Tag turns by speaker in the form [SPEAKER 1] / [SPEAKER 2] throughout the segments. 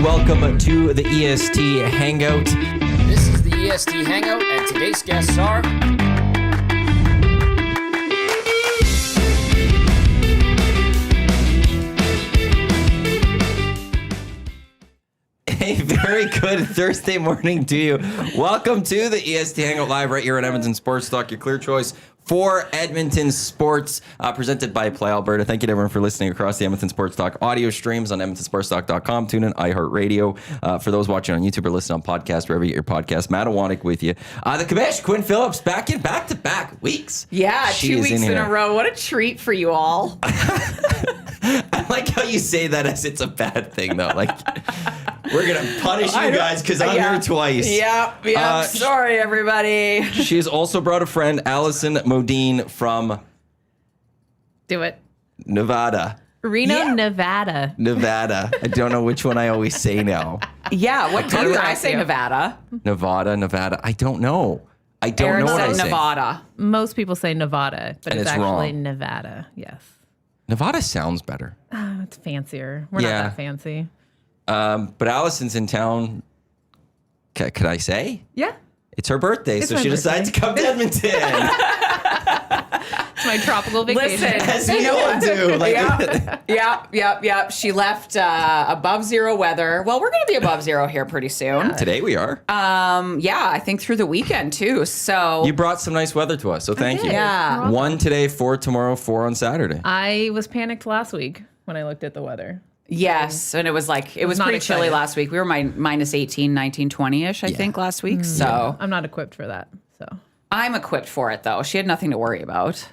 [SPEAKER 1] Welcome to the EST Hangout.
[SPEAKER 2] This is the EST Hangout, and today's guests are...
[SPEAKER 1] A very good Thursday morning to you. Welcome to the EST Hangout live right here on Edmonton Sports Talk, your clear choice for Edmonton sports, presented by Play Alberta. Thank you to everyone for listening across the Edmonton Sports Talk audio streams on edmontonsportstalk.com, tune in, iHeartRadio. For those watching on YouTube or listening on podcast, wherever you get your podcast, Matt Iwanyk with you. The commish, Quinn Phillips, back in back-to-back weeks.
[SPEAKER 3] Yeah,
[SPEAKER 1] She
[SPEAKER 3] 2
[SPEAKER 1] is
[SPEAKER 3] weeks in
[SPEAKER 1] here.
[SPEAKER 3] a row. What a treat for you all.
[SPEAKER 1] I like how you say that as it's a bad thing, though. Like, we're going to punish you guys because I'm here twice.
[SPEAKER 3] Yep. Sorry, everybody.
[SPEAKER 1] She's also brought a friend, Alison Modene from
[SPEAKER 4] Do it.
[SPEAKER 1] Nevada.
[SPEAKER 4] Reno, Nevada.
[SPEAKER 1] Nevada. I don't know which one I always say now.
[SPEAKER 3] Yeah, what do I say?
[SPEAKER 4] you.
[SPEAKER 3] Nevada.
[SPEAKER 1] Nevada. I don't know. I don't
[SPEAKER 3] Aaron
[SPEAKER 1] know what I
[SPEAKER 3] said
[SPEAKER 1] say.
[SPEAKER 3] Nevada.
[SPEAKER 4] Most people say Nevada, but
[SPEAKER 1] And
[SPEAKER 4] it's
[SPEAKER 1] it's
[SPEAKER 4] actually
[SPEAKER 1] wrong.
[SPEAKER 4] Nevada. Yes.
[SPEAKER 1] Nevada sounds better.
[SPEAKER 4] It's fancier. We're
[SPEAKER 1] Yeah.
[SPEAKER 4] not that fancy.
[SPEAKER 1] But Allison's in town. Could I say?
[SPEAKER 4] Yeah.
[SPEAKER 1] It's her birthday, so
[SPEAKER 4] my
[SPEAKER 1] she
[SPEAKER 4] birthday.
[SPEAKER 1] decides to come to Edmonton.
[SPEAKER 4] It's my tropical vacation.
[SPEAKER 3] Listen,
[SPEAKER 1] As we all do. Like,
[SPEAKER 3] Yep. She left above zero weather. Well, we're going to be above zero here pretty soon.
[SPEAKER 1] Today we are.
[SPEAKER 3] Yeah, I think through the weekend too. So
[SPEAKER 1] You brought some nice weather to us, so thank you.
[SPEAKER 4] did.
[SPEAKER 3] Yeah.
[SPEAKER 1] 1 today, 4 tomorrow, 4 on Saturday.
[SPEAKER 4] I was panicked last week when I looked at the weather.
[SPEAKER 3] yes, and it was
[SPEAKER 4] not
[SPEAKER 3] pretty chilly
[SPEAKER 4] excited.
[SPEAKER 3] last week. We were minus 18, 19, 20-ish, I think, last week. So
[SPEAKER 4] I'm not equipped for that. So
[SPEAKER 3] I'm equipped for it though. She had nothing to worry about.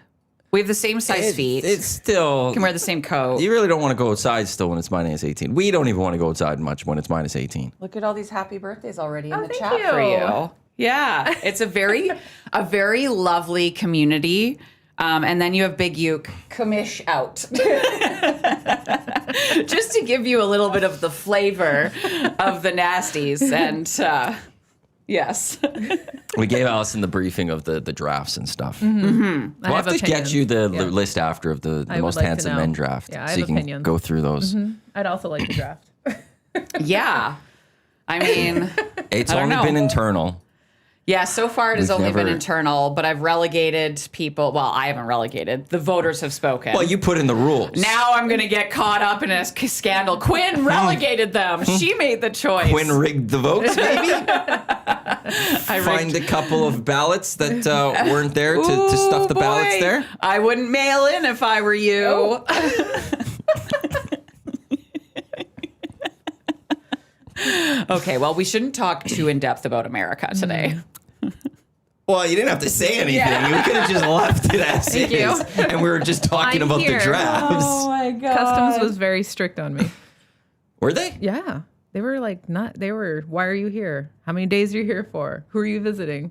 [SPEAKER 3] We have the same size feet.
[SPEAKER 1] It's still...
[SPEAKER 3] Can wear the same coat.
[SPEAKER 1] You really don't want to go outside still when it's minus 18. We don't even want to go outside much when it's minus 18.
[SPEAKER 3] Look at all these happy birthdays already in the
[SPEAKER 4] thank
[SPEAKER 3] chat
[SPEAKER 4] you.
[SPEAKER 3] for you. Yeah, it's a very lovely community. And then you have Big Uke commish out. Just to give you a little bit of the flavor of the nasties. And yes.
[SPEAKER 1] We gave Allison the briefing of the drafts and stuff.
[SPEAKER 4] I
[SPEAKER 1] We'll have to get
[SPEAKER 4] opinions.
[SPEAKER 1] you the
[SPEAKER 4] Yeah.
[SPEAKER 1] list after of the
[SPEAKER 4] I would
[SPEAKER 1] most
[SPEAKER 4] like to
[SPEAKER 1] handsome
[SPEAKER 4] know.
[SPEAKER 1] men draft.
[SPEAKER 4] Yeah, I
[SPEAKER 1] so
[SPEAKER 4] have
[SPEAKER 1] you can
[SPEAKER 4] opinions.
[SPEAKER 1] go through those.
[SPEAKER 4] I'd also like to draft.
[SPEAKER 3] Yeah. I mean,
[SPEAKER 1] It's
[SPEAKER 3] I don't
[SPEAKER 1] only
[SPEAKER 3] know.
[SPEAKER 1] been internal.
[SPEAKER 3] yeah, so far it has
[SPEAKER 1] We've
[SPEAKER 3] only been
[SPEAKER 1] never-
[SPEAKER 3] internal, but I've relegated people. Well, I haven't relegated. The voters have spoken.
[SPEAKER 1] Well, you put in the rules.
[SPEAKER 3] Now I'm going to get caught up in a scandal. Quinn relegated them. She made the choice.
[SPEAKER 1] Quinn rigged the votes, maybe?
[SPEAKER 3] I
[SPEAKER 1] Find
[SPEAKER 3] rigged-
[SPEAKER 1] a couple of ballots that weren't there to stuff the
[SPEAKER 3] Ooh,
[SPEAKER 1] ballots
[SPEAKER 3] boy.
[SPEAKER 1] there.
[SPEAKER 3] I wouldn't mail in if I were you. Okay, well, we shouldn't talk too in depth about America today.
[SPEAKER 1] Well, you didn't have to say anything. You could have just left it as
[SPEAKER 4] Thank
[SPEAKER 1] is.
[SPEAKER 4] you.
[SPEAKER 1] And we were just talking
[SPEAKER 4] I'm
[SPEAKER 1] about
[SPEAKER 4] here.
[SPEAKER 1] the drafts.
[SPEAKER 3] my God.
[SPEAKER 4] Customs was very strict on me.
[SPEAKER 1] Were they?
[SPEAKER 4] Yeah. They were like, why are you here? How many days are you here for? Who are you visiting?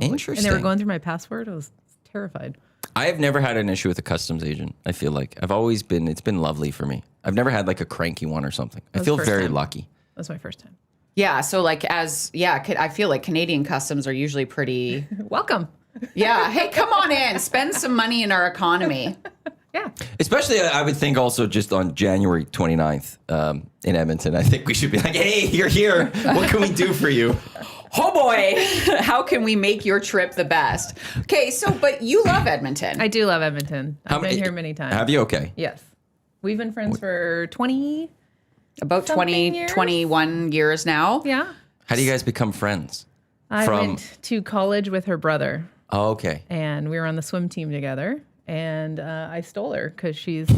[SPEAKER 1] Interesting.
[SPEAKER 4] And they were going through my passport. I was terrified.
[SPEAKER 1] I have never had an issue with a customs agent. I feel like it's been lovely for me. I've never had like a cranky one or something. I
[SPEAKER 4] was
[SPEAKER 1] feel
[SPEAKER 4] the first
[SPEAKER 1] very
[SPEAKER 4] time.
[SPEAKER 1] lucky.
[SPEAKER 4] That was my first time.
[SPEAKER 3] Yeah, so like I feel like Canadian customs are usually pretty,
[SPEAKER 4] Welcome.
[SPEAKER 3] yeah, hey, come on in, spend some money in our economy.
[SPEAKER 4] Yeah.
[SPEAKER 1] Especially, I would think also just on January 29th in Edmonton. I think we should be like, hey, you're here. What can we do for you?
[SPEAKER 3] Oh boy, how can we make your trip the best? Okay, but you love Edmonton.
[SPEAKER 4] I do love Edmonton. I've been here many times.
[SPEAKER 1] Have you? Okay.
[SPEAKER 4] Yes. We've been friends for 20.
[SPEAKER 3] About
[SPEAKER 4] Something
[SPEAKER 3] 20,
[SPEAKER 4] years?
[SPEAKER 3] 21 years now.
[SPEAKER 4] Yeah.
[SPEAKER 1] How do you guys become friends?
[SPEAKER 4] I went to college with her brother,
[SPEAKER 1] Oh, okay.
[SPEAKER 4] and we were on the swim team together. And I stole her because she's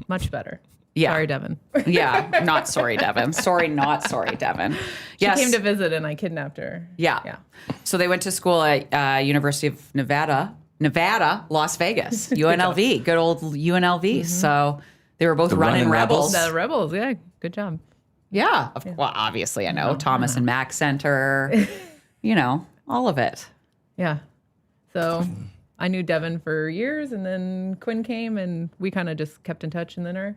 [SPEAKER 4] much better.
[SPEAKER 3] Yeah.
[SPEAKER 4] Sorry, Devin.
[SPEAKER 3] Yeah, not sorry, Devin. Sorry, not sorry, Devin.
[SPEAKER 4] She
[SPEAKER 3] Yes.
[SPEAKER 4] came to visit, and I kidnapped her.
[SPEAKER 3] Yeah.
[SPEAKER 4] Yeah.
[SPEAKER 3] So they went to school at University of Nevada, Las Vegas, UNLV, good old UNLV. So they were both
[SPEAKER 1] The
[SPEAKER 3] running
[SPEAKER 1] Runnin'
[SPEAKER 3] rebels.
[SPEAKER 1] Rebels?
[SPEAKER 4] The Rebels, yeah. Good job.
[SPEAKER 3] Yeah. Well, obviously, I know. Thomas and Mack Center, all of it.
[SPEAKER 4] Yeah. So I knew Devin for years, and then Quinn came, and we kind of just kept in touch, and then our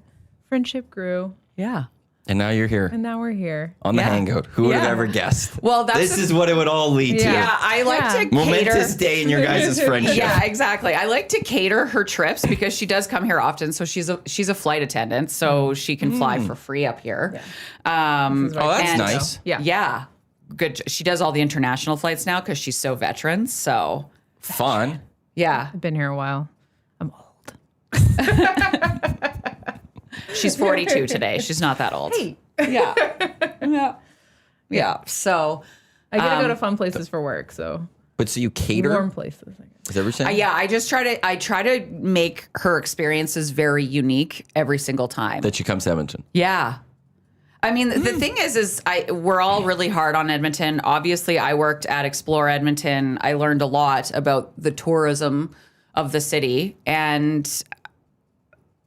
[SPEAKER 4] friendship grew.
[SPEAKER 3] Yeah.
[SPEAKER 1] And now you're here
[SPEAKER 4] And now we're here.
[SPEAKER 1] on the
[SPEAKER 3] Yeah.
[SPEAKER 1] Hangout. Who would have
[SPEAKER 4] Yeah.
[SPEAKER 1] ever guessed?
[SPEAKER 3] Well, that's
[SPEAKER 1] this is what it would all lead to.
[SPEAKER 3] Yeah, I like to cater.
[SPEAKER 1] Momentous day in your guys' friendship.
[SPEAKER 3] Yeah, exactly. I like to cater her trips because she does come here often. So she's a flight attendant, so she can fly for free up here.
[SPEAKER 4] This is
[SPEAKER 1] Oh,
[SPEAKER 4] right.
[SPEAKER 1] that's
[SPEAKER 3] And-
[SPEAKER 1] nice.
[SPEAKER 4] Yeah.
[SPEAKER 3] Yeah, good. She does all the international flights now because she's so veteran. So
[SPEAKER 1] Fun.
[SPEAKER 3] yeah,
[SPEAKER 4] I've been here a while. I'm old.
[SPEAKER 3] she's 42 today. She's not that old.
[SPEAKER 4] Hey.
[SPEAKER 3] Yeah, yeah, yeah. So
[SPEAKER 4] I get to go to fun places for work, so
[SPEAKER 1] But so you cater?
[SPEAKER 4] warm places. I guess.
[SPEAKER 1] Is that what you're saying?
[SPEAKER 3] yeah, I try to make her experiences very unique every single time.
[SPEAKER 1] That she comes to Edmonton.
[SPEAKER 3] Yeah. I mean, the thing is we're all really hard on Edmonton. Obviously, I worked at Explore Edmonton. I learned a lot about the tourism of the city. And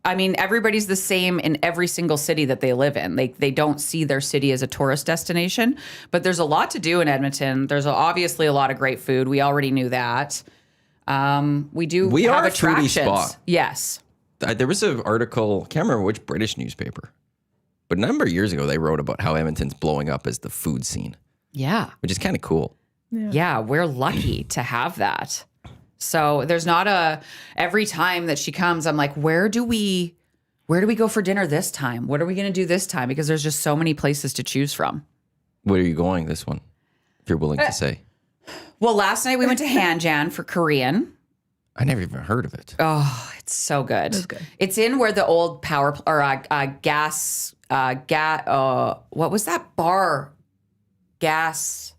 [SPEAKER 3] I mean, everybody's the same in every single city that they live in. They don't see their city as a tourist destination, but there's a lot to do in Edmonton. There's obviously a lot of great food. We already knew that. We
[SPEAKER 1] are
[SPEAKER 3] have
[SPEAKER 1] a foodie
[SPEAKER 3] attractions.
[SPEAKER 1] spot.
[SPEAKER 3] Yes.
[SPEAKER 1] There was an article, can't remember which British newspaper, but a number of years ago, they wrote about how Edmonton's blowing up as the food scene,
[SPEAKER 3] Yeah.
[SPEAKER 1] which is kind of cool.
[SPEAKER 3] Yeah, we're lucky to have that. So there's not every time that she comes, I'm like, where do we go for dinner this time? What are we going to do this time? Because there's just so many places to choose from.
[SPEAKER 1] Where are you going this one? If you're willing to say.
[SPEAKER 3] Well, last night we went to Hanjan for Korean.
[SPEAKER 1] I never even heard of it.
[SPEAKER 3] Oh, it's so good.
[SPEAKER 4] It's good.
[SPEAKER 3] It's in where the old power or gas what was that bar? Gas.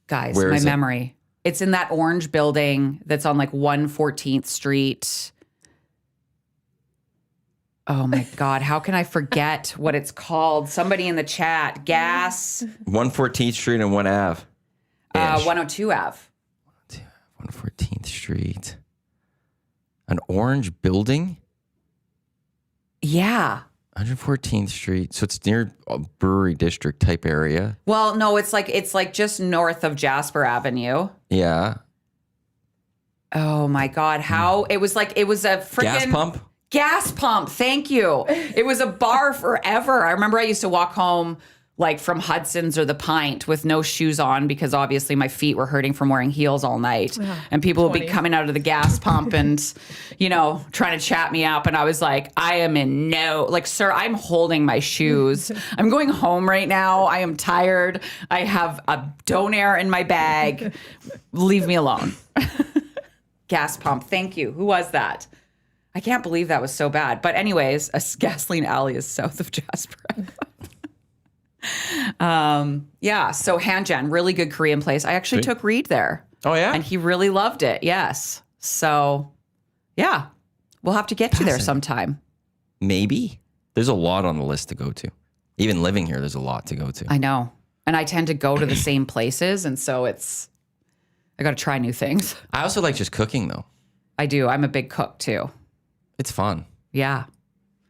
[SPEAKER 3] Guys,
[SPEAKER 1] Where
[SPEAKER 3] my
[SPEAKER 1] is it?
[SPEAKER 3] memory. It's in that orange building that's on like 114th Street. Oh my God, how can I forget what it's called? Somebody in the chat. Gas
[SPEAKER 1] 114th Street and 1 Ave.
[SPEAKER 3] 102 Ave.
[SPEAKER 1] 114th Street. An orange building?
[SPEAKER 3] Yeah.
[SPEAKER 1] 114th Street. So it's near a brewery district type area.
[SPEAKER 3] Well, no, it's like just north of Jasper Avenue.
[SPEAKER 1] Yeah.
[SPEAKER 3] Oh my God, how it was a freaking
[SPEAKER 1] Gas pump?
[SPEAKER 3] Gas pump. Thank you. It was a bar forever. I remember I used to walk home like from Hudson's or the Pint with no shoes on because obviously my feet were hurting from wearing heels all night. And people would be
[SPEAKER 4] 20.
[SPEAKER 3] coming out of the gas pump and, trying to chat me up. And I was like, I am sir, I'm holding my shoes. I'm going home right now. I am tired. I have a Donair in my bag. Leave me alone. Gas pump. Thank you. Who was that? I can't believe that was so bad. But anyways, a gasoline alley is south of Jasper. So Hanjan, really good Korean place. I actually took Reed there.
[SPEAKER 1] Oh, yeah?
[SPEAKER 3] And he really loved it. Yes. So, yeah, we'll have to get you there sometime.
[SPEAKER 1] Maybe. There's a lot on the list to go to. Even living here, there's a lot to go to.
[SPEAKER 3] I know. And I tend to go to the same places. And so I got to try new things.
[SPEAKER 1] I also like just cooking, though.
[SPEAKER 3] I do. I'm a big cook too.
[SPEAKER 1] It's fun.
[SPEAKER 3] Yeah.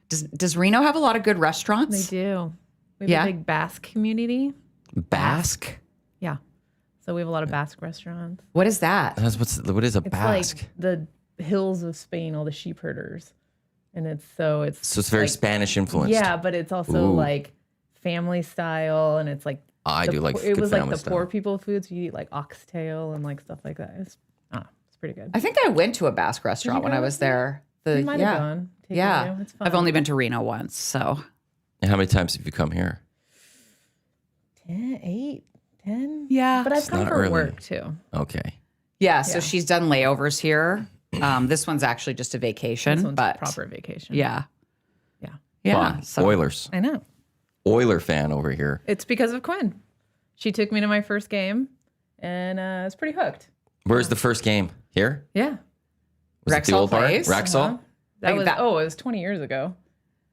[SPEAKER 3] Does Reno have a lot of good restaurants?
[SPEAKER 4] They do. We have
[SPEAKER 3] Yeah.
[SPEAKER 4] a big Basque community.
[SPEAKER 1] Basque?
[SPEAKER 4] Yeah. So we have a lot of Basque restaurants.
[SPEAKER 3] What is that?
[SPEAKER 1] What is a
[SPEAKER 4] It's
[SPEAKER 1] Basque?
[SPEAKER 4] like the hills of Spain, all the sheep herders. And so
[SPEAKER 1] So it's very
[SPEAKER 4] like,
[SPEAKER 1] Spanish influenced.
[SPEAKER 4] Yeah, but it's also
[SPEAKER 1] Ooh.
[SPEAKER 4] like family style, and it's like
[SPEAKER 1] I do like
[SPEAKER 4] it
[SPEAKER 1] good
[SPEAKER 4] was like
[SPEAKER 1] family
[SPEAKER 4] the
[SPEAKER 1] style.
[SPEAKER 4] poor people foods. You eat like oxtail and like stuff like that. It's pretty good.
[SPEAKER 3] I think I went to a Basque restaurant when
[SPEAKER 4] go?
[SPEAKER 3] I was there.
[SPEAKER 4] You might have gone. Take
[SPEAKER 3] Yeah.
[SPEAKER 4] you. It's fun.
[SPEAKER 3] I've only been to Reno once, so.
[SPEAKER 1] And how many times have you come here?
[SPEAKER 4] 10, 8, 10.
[SPEAKER 3] Yeah.
[SPEAKER 4] But I've come
[SPEAKER 1] not
[SPEAKER 4] for
[SPEAKER 1] early.
[SPEAKER 4] work too.
[SPEAKER 1] Okay.
[SPEAKER 3] Yeah, so she's done layovers here. This one's actually just a vacation,
[SPEAKER 4] This one's
[SPEAKER 3] but
[SPEAKER 4] proper vacation.
[SPEAKER 3] yeah.
[SPEAKER 4] Yeah.
[SPEAKER 3] Yeah.
[SPEAKER 1] Fun.
[SPEAKER 3] So
[SPEAKER 1] Oilers.
[SPEAKER 4] I know.
[SPEAKER 1] Oiler fan over here.
[SPEAKER 4] It's because of Quinn. She took me to my first game, and I was pretty hooked.
[SPEAKER 1] Where's the first game? Here?
[SPEAKER 4] Yeah.
[SPEAKER 1] Was it the
[SPEAKER 3] Rexall
[SPEAKER 1] old bar?
[SPEAKER 3] Place?
[SPEAKER 1] Rexall?
[SPEAKER 4] That
[SPEAKER 3] Like
[SPEAKER 4] was
[SPEAKER 3] that-
[SPEAKER 4] it was 20 years ago.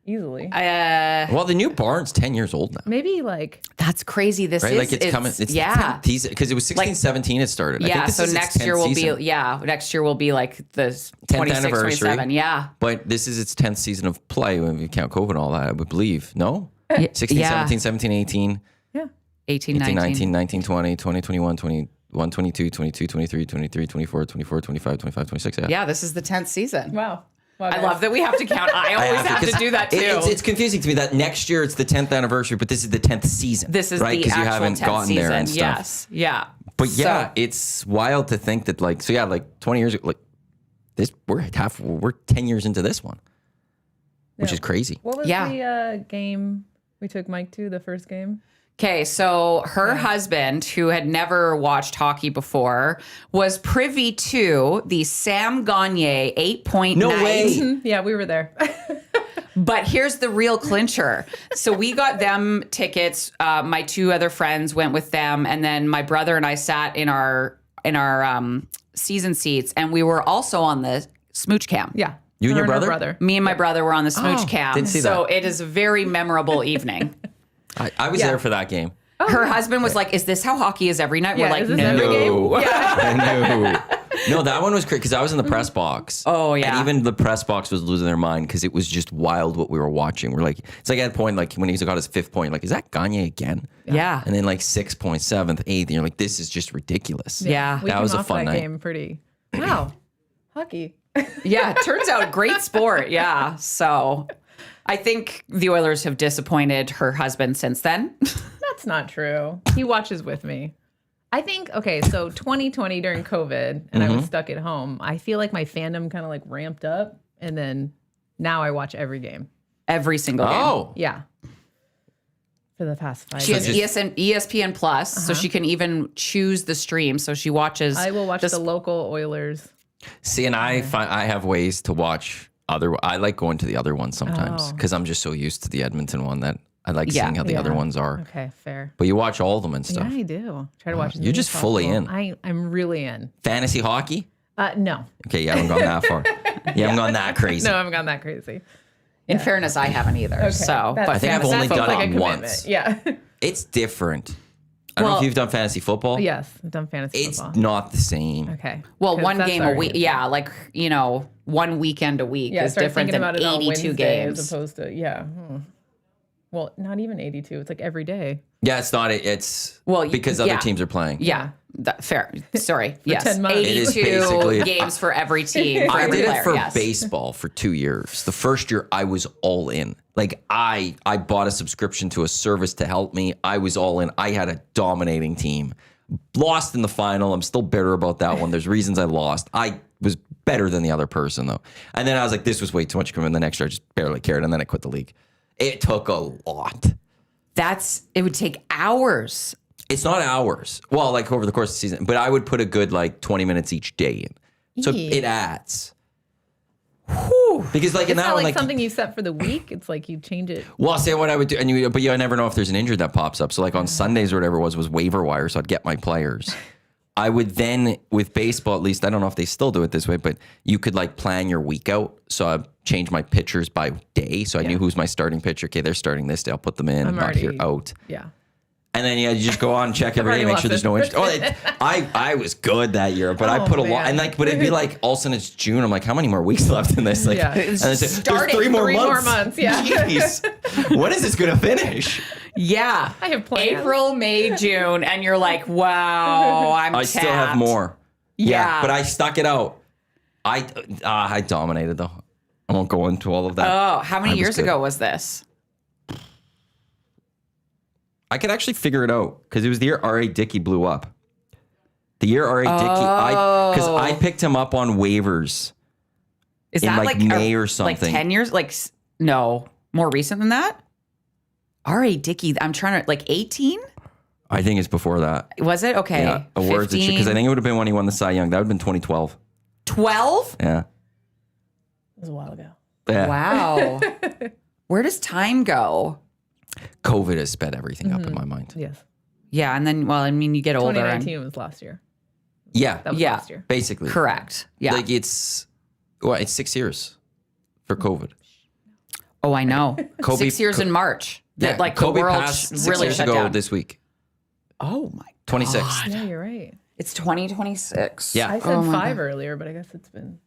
[SPEAKER 4] Easily.
[SPEAKER 1] Well, the new barn's 10 years old now.
[SPEAKER 4] Maybe like
[SPEAKER 3] that's crazy. This
[SPEAKER 1] Right?
[SPEAKER 3] is
[SPEAKER 1] Like it's coming. It's
[SPEAKER 3] yeah.
[SPEAKER 1] Because it was 16, 17 it started. I think
[SPEAKER 3] Yeah,
[SPEAKER 1] this
[SPEAKER 3] so
[SPEAKER 1] is its
[SPEAKER 3] next
[SPEAKER 1] 10th
[SPEAKER 3] year will
[SPEAKER 1] season.
[SPEAKER 3] be next year will be like the 26,
[SPEAKER 1] anniversary.
[SPEAKER 3] 27. Yeah.
[SPEAKER 1] But this is its 10th season of play when we count COVID and all that, I would believe. No?
[SPEAKER 3] Yeah.
[SPEAKER 1] 16, 17, 17, 18,
[SPEAKER 4] yeah.
[SPEAKER 3] 18,
[SPEAKER 1] 18,
[SPEAKER 3] 19.
[SPEAKER 1] 19, 19, 20, 20, 21, 21, 22, 22, 23, 23, 24, 24, 25, 25, 26. Yeah.
[SPEAKER 3] Yeah, this is the 10th season.
[SPEAKER 4] Wow.
[SPEAKER 3] I love that we have to count. I always have to do that too.
[SPEAKER 1] It's confusing to me that next year it's the 10th anniversary, but this is the 10th season.
[SPEAKER 3] This is
[SPEAKER 1] right?
[SPEAKER 3] the actual
[SPEAKER 1] you haven't
[SPEAKER 3] 10th
[SPEAKER 1] gotten
[SPEAKER 3] season.
[SPEAKER 1] there and stuff.
[SPEAKER 3] Yes. Yeah.
[SPEAKER 1] But yeah,
[SPEAKER 3] So-
[SPEAKER 1] it's wild to think that like 20 years ago, like this, we're 10 years into this one, which is crazy.
[SPEAKER 4] What was
[SPEAKER 3] Yeah.
[SPEAKER 4] the game we took Mike to, the first game?
[SPEAKER 3] Okay, so her husband, who had never watched hockey before, was privy to the Sam Gagner 8-point
[SPEAKER 1] No
[SPEAKER 3] night.
[SPEAKER 1] way.
[SPEAKER 4] Yeah, we were there.
[SPEAKER 3] But here's the real clincher. So we got them tickets. My two other friends went with them, and then my brother and I sat in our season seats, and we were also on the smooch cam.
[SPEAKER 4] Yeah.
[SPEAKER 1] You and your
[SPEAKER 4] Her her
[SPEAKER 1] brother?
[SPEAKER 3] Me and my brother were on the smooch cam.
[SPEAKER 1] didn't see
[SPEAKER 3] so
[SPEAKER 1] that.
[SPEAKER 3] it is a very memorable evening.
[SPEAKER 1] I was there for that game.
[SPEAKER 3] Her husband was like, "Is this how hockey is every night?"
[SPEAKER 4] Yeah,
[SPEAKER 3] We're like,
[SPEAKER 4] is this
[SPEAKER 3] "No."
[SPEAKER 4] every game?
[SPEAKER 1] No, that one was crazy because I was in the press box.
[SPEAKER 3] Oh, yeah.
[SPEAKER 1] And even the press box was losing their mind because it was just wild what we were watching. We're like, it's like at a point, like when he's got his 5th point, like, is that Gagne again?
[SPEAKER 3] Yeah.
[SPEAKER 1] And then like 6th point, 7th, 8th, and you're like, this is just ridiculous.
[SPEAKER 3] Yeah.
[SPEAKER 4] We
[SPEAKER 1] That
[SPEAKER 4] came
[SPEAKER 1] was a
[SPEAKER 4] off
[SPEAKER 1] fun
[SPEAKER 4] that
[SPEAKER 1] night.
[SPEAKER 4] game pretty. Wow. Hockey.
[SPEAKER 3] Yeah, it turns out great sport. Yeah. So I think the Oilers have disappointed her husband since then.
[SPEAKER 4] That's not true. He watches with me. I think, okay, so 2020 during COVID, and I was stuck at home, I feel like my fandom kind of like ramped up, and then now I watch every game.
[SPEAKER 3] Every single game.
[SPEAKER 1] Oh.
[SPEAKER 4] Yeah. For the past 5
[SPEAKER 3] She
[SPEAKER 4] years.
[SPEAKER 3] has ESPN Plus, so she can even choose the stream. So she watches.
[SPEAKER 4] I will watch
[SPEAKER 3] this-
[SPEAKER 4] the local Oilers.
[SPEAKER 1] See, and I have ways to watch I like going to the other ones sometimes because I'm just so used to the Edmonton one that I like seeing how the other ones are.
[SPEAKER 4] Okay, fair.
[SPEAKER 1] But you watch all of them and
[SPEAKER 4] Yeah,
[SPEAKER 1] stuff.
[SPEAKER 4] I do. Try to watch as
[SPEAKER 1] You're
[SPEAKER 4] many
[SPEAKER 1] just
[SPEAKER 4] as
[SPEAKER 1] fully
[SPEAKER 4] possible.
[SPEAKER 1] in.
[SPEAKER 4] I'm really in.
[SPEAKER 1] Fantasy hockey?
[SPEAKER 4] No.
[SPEAKER 1] Okay, you haven't gone that far. You haven't gone that crazy.
[SPEAKER 4] No, I haven't gone that crazy.
[SPEAKER 3] In fairness, I haven't either.
[SPEAKER 4] Okay.
[SPEAKER 3] So,
[SPEAKER 4] That's-
[SPEAKER 3] but
[SPEAKER 1] I think I've
[SPEAKER 4] that
[SPEAKER 1] only
[SPEAKER 4] feels
[SPEAKER 1] done
[SPEAKER 4] like a
[SPEAKER 1] it
[SPEAKER 4] commitment.
[SPEAKER 1] once.
[SPEAKER 4] Yeah.
[SPEAKER 1] It's different. I don't know
[SPEAKER 3] Well-
[SPEAKER 1] if you've done fantasy football.
[SPEAKER 4] Yes, I've done fantasy
[SPEAKER 1] It's
[SPEAKER 4] football.
[SPEAKER 1] not the same.
[SPEAKER 4] Okay.
[SPEAKER 3] well,
[SPEAKER 4] 'Cause
[SPEAKER 3] one
[SPEAKER 4] that's
[SPEAKER 3] game a
[SPEAKER 4] already-
[SPEAKER 3] week. Yeah, like, one weekend a week
[SPEAKER 4] Yeah,
[SPEAKER 3] is
[SPEAKER 4] start
[SPEAKER 3] different
[SPEAKER 4] thinking
[SPEAKER 3] than
[SPEAKER 4] about it on
[SPEAKER 3] 82
[SPEAKER 4] Wednesday
[SPEAKER 3] games.
[SPEAKER 4] as opposed to Well, not even 82. It's like every day.
[SPEAKER 1] Yeah, it's not. It's
[SPEAKER 3] Well,
[SPEAKER 1] because
[SPEAKER 3] yeah.
[SPEAKER 1] other teams are playing.
[SPEAKER 3] Yeah, fair. Sorry. Yes.
[SPEAKER 4] 10 months.
[SPEAKER 1] It is
[SPEAKER 3] 82
[SPEAKER 1] basically-
[SPEAKER 3] games for every team. For
[SPEAKER 1] I
[SPEAKER 3] every
[SPEAKER 1] did
[SPEAKER 3] player,
[SPEAKER 1] it for
[SPEAKER 3] yes.
[SPEAKER 1] baseball for 2 years. The first year I was all in. Like I bought a subscription to a service to help me. I was all in. I had a dominating team. Lost in the final. I'm still bitter about that one. There's reasons I lost. I was better than the other person though. And then I was like, this was way too much. Come in the next year, I just barely cared. And then I quit the league. It took a lot.
[SPEAKER 3] It would take hours.
[SPEAKER 1] It's not hours. Well, like over the course of the season, but I would put a good like 20 minutes each day in. So it adds. Because like
[SPEAKER 4] It's
[SPEAKER 1] in that
[SPEAKER 4] not
[SPEAKER 1] one,
[SPEAKER 4] like
[SPEAKER 1] like
[SPEAKER 4] something you set for the week. It's like you change it.
[SPEAKER 1] well, I'll say what I would do, but I never know if there's an injury that pops up. So like on Sundays or whatever it was waiver wire. So I'd get my players. I would then with baseball, at least I don't know if they still do it this way, but you could like plan your week out. So I change my pitchers by day. So I knew who's my starting pitcher. Okay, they're starting this day. I'll put them in.
[SPEAKER 4] I'm
[SPEAKER 1] Not here
[SPEAKER 4] already-
[SPEAKER 1] out.
[SPEAKER 4] Yeah.
[SPEAKER 1] And then you just go on, check every
[SPEAKER 4] already
[SPEAKER 1] day, make
[SPEAKER 4] lost
[SPEAKER 1] sure there's no injury. I was good that year, but I
[SPEAKER 4] Oh,
[SPEAKER 1] put a lot.
[SPEAKER 4] man.
[SPEAKER 1] And like, but it'd be like all of a sudden it's June. I'm like, how many more weeks left in this? Like,
[SPEAKER 4] Yeah.
[SPEAKER 1] and it's like,
[SPEAKER 3] Start
[SPEAKER 1] there's
[SPEAKER 3] it.
[SPEAKER 1] 3 more
[SPEAKER 4] Three
[SPEAKER 1] months.
[SPEAKER 4] more months, yeah.
[SPEAKER 1] Jeez, when is this gonna finish?
[SPEAKER 3] Yeah.
[SPEAKER 4] I have plans.
[SPEAKER 3] April, May, June, and you're like, wow, I'm
[SPEAKER 1] I still have
[SPEAKER 3] tapped.
[SPEAKER 1] more.
[SPEAKER 3] Yeah.
[SPEAKER 1] but I stuck it out. I dominated though. I won't go into all of that.
[SPEAKER 3] Oh, how many
[SPEAKER 1] I was
[SPEAKER 3] years
[SPEAKER 1] good.
[SPEAKER 3] ago was this?
[SPEAKER 1] I could actually figure it out because it was the year R.A. Dickey blew up. The year R.A. Dickey, because I picked him up on waivers.
[SPEAKER 3] Is
[SPEAKER 1] In,
[SPEAKER 3] that
[SPEAKER 1] like,
[SPEAKER 3] like
[SPEAKER 1] May or
[SPEAKER 3] Like
[SPEAKER 1] something.
[SPEAKER 3] 10 years? No, more recent than that? R.A. Dickey, I'm trying to, 18?
[SPEAKER 1] I think it's before that.
[SPEAKER 3] Was it? Okay.
[SPEAKER 1] Yeah, awards because I think it would have been when he won the Cy Young. That would have been 2012.
[SPEAKER 3] 12?
[SPEAKER 1] Yeah.
[SPEAKER 4] It was a while ago.
[SPEAKER 1] Yeah.
[SPEAKER 3] Wow. Where does time go?
[SPEAKER 1] COVID has sped everything up in my mind.
[SPEAKER 4] Yes.
[SPEAKER 3] Yeah, and then, you get older.
[SPEAKER 4] 2019 was last year.
[SPEAKER 1] Yeah.
[SPEAKER 4] That was
[SPEAKER 3] Yeah.
[SPEAKER 4] last year.
[SPEAKER 1] Basically.
[SPEAKER 3] Correct. Yeah.
[SPEAKER 1] Like it's 6 years for COVID.
[SPEAKER 3] Oh, I know.
[SPEAKER 1] Kobe-
[SPEAKER 3] 6 years in March. That the
[SPEAKER 1] Kobe
[SPEAKER 3] world
[SPEAKER 1] passed 6
[SPEAKER 3] really
[SPEAKER 1] years
[SPEAKER 3] shut
[SPEAKER 1] ago
[SPEAKER 3] down.
[SPEAKER 1] this week.
[SPEAKER 3] Oh my
[SPEAKER 1] 26th.
[SPEAKER 4] Yeah, you're right.
[SPEAKER 3] It's 2026.
[SPEAKER 1] Yeah.
[SPEAKER 4] I said
[SPEAKER 3] Oh my
[SPEAKER 4] 5 earlier, but I guess it's been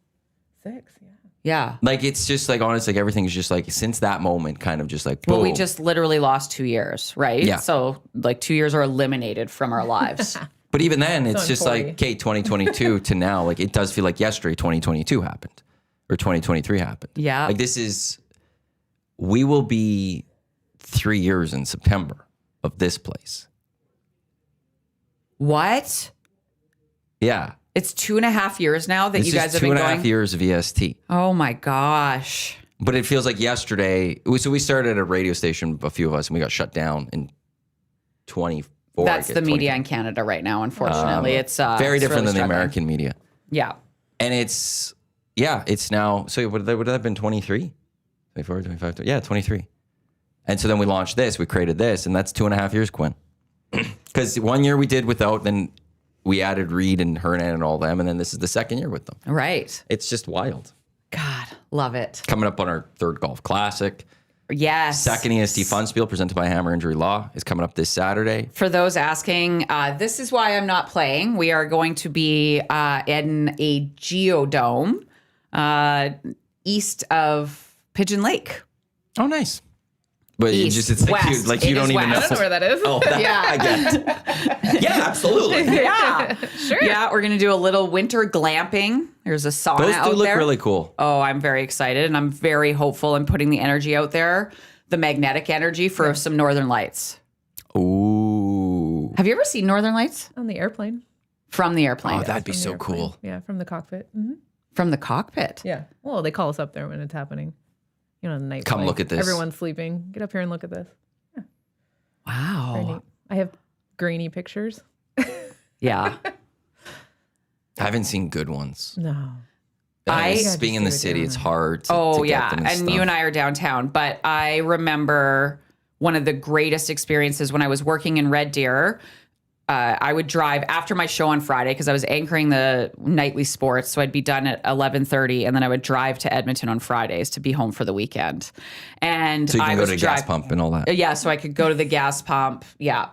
[SPEAKER 4] 6. Yeah.
[SPEAKER 3] Yeah.
[SPEAKER 1] Like it's just like honestly, like everything's just like since that moment, kind of just like boom.
[SPEAKER 3] Well, we just literally lost 2 years, right?
[SPEAKER 1] Yeah.
[SPEAKER 3] So 2 years are eliminated from our lives.
[SPEAKER 1] But even then, it's
[SPEAKER 4] on
[SPEAKER 1] just
[SPEAKER 4] 40.
[SPEAKER 1] like okay, 2022 to now, like it does feel like yesterday, 2022 happened, or 2023 happened.
[SPEAKER 3] Yeah.
[SPEAKER 1] Like we will be 3 years in September of this place.
[SPEAKER 3] What?
[SPEAKER 1] Yeah.
[SPEAKER 3] It's 2.5 years now that you guys have been going.
[SPEAKER 1] 2.5 years of EST.
[SPEAKER 3] Oh my gosh.
[SPEAKER 1] But it feels like yesterday. So we started at a radio station, a few of us, and we got shut down in 24.
[SPEAKER 3] That's the media in Canada right now, unfortunately. It's
[SPEAKER 1] very
[SPEAKER 3] it's
[SPEAKER 1] different
[SPEAKER 3] really
[SPEAKER 1] than the
[SPEAKER 3] struggling.
[SPEAKER 1] American media.
[SPEAKER 3] Yeah.
[SPEAKER 1] And it's now, so would that have been 23? 24, 25, yeah, 23. And so then we launched this, we created this, and that's 2.5 years, Quinn. Because 1 year we did without, then we added Reed and Hernan and all them, and then this is the second year with them.
[SPEAKER 3] Right.
[SPEAKER 1] It's just wild.
[SPEAKER 3] God, love it.
[SPEAKER 1] Coming up on our third golf classic.
[SPEAKER 3] Yes.
[SPEAKER 1] Second EST Fun Spiel presented by Hammer Injury Law is coming up this Saturday.
[SPEAKER 3] For those asking, this is why I'm not playing. We are going to be in a geodome east of Pigeon Lake.
[SPEAKER 1] Oh, nice. But
[SPEAKER 3] East,
[SPEAKER 1] it's like
[SPEAKER 3] west.
[SPEAKER 1] like you
[SPEAKER 3] It
[SPEAKER 1] don't
[SPEAKER 3] is
[SPEAKER 1] even know.
[SPEAKER 3] west.
[SPEAKER 4] I don't know where that is.
[SPEAKER 1] Oh,
[SPEAKER 3] Yeah.
[SPEAKER 1] I get. Yeah, absolutely.
[SPEAKER 3] Yeah.
[SPEAKER 4] Sure.
[SPEAKER 3] Yeah, we're going to do a little winter glamping. There's a sauna
[SPEAKER 1] Those
[SPEAKER 3] out
[SPEAKER 1] do look
[SPEAKER 3] there.
[SPEAKER 1] really cool.
[SPEAKER 3] Oh, I'm very excited, and I'm very hopeful in putting the energy out there, the magnetic energy for some Northern Lights.
[SPEAKER 1] Ooh.
[SPEAKER 3] Have you ever seen Northern Lights?
[SPEAKER 4] On the airplane.
[SPEAKER 3] From the airplane.
[SPEAKER 1] Oh, that'd be
[SPEAKER 4] From the
[SPEAKER 1] so
[SPEAKER 4] airplane.
[SPEAKER 1] cool.
[SPEAKER 4] Yeah, from the cockpit.
[SPEAKER 3] From the cockpit.
[SPEAKER 4] Yeah. Well, they call us up there when it's happening. You know, the night.
[SPEAKER 1] Come
[SPEAKER 4] flight.
[SPEAKER 1] look at this.
[SPEAKER 4] Everyone's sleeping. Get up here and look at this. Very
[SPEAKER 3] Wow.
[SPEAKER 4] neat. I have grainy pictures.
[SPEAKER 3] Yeah.
[SPEAKER 1] I haven't seen good ones.
[SPEAKER 4] No.
[SPEAKER 1] Being in the city, it's hard to
[SPEAKER 3] Oh,
[SPEAKER 1] get
[SPEAKER 3] yeah.
[SPEAKER 1] them
[SPEAKER 3] And you and I are downtown. But I remember one of the greatest experiences when I was working in Red Deer. I would drive after my show on Friday because I was anchoring the nightly sports. So I'd be done at 11:30, and then I would drive to Edmonton on Fridays to be home for the weekend. And
[SPEAKER 1] So you
[SPEAKER 3] I
[SPEAKER 1] can go
[SPEAKER 3] was
[SPEAKER 1] to the gas pump and all that.
[SPEAKER 3] Yeah, so I could go to the gas pump. Yeah.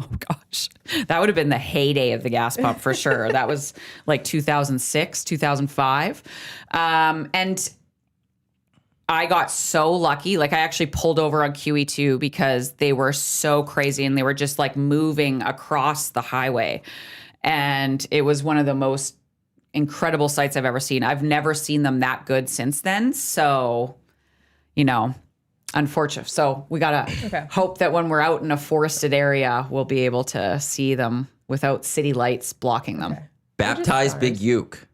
[SPEAKER 3] Oh, gosh. That would have been the heyday of the gas pump for sure. That was like 2006, 2005. And I got so lucky. Like, I actually pulled over on QE2 because they were so crazy and they were just like moving across the highway. And it was one of the most incredible sights I've ever seen. I've never seen them that good since then. So, you know, unfortunate. So we got to hope that when we're out in a forested area, we'll be able to see them without city lights blocking them.
[SPEAKER 1] Baptized Big Uke.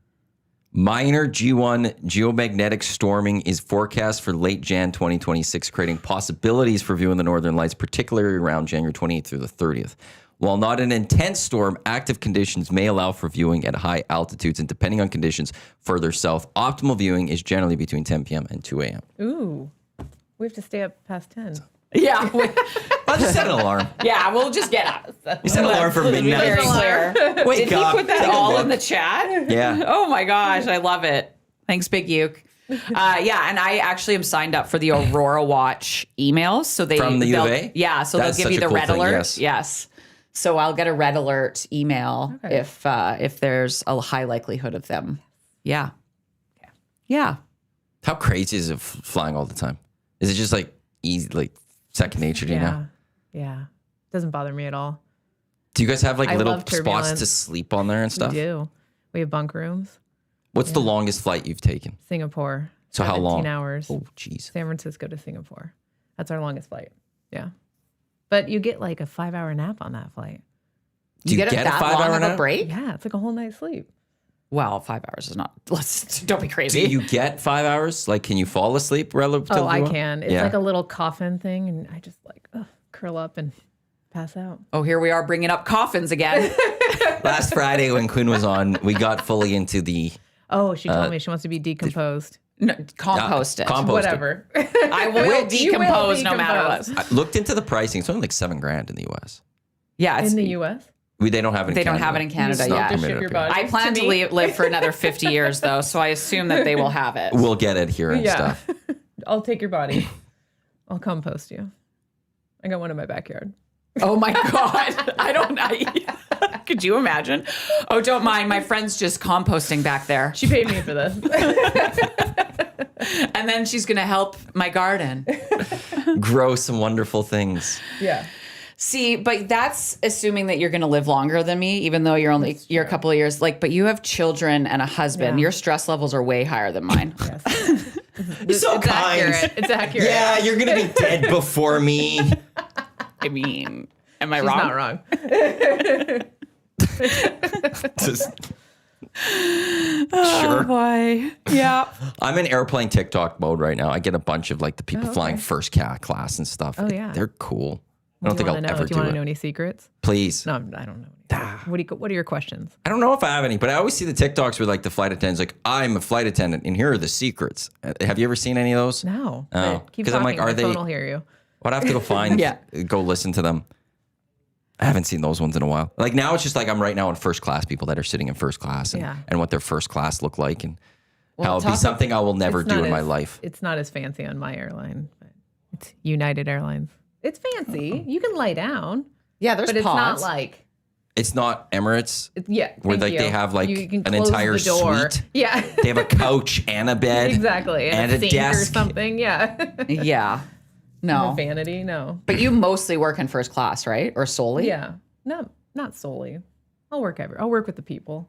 [SPEAKER 1] Minor G1 geomagnetic storming is forecast for late Jan 2026, creating possibilities for viewing the northern lights, particularly around January 28th through the 30th. While not an intense storm, active conditions may allow for viewing at high altitudes, and depending on conditions further south, optimal viewing is generally between 10 p.m. and 2 a.m.
[SPEAKER 4] Ooh. We have to stay up past 10.
[SPEAKER 3] Yeah.
[SPEAKER 1] I'll just set an alarm.
[SPEAKER 3] Yeah, we'll just get up.
[SPEAKER 1] You set an alarm for midnight.
[SPEAKER 3] Very clear.
[SPEAKER 1] Wake
[SPEAKER 3] Did he
[SPEAKER 1] up.
[SPEAKER 3] put that
[SPEAKER 1] take a
[SPEAKER 3] all
[SPEAKER 1] look.
[SPEAKER 3] in the chat?
[SPEAKER 1] Yeah.
[SPEAKER 3] Oh my gosh, I love it. Thanks, Big Uke. Yeah, and I actually am signed up for the Aurora Watch emails. So
[SPEAKER 1] From the U of
[SPEAKER 3] they'll-
[SPEAKER 1] A?
[SPEAKER 3] Yeah, so
[SPEAKER 1] That's
[SPEAKER 3] they'll give you
[SPEAKER 1] such a
[SPEAKER 3] the
[SPEAKER 1] cool
[SPEAKER 3] red
[SPEAKER 1] thing,
[SPEAKER 3] alert.
[SPEAKER 1] yes.
[SPEAKER 3] So I'll get a red alert email if there's a high likelihood of them. Yeah. Yeah.
[SPEAKER 1] How crazy is it flying all the time? Is it just like easy, like second nature, do you know?
[SPEAKER 4] Yeah. Doesn't bother me at all.
[SPEAKER 1] Do you guys have like
[SPEAKER 4] I
[SPEAKER 1] little
[SPEAKER 4] love
[SPEAKER 1] spots
[SPEAKER 4] turbulence.
[SPEAKER 1] to sleep on there and stuff?
[SPEAKER 4] We do. We have bunk rooms.
[SPEAKER 1] What's the longest flight you've taken?
[SPEAKER 4] Singapore.
[SPEAKER 1] So how
[SPEAKER 4] 17
[SPEAKER 1] long?
[SPEAKER 4] hours.
[SPEAKER 1] Oh, jeez.
[SPEAKER 4] San Francisco to Singapore. That's our longest flight. Yeah. But you get like a 5-hour nap on that flight.
[SPEAKER 1] Do you
[SPEAKER 3] get
[SPEAKER 1] get a
[SPEAKER 3] that
[SPEAKER 1] 5
[SPEAKER 3] long
[SPEAKER 1] hour
[SPEAKER 3] of a
[SPEAKER 1] nap?
[SPEAKER 3] break?
[SPEAKER 4] Yeah, it's like a whole night's sleep.
[SPEAKER 3] Well, 5 hours is not. Don't be crazy.
[SPEAKER 1] Do you get 5 hours? Like, can you fall asleep relatively
[SPEAKER 4] Oh, I
[SPEAKER 1] well?
[SPEAKER 4] can. It's
[SPEAKER 1] Yeah.
[SPEAKER 4] like a little coffin thing, and I just like curl up and pass out.
[SPEAKER 3] Oh, here we are bringing up coffins again.
[SPEAKER 1] Last Friday when Quinn was on, we got fully into the
[SPEAKER 4] Oh, she told me she wants to be decomposed.
[SPEAKER 3] No, compost it.
[SPEAKER 1] compost.
[SPEAKER 4] Whatever.
[SPEAKER 3] I will
[SPEAKER 4] You will
[SPEAKER 3] decompose no matter what.
[SPEAKER 4] decompose.
[SPEAKER 1] I looked into the pricing. It's only like $7,000 in the U.S.
[SPEAKER 3] Yeah, it's,
[SPEAKER 4] In the U.S.?
[SPEAKER 1] They don't have it in
[SPEAKER 3] they
[SPEAKER 1] Canada.
[SPEAKER 3] don't have it in Canada
[SPEAKER 1] It's not
[SPEAKER 3] yet.
[SPEAKER 4] Just
[SPEAKER 1] permitted
[SPEAKER 4] ship your
[SPEAKER 1] up here.
[SPEAKER 4] body.
[SPEAKER 3] I plan to
[SPEAKER 4] me.
[SPEAKER 3] live for another 50 years, though, so I assume that they will have it.
[SPEAKER 1] We'll get it here and
[SPEAKER 4] Yeah.
[SPEAKER 1] stuff.
[SPEAKER 4] I'll take your body. I'll compost you. I got one in my backyard.
[SPEAKER 3] Oh my God. Could you imagine? Oh, don't mind. My friend's just composting back there.
[SPEAKER 4] She paid me for this.
[SPEAKER 3] And then she's going to help my garden.
[SPEAKER 1] Grow some wonderful things.
[SPEAKER 4] Yeah.
[SPEAKER 3] See, but that's assuming that you're going to live longer than me, even though you're a couple of years. Like, but you have children and a husband.
[SPEAKER 4] Yeah.
[SPEAKER 3] Your stress levels are way higher than mine.
[SPEAKER 4] Yes.
[SPEAKER 1] You're so
[SPEAKER 4] It's
[SPEAKER 1] kind.
[SPEAKER 4] accurate. It's accurate.
[SPEAKER 1] Yeah, you're gonna be dead before me.
[SPEAKER 3] I mean, am I
[SPEAKER 4] She's
[SPEAKER 3] wrong?
[SPEAKER 4] not wrong.
[SPEAKER 1] Just-
[SPEAKER 3] Oh
[SPEAKER 1] sure.
[SPEAKER 3] boy. Yeah.
[SPEAKER 1] I'm in airplane TikTok mode right now. I get a bunch of like the people flying first class and stuff.
[SPEAKER 4] Oh, yeah.
[SPEAKER 1] They're cool. I don't think I'll ever
[SPEAKER 4] Do you want to know
[SPEAKER 1] it.
[SPEAKER 4] any secrets?
[SPEAKER 1] Please.
[SPEAKER 4] No, I don't know. What are your questions?
[SPEAKER 1] I don't know if I have any, but I always see the TikToks where like the flight attendants like, I'm a flight attendant and here are the secrets. Have you ever seen any of those?
[SPEAKER 4] No.
[SPEAKER 1] Oh.
[SPEAKER 4] Keep
[SPEAKER 1] 'Cause
[SPEAKER 4] talking.
[SPEAKER 1] I'm like, are
[SPEAKER 4] My
[SPEAKER 1] they-
[SPEAKER 4] phone will hear you.
[SPEAKER 1] I'd have to go find, go listen to them. I haven't seen those ones in a while. Like now it's just like I'm right now in first class, people that are sitting in first class and what their first class look like and how it'll be something I will never
[SPEAKER 4] It's
[SPEAKER 1] do
[SPEAKER 4] not
[SPEAKER 1] in my
[SPEAKER 4] as-
[SPEAKER 1] life.
[SPEAKER 4] It's not as fancy on my airline, but it's United Airlines. It's fancy. You can lie down,
[SPEAKER 3] Yeah, there's
[SPEAKER 4] but it's
[SPEAKER 3] pods.
[SPEAKER 4] not like
[SPEAKER 1] It's not Emirates.
[SPEAKER 4] yeah.
[SPEAKER 1] Where,
[SPEAKER 4] thank
[SPEAKER 1] like,
[SPEAKER 4] you.
[SPEAKER 1] they have, like,
[SPEAKER 4] You can
[SPEAKER 1] an
[SPEAKER 4] close
[SPEAKER 1] entire
[SPEAKER 4] the door.
[SPEAKER 1] suite.
[SPEAKER 4] Yeah,
[SPEAKER 1] They have a couch and a bed.
[SPEAKER 4] exactly,
[SPEAKER 1] and a
[SPEAKER 4] sink
[SPEAKER 1] desk.
[SPEAKER 4] or something. Yeah,
[SPEAKER 3] Yeah. No.
[SPEAKER 4] vanity. No.
[SPEAKER 3] But you mostly work in first class, right? Or solely?
[SPEAKER 4] Yeah, no, not solely. I'll work with the people.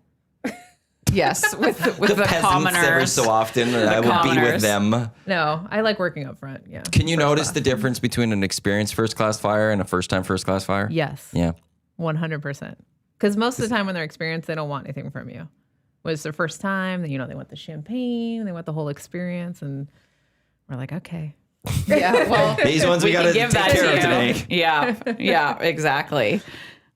[SPEAKER 3] Yes. With the
[SPEAKER 1] Peasants every
[SPEAKER 3] commoners.
[SPEAKER 1] so often, I would be with
[SPEAKER 3] commoners.
[SPEAKER 1] them.
[SPEAKER 4] No, I like working up front. Yeah.
[SPEAKER 1] Can you notice the difference between an experienced first class flyer and a first time first class flyer?
[SPEAKER 4] Yes.
[SPEAKER 1] Yeah.
[SPEAKER 4] 100%. Because most of the time when they're experienced, they don't want anything from you. When it's their first time, they want the champagne, they want the whole experience, and we're like, okay.
[SPEAKER 3] Yeah. Well,
[SPEAKER 1] These ones we got to
[SPEAKER 3] give
[SPEAKER 1] take
[SPEAKER 3] that
[SPEAKER 1] care
[SPEAKER 3] to
[SPEAKER 1] of
[SPEAKER 3] you.
[SPEAKER 1] today.
[SPEAKER 3] Yeah. Yeah, exactly.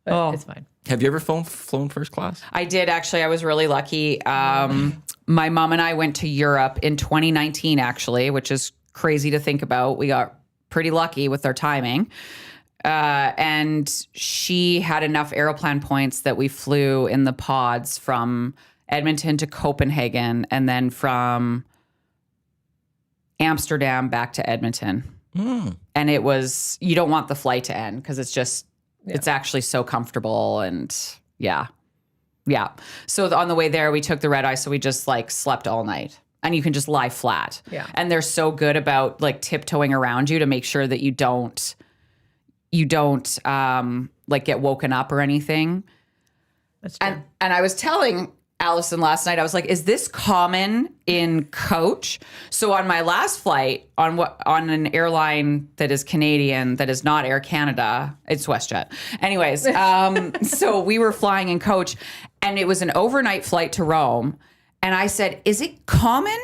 [SPEAKER 4] But it's fine.
[SPEAKER 1] Have you ever flown first class?
[SPEAKER 3] I did actually. I was really lucky. My mom and I went to Europe in 2019, actually, which is crazy to think about. We got pretty lucky with our timing. And she had enough Aeroplan points that we flew in the pods from Edmonton to Copenhagen and then from Amsterdam back to Edmonton. And it was, you don't want the flight to end because it's just, it's actually so comfortable and yeah. So on the way there, we took the red eye. So we just like slept all night and you can just lie flat.
[SPEAKER 4] Yeah.
[SPEAKER 3] And they're so good about like tiptoeing around you to make sure that you don't like get woken up or anything.
[SPEAKER 4] That's true.
[SPEAKER 3] And I was telling Alison last night, I was like, is this common in coach? So on my last flight on an airline that is Canadian, that is not Air Canada, it's WestJet. Anyways, so we were flying in coach and it was an overnight flight to Rome. And I said, is it common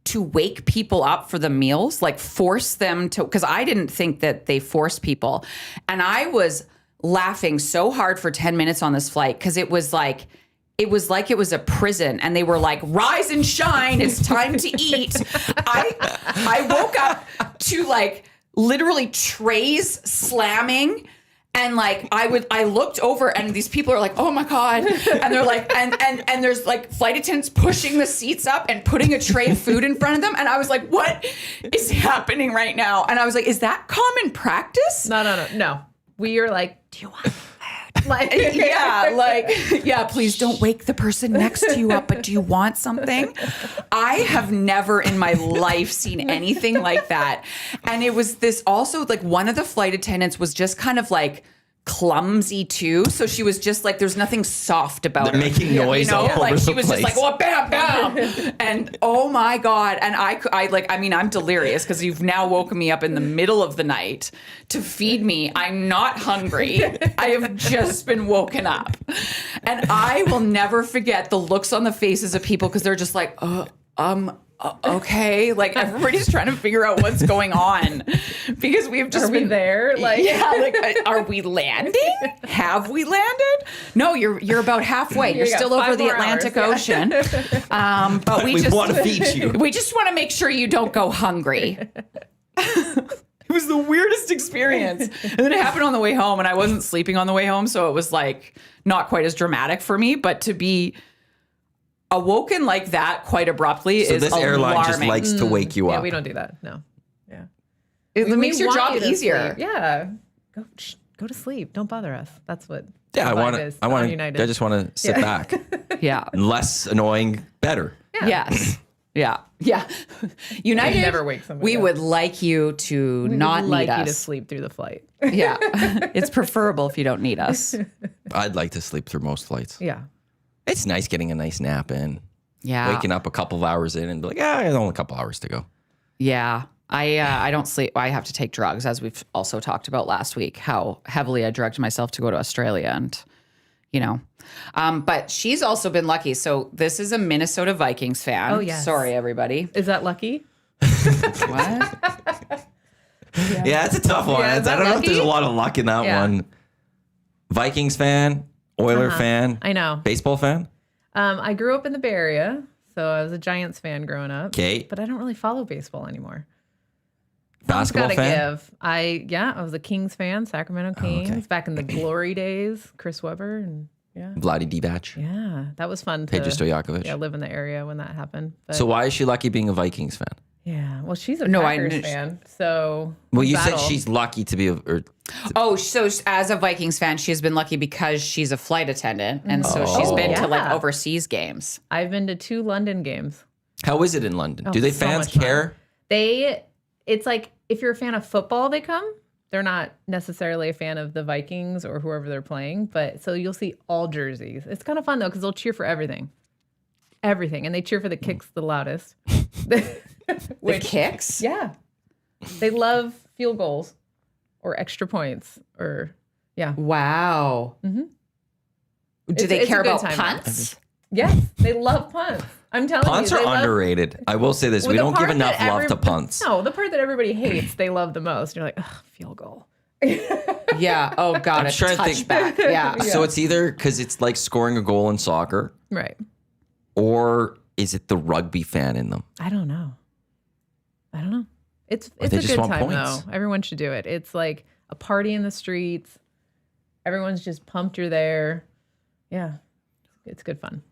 [SPEAKER 3] to wake people up for the meals? Like force them to, because I didn't think that they forced people. And I was laughing so hard for 10 minutes on this flight because it was like it was a prison and they were like, rise and shine, it's time to eat. I woke up to like literally trays slamming and like I looked over and these people are like, oh my God. And they're like, and there's like flight attendants pushing the seats up and putting a tray of food in front of them. And I was like, what is happening right now? And I was like, is that common practice?
[SPEAKER 4] No. We are like, do you want food? Like,
[SPEAKER 3] yeah, please don't wake the person next to you up, but do you want something? I have never in my life seen anything like that. And it was this also like one of the flight attendants was just kind of like clumsy too. So she was just like, there's nothing soft about
[SPEAKER 1] They're
[SPEAKER 3] her.
[SPEAKER 1] making noise all over
[SPEAKER 3] like she
[SPEAKER 1] the
[SPEAKER 3] was
[SPEAKER 1] place.
[SPEAKER 3] just like, oh, bam, bam. And oh my God. And I'm delirious because you've now woken me up in the middle of the night to feed me. I'm not hungry. I have just been woken up. And I will never forget the looks on the faces of people because they're just like, okay, like everybody's trying to figure out what's going on because we've just
[SPEAKER 4] are we
[SPEAKER 3] been
[SPEAKER 4] there? Like,
[SPEAKER 3] yeah, like are we landing? Have we landed? No, you're about halfway. You're
[SPEAKER 4] You got
[SPEAKER 3] still over
[SPEAKER 4] 5
[SPEAKER 3] the
[SPEAKER 4] more
[SPEAKER 3] Atlantic
[SPEAKER 4] hours,
[SPEAKER 3] Ocean. But we just
[SPEAKER 1] want to feed you.
[SPEAKER 3] we just want to make sure you don't go hungry. It was the weirdest experience. And then it happened on the way home and I wasn't sleeping on the way home, so it was like not quite as dramatic for me, but to be awoken like that quite abruptly
[SPEAKER 1] So
[SPEAKER 3] is
[SPEAKER 1] this airline just
[SPEAKER 3] alarming.
[SPEAKER 1] likes to wake you
[SPEAKER 4] yeah,
[SPEAKER 1] up.
[SPEAKER 4] we don't do that. No. Yeah.
[SPEAKER 3] It
[SPEAKER 4] We
[SPEAKER 3] makes your
[SPEAKER 4] want
[SPEAKER 3] job
[SPEAKER 4] you to
[SPEAKER 3] easier.
[SPEAKER 4] sleep. Yeah. Go to sleep. Don't bother us. That's what.
[SPEAKER 1] Yeah,
[SPEAKER 4] the
[SPEAKER 1] I want
[SPEAKER 4] vibe
[SPEAKER 1] to.
[SPEAKER 4] is
[SPEAKER 1] I
[SPEAKER 4] on
[SPEAKER 1] want to.
[SPEAKER 4] United.
[SPEAKER 1] I just want to sit back.
[SPEAKER 3] Yeah.
[SPEAKER 1] Less annoying, better.
[SPEAKER 3] Yes. Yeah. United,
[SPEAKER 4] never wake somebody
[SPEAKER 3] we
[SPEAKER 4] up.
[SPEAKER 3] would like you to not
[SPEAKER 4] like
[SPEAKER 3] need
[SPEAKER 4] you to
[SPEAKER 3] us.
[SPEAKER 4] sleep through the flight.
[SPEAKER 3] Yeah. It's preferable if you don't need us.
[SPEAKER 1] I'd like to sleep through most flights.
[SPEAKER 4] Yeah.
[SPEAKER 1] It's nice getting a nice nap in.
[SPEAKER 3] Yeah.
[SPEAKER 1] Waking up a couple of hours in and be like, there's only a couple hours to go.
[SPEAKER 3] Yeah. I don't sleep. I have to take drugs, as we've also talked about last week, how heavily I drugged myself to go to Australia. And, but she's also been lucky. So this is a Minnesota Vikings fan.
[SPEAKER 4] Oh, yes.
[SPEAKER 3] Sorry, everybody.
[SPEAKER 4] Is that lucky?
[SPEAKER 3] What?
[SPEAKER 1] Yeah, it's a tough one.
[SPEAKER 4] Yeah, is
[SPEAKER 1] I
[SPEAKER 4] that
[SPEAKER 1] don't know if
[SPEAKER 4] lucky?
[SPEAKER 1] there's a lot of luck in that
[SPEAKER 4] Yeah.
[SPEAKER 1] one. Vikings fan, Oiler fan,
[SPEAKER 4] I know.
[SPEAKER 1] baseball fan.
[SPEAKER 4] I grew up in the Bay Area, so I was a Giants fan growing up.
[SPEAKER 1] Okay.
[SPEAKER 4] But I don't really follow baseball anymore.
[SPEAKER 1] Basketball
[SPEAKER 4] Gotta
[SPEAKER 1] fan.
[SPEAKER 4] give. I was a Kings fan, Sacramento Kings, back in the glory days. Chris Webber and
[SPEAKER 1] Vlade Divac.
[SPEAKER 4] yeah, that was fun.
[SPEAKER 1] Peja Stojakovic.
[SPEAKER 4] Yeah, live in the area when that happened. But,
[SPEAKER 1] So why is she lucky being a Vikings fan?
[SPEAKER 4] yeah, well, she's a
[SPEAKER 3] No, I
[SPEAKER 4] Packers
[SPEAKER 3] knew-
[SPEAKER 4] fan, so
[SPEAKER 1] Well, you
[SPEAKER 4] battle.
[SPEAKER 1] said she's lucky to be
[SPEAKER 3] Oh, so as a Vikings fan, she has been lucky because she's a flight attendant. And so she's been to like
[SPEAKER 4] yeah.
[SPEAKER 3] overseas games.
[SPEAKER 4] I've been to 2 London games.
[SPEAKER 1] How is it in London? Do they
[SPEAKER 4] so
[SPEAKER 1] fans
[SPEAKER 4] much fun.
[SPEAKER 1] care?
[SPEAKER 4] It's like if you're a fan of football, they come. They're not necessarily a fan of the Vikings or whoever they're playing, but so you'll see all jerseys. It's kind of fun though because they'll cheer for everything, and they cheer for the kicks the loudest.
[SPEAKER 3] The kicks?
[SPEAKER 4] Yeah, they love field goals or extra points or yeah.
[SPEAKER 3] Wow. Mm-hmm. Do
[SPEAKER 4] It's-
[SPEAKER 3] they
[SPEAKER 4] it's a
[SPEAKER 3] care
[SPEAKER 4] good
[SPEAKER 3] about
[SPEAKER 4] time.
[SPEAKER 3] punts?
[SPEAKER 4] Yes, they love punts. I'm telling
[SPEAKER 1] Punts
[SPEAKER 4] you,
[SPEAKER 1] are
[SPEAKER 4] they love-
[SPEAKER 1] underrated. I will say this:
[SPEAKER 4] Well,
[SPEAKER 1] we
[SPEAKER 4] the
[SPEAKER 1] don't give
[SPEAKER 4] part
[SPEAKER 1] enough
[SPEAKER 4] that
[SPEAKER 1] love to punts.
[SPEAKER 4] No, the part that everybody hates, they love the most. You're like, ugh, field goal.
[SPEAKER 3] Yeah. Oh, God.
[SPEAKER 1] I'm trying to think-
[SPEAKER 3] touchback. Yeah.
[SPEAKER 1] So it's either because it's like scoring a goal in soccer,
[SPEAKER 4] Right.
[SPEAKER 1] or is it the rugby fan in them?
[SPEAKER 4] I don't know. It's
[SPEAKER 1] Or
[SPEAKER 4] a
[SPEAKER 1] they
[SPEAKER 4] good
[SPEAKER 1] just want
[SPEAKER 4] time
[SPEAKER 1] points.
[SPEAKER 4] though. Everyone should do it. It's like a party in the streets. Everyone's just pumped you're there. Yeah. It's good fun.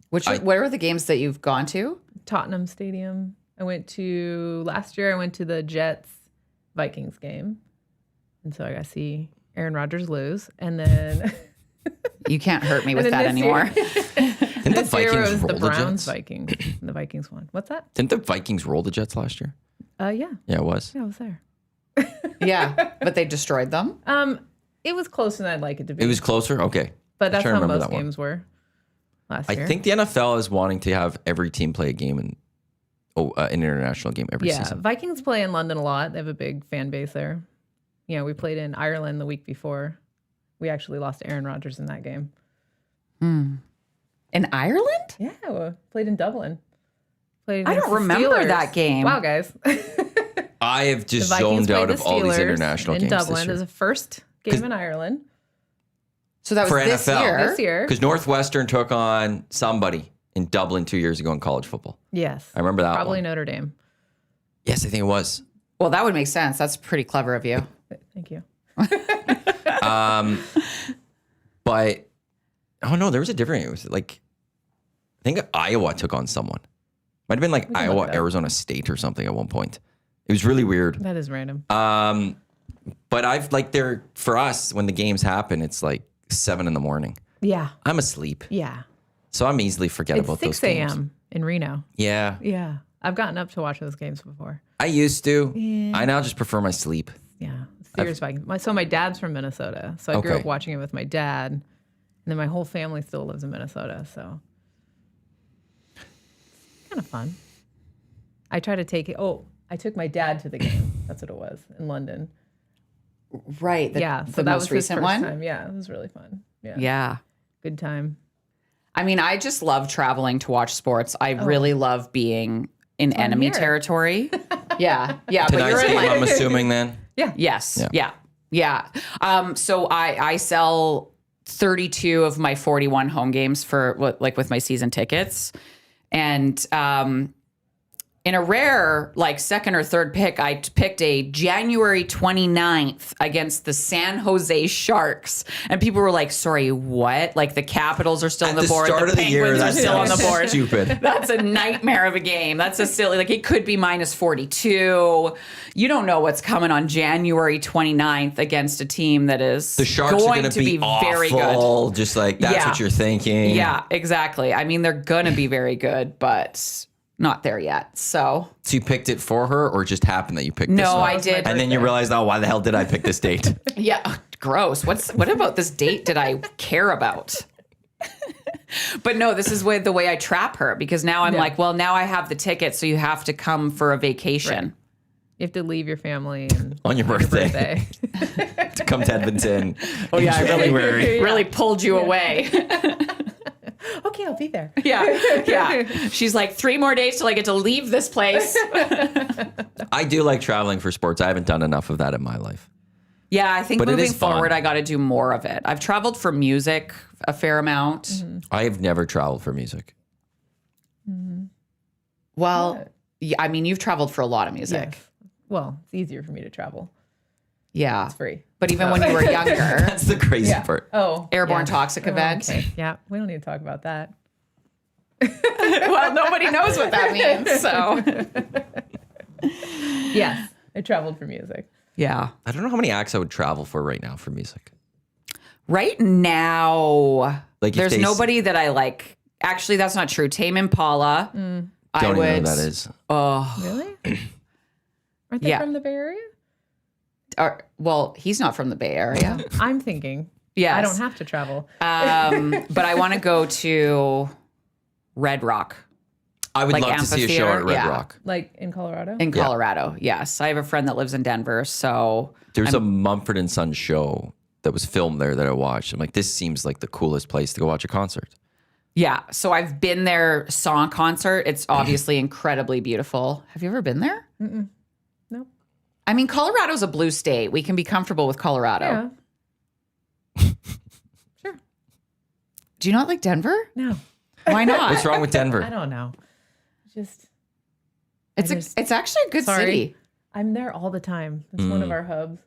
[SPEAKER 3] What are the games that you've gone to?
[SPEAKER 4] Tottenham Stadium. Last year I went to the Jets Vikings game. And so I got to see Aaron Rodgers lose. And then
[SPEAKER 3] You can't hurt me with
[SPEAKER 4] And
[SPEAKER 3] that
[SPEAKER 4] then this year-
[SPEAKER 3] anymore.
[SPEAKER 1] Didn't the
[SPEAKER 4] this year it
[SPEAKER 1] Vikings
[SPEAKER 4] was
[SPEAKER 1] roll
[SPEAKER 4] the
[SPEAKER 1] the
[SPEAKER 4] Browns
[SPEAKER 1] Jets?
[SPEAKER 4] Vikings. And the Vikings won. What's that?
[SPEAKER 1] Didn't the Vikings roll the Jets last year?
[SPEAKER 4] Yeah.
[SPEAKER 1] Yeah, it was.
[SPEAKER 4] Yeah, I was there.
[SPEAKER 3] Yeah. But they destroyed them.
[SPEAKER 4] It was closer than I'd like it to be.
[SPEAKER 1] It was closer. Okay,
[SPEAKER 4] but that's
[SPEAKER 1] I'm trying
[SPEAKER 4] how
[SPEAKER 1] to remember
[SPEAKER 4] most
[SPEAKER 1] that one.
[SPEAKER 4] games were last
[SPEAKER 1] I
[SPEAKER 4] year.
[SPEAKER 1] think the NFL is wanting to have every team play a game in an international game every
[SPEAKER 4] Yeah,
[SPEAKER 1] season.
[SPEAKER 4] Vikings play in London a lot. They have a big fan base there. We played in Ireland the week before. We actually lost Aaron Rodgers in that game.
[SPEAKER 3] In Ireland?
[SPEAKER 4] Yeah, we played in Dublin. Played
[SPEAKER 3] I don't
[SPEAKER 4] against the
[SPEAKER 3] remember
[SPEAKER 4] Steelers.
[SPEAKER 3] that game.
[SPEAKER 4] Wow, guys.
[SPEAKER 1] I have
[SPEAKER 4] The
[SPEAKER 1] just
[SPEAKER 4] Vikings
[SPEAKER 1] zoned out
[SPEAKER 4] played
[SPEAKER 1] of
[SPEAKER 4] the
[SPEAKER 1] all these
[SPEAKER 4] Steelers
[SPEAKER 1] international
[SPEAKER 4] in
[SPEAKER 1] games
[SPEAKER 4] Dublin.
[SPEAKER 1] this
[SPEAKER 4] It was
[SPEAKER 1] year.
[SPEAKER 4] the first game in Ireland
[SPEAKER 3] So that was
[SPEAKER 1] For
[SPEAKER 3] this
[SPEAKER 1] NFL.
[SPEAKER 3] year.
[SPEAKER 4] this year.
[SPEAKER 1] Because Northwestern took on somebody in Dublin 2 years ago in college football.
[SPEAKER 4] Yes.
[SPEAKER 1] I remember that
[SPEAKER 4] Probably
[SPEAKER 1] one.
[SPEAKER 4] Notre Dame.
[SPEAKER 1] Yes, I think it was.
[SPEAKER 3] Well, that would make sense. That's pretty clever of you.
[SPEAKER 4] Thank you.
[SPEAKER 1] But oh no, there was a different. It was like I think Iowa took on someone. Might have been like
[SPEAKER 4] can
[SPEAKER 1] Iowa,
[SPEAKER 4] look it up.
[SPEAKER 1] Arizona State or something at one point. It was really weird.
[SPEAKER 4] That is random.
[SPEAKER 1] But I've like there for us when the games happen, it's like 7 a.m.
[SPEAKER 4] Yeah.
[SPEAKER 1] I'm asleep,
[SPEAKER 4] Yeah.
[SPEAKER 1] so I'm easily forget
[SPEAKER 4] It's
[SPEAKER 1] about
[SPEAKER 4] 6
[SPEAKER 1] those games.
[SPEAKER 4] a.m. in Reno.
[SPEAKER 1] Yeah,
[SPEAKER 4] Yeah. I've gotten up to watch those games before.
[SPEAKER 1] I used to. I now just prefer my sleep.
[SPEAKER 4] Yeah. Steelers Vikings. So my dad's from Minnesota. So I grew
[SPEAKER 1] Okay.
[SPEAKER 4] up watching it with my dad. And then my whole family still lives in Minnesota. So kind of fun. I try to take it. Oh, I took my dad to the game. That's what it was in London.
[SPEAKER 3] Right.
[SPEAKER 4] Yeah. So
[SPEAKER 3] the
[SPEAKER 4] that
[SPEAKER 3] most
[SPEAKER 4] was his
[SPEAKER 3] recent
[SPEAKER 4] first
[SPEAKER 3] one.
[SPEAKER 4] time. Yeah. It was really fun. Yeah.
[SPEAKER 3] Yeah.
[SPEAKER 4] Good time.
[SPEAKER 3] I mean, I just love traveling to watch sports. I really love being in enemy
[SPEAKER 4] here.
[SPEAKER 3] territory. Yeah. Yeah. But
[SPEAKER 1] Tonight's
[SPEAKER 3] you're in
[SPEAKER 1] game,
[SPEAKER 3] like,
[SPEAKER 1] I'm assuming then.
[SPEAKER 3] yes. Yeah. So I sell 32 of my 41 home games for like with my season tickets. And in a rare like second or third pick, I picked a January 29th against the San Jose Sharks. And people were like, sorry, what? Like the Capitals are still on the board.
[SPEAKER 1] start
[SPEAKER 3] the
[SPEAKER 1] of the year,
[SPEAKER 3] Penguins are
[SPEAKER 1] that
[SPEAKER 3] still on the
[SPEAKER 1] sounds
[SPEAKER 3] board.
[SPEAKER 1] stupid.
[SPEAKER 3] That's a nightmare of a game. That's a silly, like it could be minus 42. You don't know what's coming on January 29th against a team that is
[SPEAKER 1] The Sharks are
[SPEAKER 3] going
[SPEAKER 1] going
[SPEAKER 3] to be very good.
[SPEAKER 1] awful. Just like that's
[SPEAKER 3] Yeah.
[SPEAKER 1] what you're thinking.
[SPEAKER 3] Yeah, exactly. I mean, they're going to be very good, but not there yet. So
[SPEAKER 1] you picked it for her, or it just happened that you picked this
[SPEAKER 3] no,
[SPEAKER 1] one?
[SPEAKER 3] I did.
[SPEAKER 1] And then you realized, oh, why the hell did I pick this date?
[SPEAKER 3] Yeah, ugh, gross. What about this date did I care about? But no, this is the way I trap her, because now I'm like, well, now I have the ticket, so you have to come for a vacation.
[SPEAKER 4] Right. You have to leave your family
[SPEAKER 1] on your birthday. To come to Edmonton. Oh yeah, I
[SPEAKER 3] really pulled you away.
[SPEAKER 4] Okay, I'll be there.
[SPEAKER 3] Yeah. She's like, 3 more days till I get to leave this place.
[SPEAKER 1] I do like traveling for sports. I haven't done enough of that in my life.
[SPEAKER 3] Yeah, I think
[SPEAKER 1] But it
[SPEAKER 3] moving
[SPEAKER 1] is fun.
[SPEAKER 3] forward, I got to do more of it. I've traveled for music a fair amount.
[SPEAKER 4] Mm-hmm.
[SPEAKER 1] I have never traveled for music.
[SPEAKER 3] Well, yeah, I mean, you've traveled for a lot of music.
[SPEAKER 4] Yes. Well, it's easier for me to travel.
[SPEAKER 3] Yeah.
[SPEAKER 4] It's free.
[SPEAKER 3] But even when you were younger,
[SPEAKER 1] That's the crazy part.
[SPEAKER 4] Oh.
[SPEAKER 3] Airborne Toxic event.
[SPEAKER 4] Okay. Yeah, we don't need to talk about that.
[SPEAKER 3] Well, nobody knows what that means. So,
[SPEAKER 4] Yes, I traveled for music.
[SPEAKER 3] yeah.
[SPEAKER 1] I don't know how many acts I would travel for right now for music.
[SPEAKER 3] Right now,
[SPEAKER 1] Like, if
[SPEAKER 3] there's
[SPEAKER 1] they
[SPEAKER 3] nobody that I like. Actually, that's not true. Tame Impala. I
[SPEAKER 1] Don't
[SPEAKER 3] would.
[SPEAKER 1] even know who that is.
[SPEAKER 3] Oh,
[SPEAKER 4] Really? Aren't they
[SPEAKER 3] Yeah.
[SPEAKER 4] from the Bay Area?
[SPEAKER 3] well, he's not from the Bay Area.
[SPEAKER 4] I'm thinking.
[SPEAKER 3] Yes.
[SPEAKER 4] I don't have to travel.
[SPEAKER 3] But I want to go to Red Rock
[SPEAKER 1] I would
[SPEAKER 3] like
[SPEAKER 1] love to see a show
[SPEAKER 3] amphitheater,
[SPEAKER 1] at Red
[SPEAKER 3] yeah.
[SPEAKER 1] Rock.
[SPEAKER 4] Like in Colorado?
[SPEAKER 3] in Colorado. Yes, I have a friend that lives in Denver, so
[SPEAKER 1] There's a Mumford and Sons show that was filmed there that I watched. I'm like, this seems like the coolest place to go watch a concert.
[SPEAKER 3] yeah. So I've been there, saw a concert. It's obviously incredibly beautiful. Have you ever been there?
[SPEAKER 4] Nope.
[SPEAKER 3] I mean, Colorado's a blue state. We can be comfortable with Colorado.
[SPEAKER 4] Yeah. Sure.
[SPEAKER 3] Do you not like Denver?
[SPEAKER 4] No.
[SPEAKER 3] Why not?
[SPEAKER 1] What's wrong with Denver?
[SPEAKER 4] I don't know. Just
[SPEAKER 3] It's actually a good
[SPEAKER 4] Sorry.
[SPEAKER 3] city.
[SPEAKER 4] I'm there all the time. It's one of our hubs.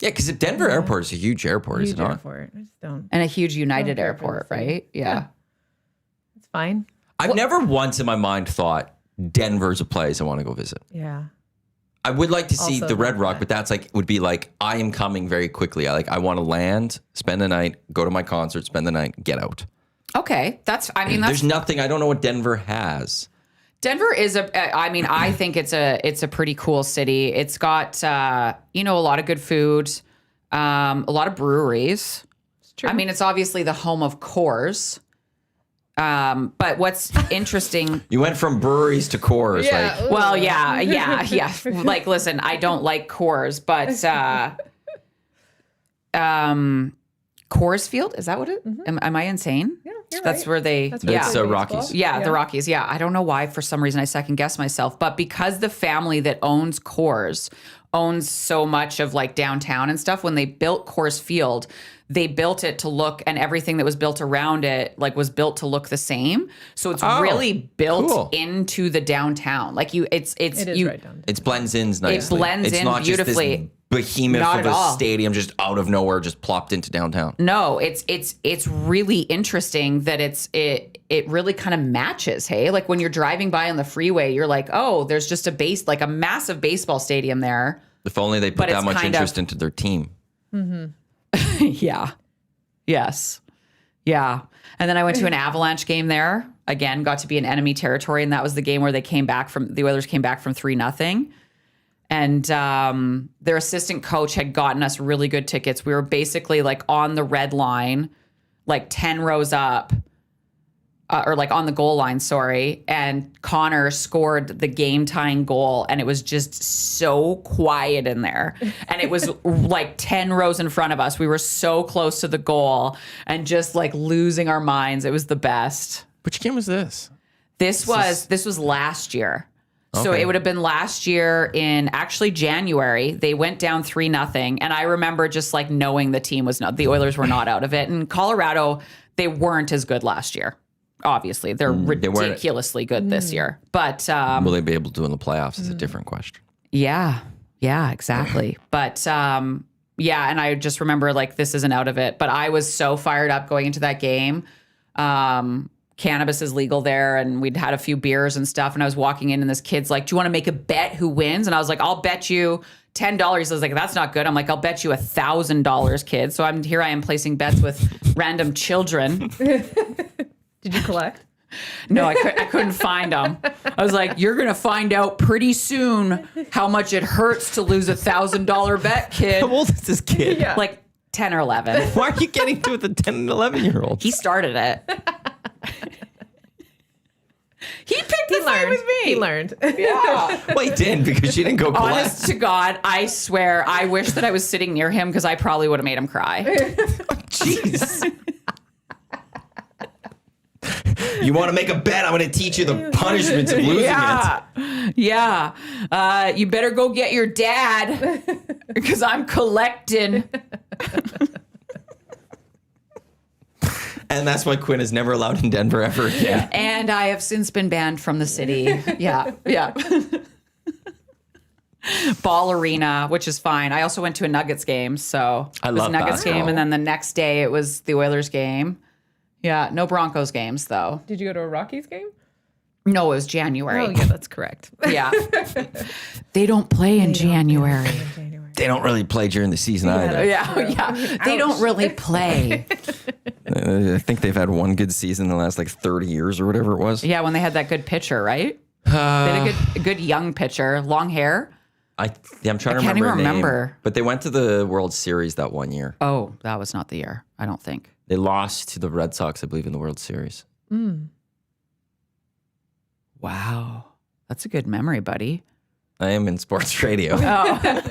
[SPEAKER 1] Yeah, because Denver Airport is a huge airport, is
[SPEAKER 4] Huge
[SPEAKER 1] it not?
[SPEAKER 4] airport. I just don't.
[SPEAKER 3] And a huge United
[SPEAKER 4] care for
[SPEAKER 3] airport,
[SPEAKER 4] the city.
[SPEAKER 3] right? Yeah.
[SPEAKER 4] It's fine.
[SPEAKER 1] I've never once in my mind thought Denver's a place I want to go visit.
[SPEAKER 4] Yeah.
[SPEAKER 1] I would like to see
[SPEAKER 4] Also
[SPEAKER 1] the Red
[SPEAKER 4] love
[SPEAKER 1] Rock,
[SPEAKER 4] that.
[SPEAKER 1] but that's like would be like I am coming very quickly. I want to land, spend the night, go to my concert, spend the night, get out.
[SPEAKER 3] Okay. That's
[SPEAKER 1] There's nothing. I don't know what Denver has.
[SPEAKER 3] Denver is I think it's a pretty cool city. It's got, a lot of good food, a lot of breweries.
[SPEAKER 4] It's true.
[SPEAKER 3] I mean, it's obviously the home of Coors. But what's interesting,
[SPEAKER 1] You went from breweries to Coors. Like,
[SPEAKER 3] well, yeah. Like, listen, I don't like Coors, but Coors Field, is that what it? Am I insane?
[SPEAKER 4] Yeah, you're
[SPEAKER 3] That's
[SPEAKER 4] right.
[SPEAKER 3] where they.
[SPEAKER 4] That's
[SPEAKER 3] yeah.
[SPEAKER 1] It's Rockies.
[SPEAKER 3] Yeah, the Rockies. Yeah. I don't know why for some reason I second guess myself, but because the family that owns Coors owns so much of like downtown and stuff, when they built Coors Field, they built it to look, and everything that was built around it like was built to look the same. So it's really built
[SPEAKER 1] cool.
[SPEAKER 3] into the downtown. Like
[SPEAKER 4] It is
[SPEAKER 3] you,
[SPEAKER 4] right down.
[SPEAKER 1] it blends in nicely.
[SPEAKER 3] blends
[SPEAKER 1] it's
[SPEAKER 3] in
[SPEAKER 1] not
[SPEAKER 3] beautifully.
[SPEAKER 1] Just this behemoth
[SPEAKER 3] Not
[SPEAKER 1] of
[SPEAKER 3] at
[SPEAKER 1] a
[SPEAKER 3] all.
[SPEAKER 1] stadium just out of nowhere, just plopped into downtown.
[SPEAKER 3] No, it's really interesting that it really kind of matches. Hey, like when you're driving by on the freeway, you're like, oh, there's just a massive baseball stadium there.
[SPEAKER 1] If only they put
[SPEAKER 3] But
[SPEAKER 1] that
[SPEAKER 3] it's
[SPEAKER 1] much
[SPEAKER 3] kind
[SPEAKER 1] interest
[SPEAKER 3] of-
[SPEAKER 1] into their team.
[SPEAKER 3] Yeah. Yes. Yeah. And then I went to an Avalanche game there. Again, got to be in enemy territory, and that was the game where the Oilers came back from 3-0. And their assistant coach had gotten us really good tickets. We were basically like on the red line, like 10 rows up, or like on the goal line, sorry. And Connor scored the game tying goal, and it was just so quiet in there. And it was like 10 rows in front of us. We were so close to the goal and just like losing our minds. It was the best.
[SPEAKER 1] Which game was this?
[SPEAKER 3] This was last year. So
[SPEAKER 1] Okay.
[SPEAKER 3] it would have been last year in actually January. They went down 3-0. And I remember just like knowing the Oilers were not out of it. And Colorado, they weren't as good last year. Obviously, they're
[SPEAKER 1] weren't-
[SPEAKER 3] ridiculously good this year. But
[SPEAKER 1] Will they be able to do in the playoffs is a different question.
[SPEAKER 3] yeah, exactly. But and I just remember like this isn't out of it. But I was so fired up going into that game. Cannabis is legal there, and we'd had a few beers and stuff. And I was walking in, and this kid's like, "Do you want to make a bet who wins?" And I was like, "I'll bet you $10." I was like, "That's not good." I'm like, "I'll bet you $1,000, kid." So I am placing bets with random children.
[SPEAKER 4] Did you collect?
[SPEAKER 3] No, I couldn't find them. I was like, you're going to find out pretty soon how much it hurts to lose $1,000 bet, kid.
[SPEAKER 1] How old is this kid?
[SPEAKER 4] Yeah.
[SPEAKER 3] Like 10 or 11.
[SPEAKER 1] Why are you getting to it with a 10 and 11-year-old?
[SPEAKER 3] He started it. He picked the fight with me.
[SPEAKER 4] He learned.
[SPEAKER 3] Yeah.
[SPEAKER 1] Well, he didn't because she didn't go collect.
[SPEAKER 3] Honest to God, I swear, I wish that I was sitting near him because I probably would have made him cry.
[SPEAKER 1] Jeez. You want to make a bet? I'm going to teach you the punishments of losing it.
[SPEAKER 3] Yeah. You better go get your dad because I'm collecting.
[SPEAKER 1] And that's why Quinn is never allowed in Denver ever again.
[SPEAKER 3] And I have since been banned from the city. Yeah. Ball arena, which is fine. I also went to a Nuggets game. So
[SPEAKER 1] I
[SPEAKER 3] it was
[SPEAKER 1] love
[SPEAKER 3] a Nuggets
[SPEAKER 1] that.
[SPEAKER 3] game. And then the next day it was the Oilers game. Yeah. No Broncos games, though.
[SPEAKER 4] Did you go to a Rockies game?
[SPEAKER 3] No, it was January.
[SPEAKER 4] Oh, yeah, that's correct.
[SPEAKER 3] Yeah. They don't play in January.
[SPEAKER 1] They don't really play during the season either.
[SPEAKER 3] Yeah. They don't really play.
[SPEAKER 1] I think they've had one good season in the last 30 years or whatever it was.
[SPEAKER 3] Yeah, when they had that good pitcher, right? They had a good young pitcher, long hair.
[SPEAKER 1] I'm trying to
[SPEAKER 3] can't
[SPEAKER 1] remember.
[SPEAKER 3] even
[SPEAKER 1] her name,
[SPEAKER 3] remember.
[SPEAKER 1] But they went to the World Series that one year.
[SPEAKER 3] Oh, that was not the year, I don't think.
[SPEAKER 1] They lost to the Red Sox, I believe, in the World Series.
[SPEAKER 3] Wow. That's a good memory, buddy.
[SPEAKER 1] I am in sports radio.
[SPEAKER 3] Oh.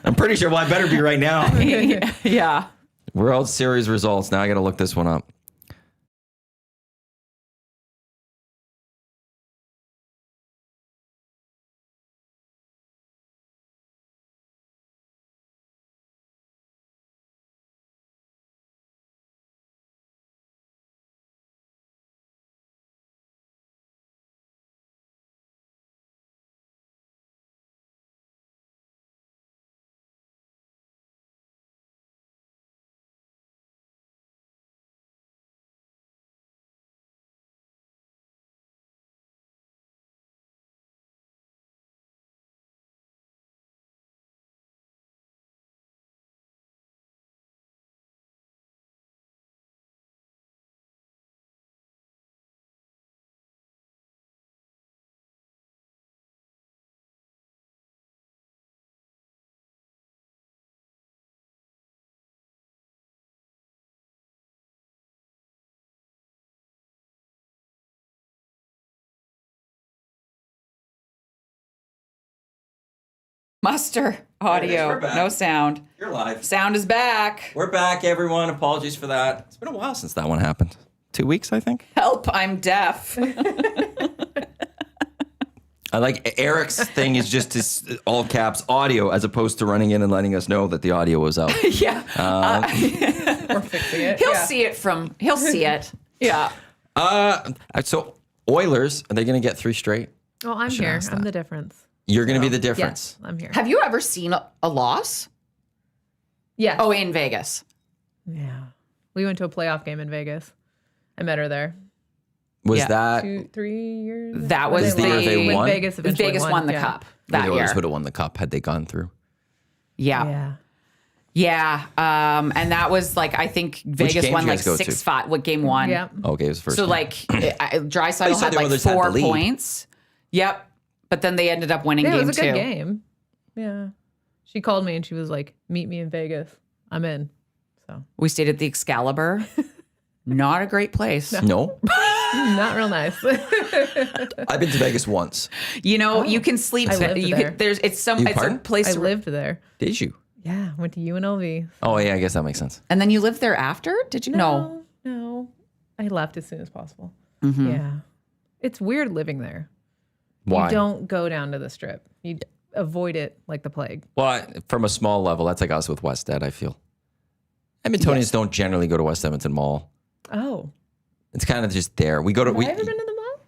[SPEAKER 1] I'm pretty sure. Well, I better be right now.
[SPEAKER 3] Yeah.
[SPEAKER 1] World Series results. Now I got to look this one up.
[SPEAKER 3] Muster audio,
[SPEAKER 1] We're back.
[SPEAKER 3] no sound.
[SPEAKER 1] You're live.
[SPEAKER 3] Sound is back.
[SPEAKER 1] We're back, everyone. Apologies for that. It's been a while since that one happened. 2 weeks, I think.
[SPEAKER 3] Help, I'm deaf.
[SPEAKER 1] I like Eric's thing is just his all caps audio as opposed to running in and letting us know that the audio was out.
[SPEAKER 3] Yeah.
[SPEAKER 4] We're fixing it.
[SPEAKER 3] He'll see it. Yeah.
[SPEAKER 1] So Oilers, are they going to get 3 straight?
[SPEAKER 4] Oh, I'm here.
[SPEAKER 1] ask
[SPEAKER 4] I'm
[SPEAKER 1] that.
[SPEAKER 4] the difference.
[SPEAKER 1] You're going to be the difference.
[SPEAKER 4] Yes, I'm here.
[SPEAKER 3] Have you ever seen a loss?
[SPEAKER 4] Yes.
[SPEAKER 3] Oh, in Vegas.
[SPEAKER 4] Yeah. We went to a playoff game in Vegas. I met her there.
[SPEAKER 1] Was
[SPEAKER 3] Yeah.
[SPEAKER 1] that
[SPEAKER 4] 2-3 years.
[SPEAKER 3] That was
[SPEAKER 1] the year they
[SPEAKER 4] when
[SPEAKER 1] won?
[SPEAKER 4] Vegas eventually
[SPEAKER 3] Vegas won the
[SPEAKER 4] yeah.
[SPEAKER 3] cup
[SPEAKER 1] the
[SPEAKER 3] that
[SPEAKER 1] Oilers
[SPEAKER 3] year.
[SPEAKER 1] would have won the cup had they gone through?
[SPEAKER 3] Yeah.
[SPEAKER 4] Yeah.
[SPEAKER 3] And that was I think Vegas
[SPEAKER 1] game
[SPEAKER 3] won
[SPEAKER 1] did you guys go to?
[SPEAKER 3] 6-5. What game won?
[SPEAKER 4] Yeah.
[SPEAKER 1] Okay, it was the first
[SPEAKER 3] So
[SPEAKER 1] one.
[SPEAKER 3] Draisaitl
[SPEAKER 1] You said
[SPEAKER 3] had
[SPEAKER 1] the Oilers had the
[SPEAKER 3] 4
[SPEAKER 1] lead.
[SPEAKER 3] points. Yep. But then they ended up winning
[SPEAKER 4] Yeah, it
[SPEAKER 3] game
[SPEAKER 4] was a
[SPEAKER 3] 2.
[SPEAKER 4] good game. Yeah. She called me and she was like, "Meet me in Vegas. I'm in." So
[SPEAKER 3] We stayed at the Excalibur. Not a great place.
[SPEAKER 1] No?
[SPEAKER 4] not real nice.
[SPEAKER 1] I've been to Vegas once.
[SPEAKER 3] You can sleep.
[SPEAKER 4] I lived there.
[SPEAKER 3] It's a
[SPEAKER 1] pardon?
[SPEAKER 3] place.
[SPEAKER 4] I lived there.
[SPEAKER 1] Did you?
[SPEAKER 4] Yeah, went to UNLV.
[SPEAKER 1] Oh, yeah, I guess that makes sense.
[SPEAKER 3] And then you lived there after? Did you? No.
[SPEAKER 4] No. I left as soon as possible.
[SPEAKER 3] Mm-hmm.
[SPEAKER 4] Yeah. It's weird living there.
[SPEAKER 1] Why?
[SPEAKER 4] You don't go down to the strip. You avoid it like the plague.
[SPEAKER 1] Well, from a small level, that's like us with West Ed, I feel. Edmontonians don't generally go to West Edmonton Mall.
[SPEAKER 4] Oh.
[SPEAKER 1] It's kind of just there. We go to...
[SPEAKER 4] Have I ever been to the mall?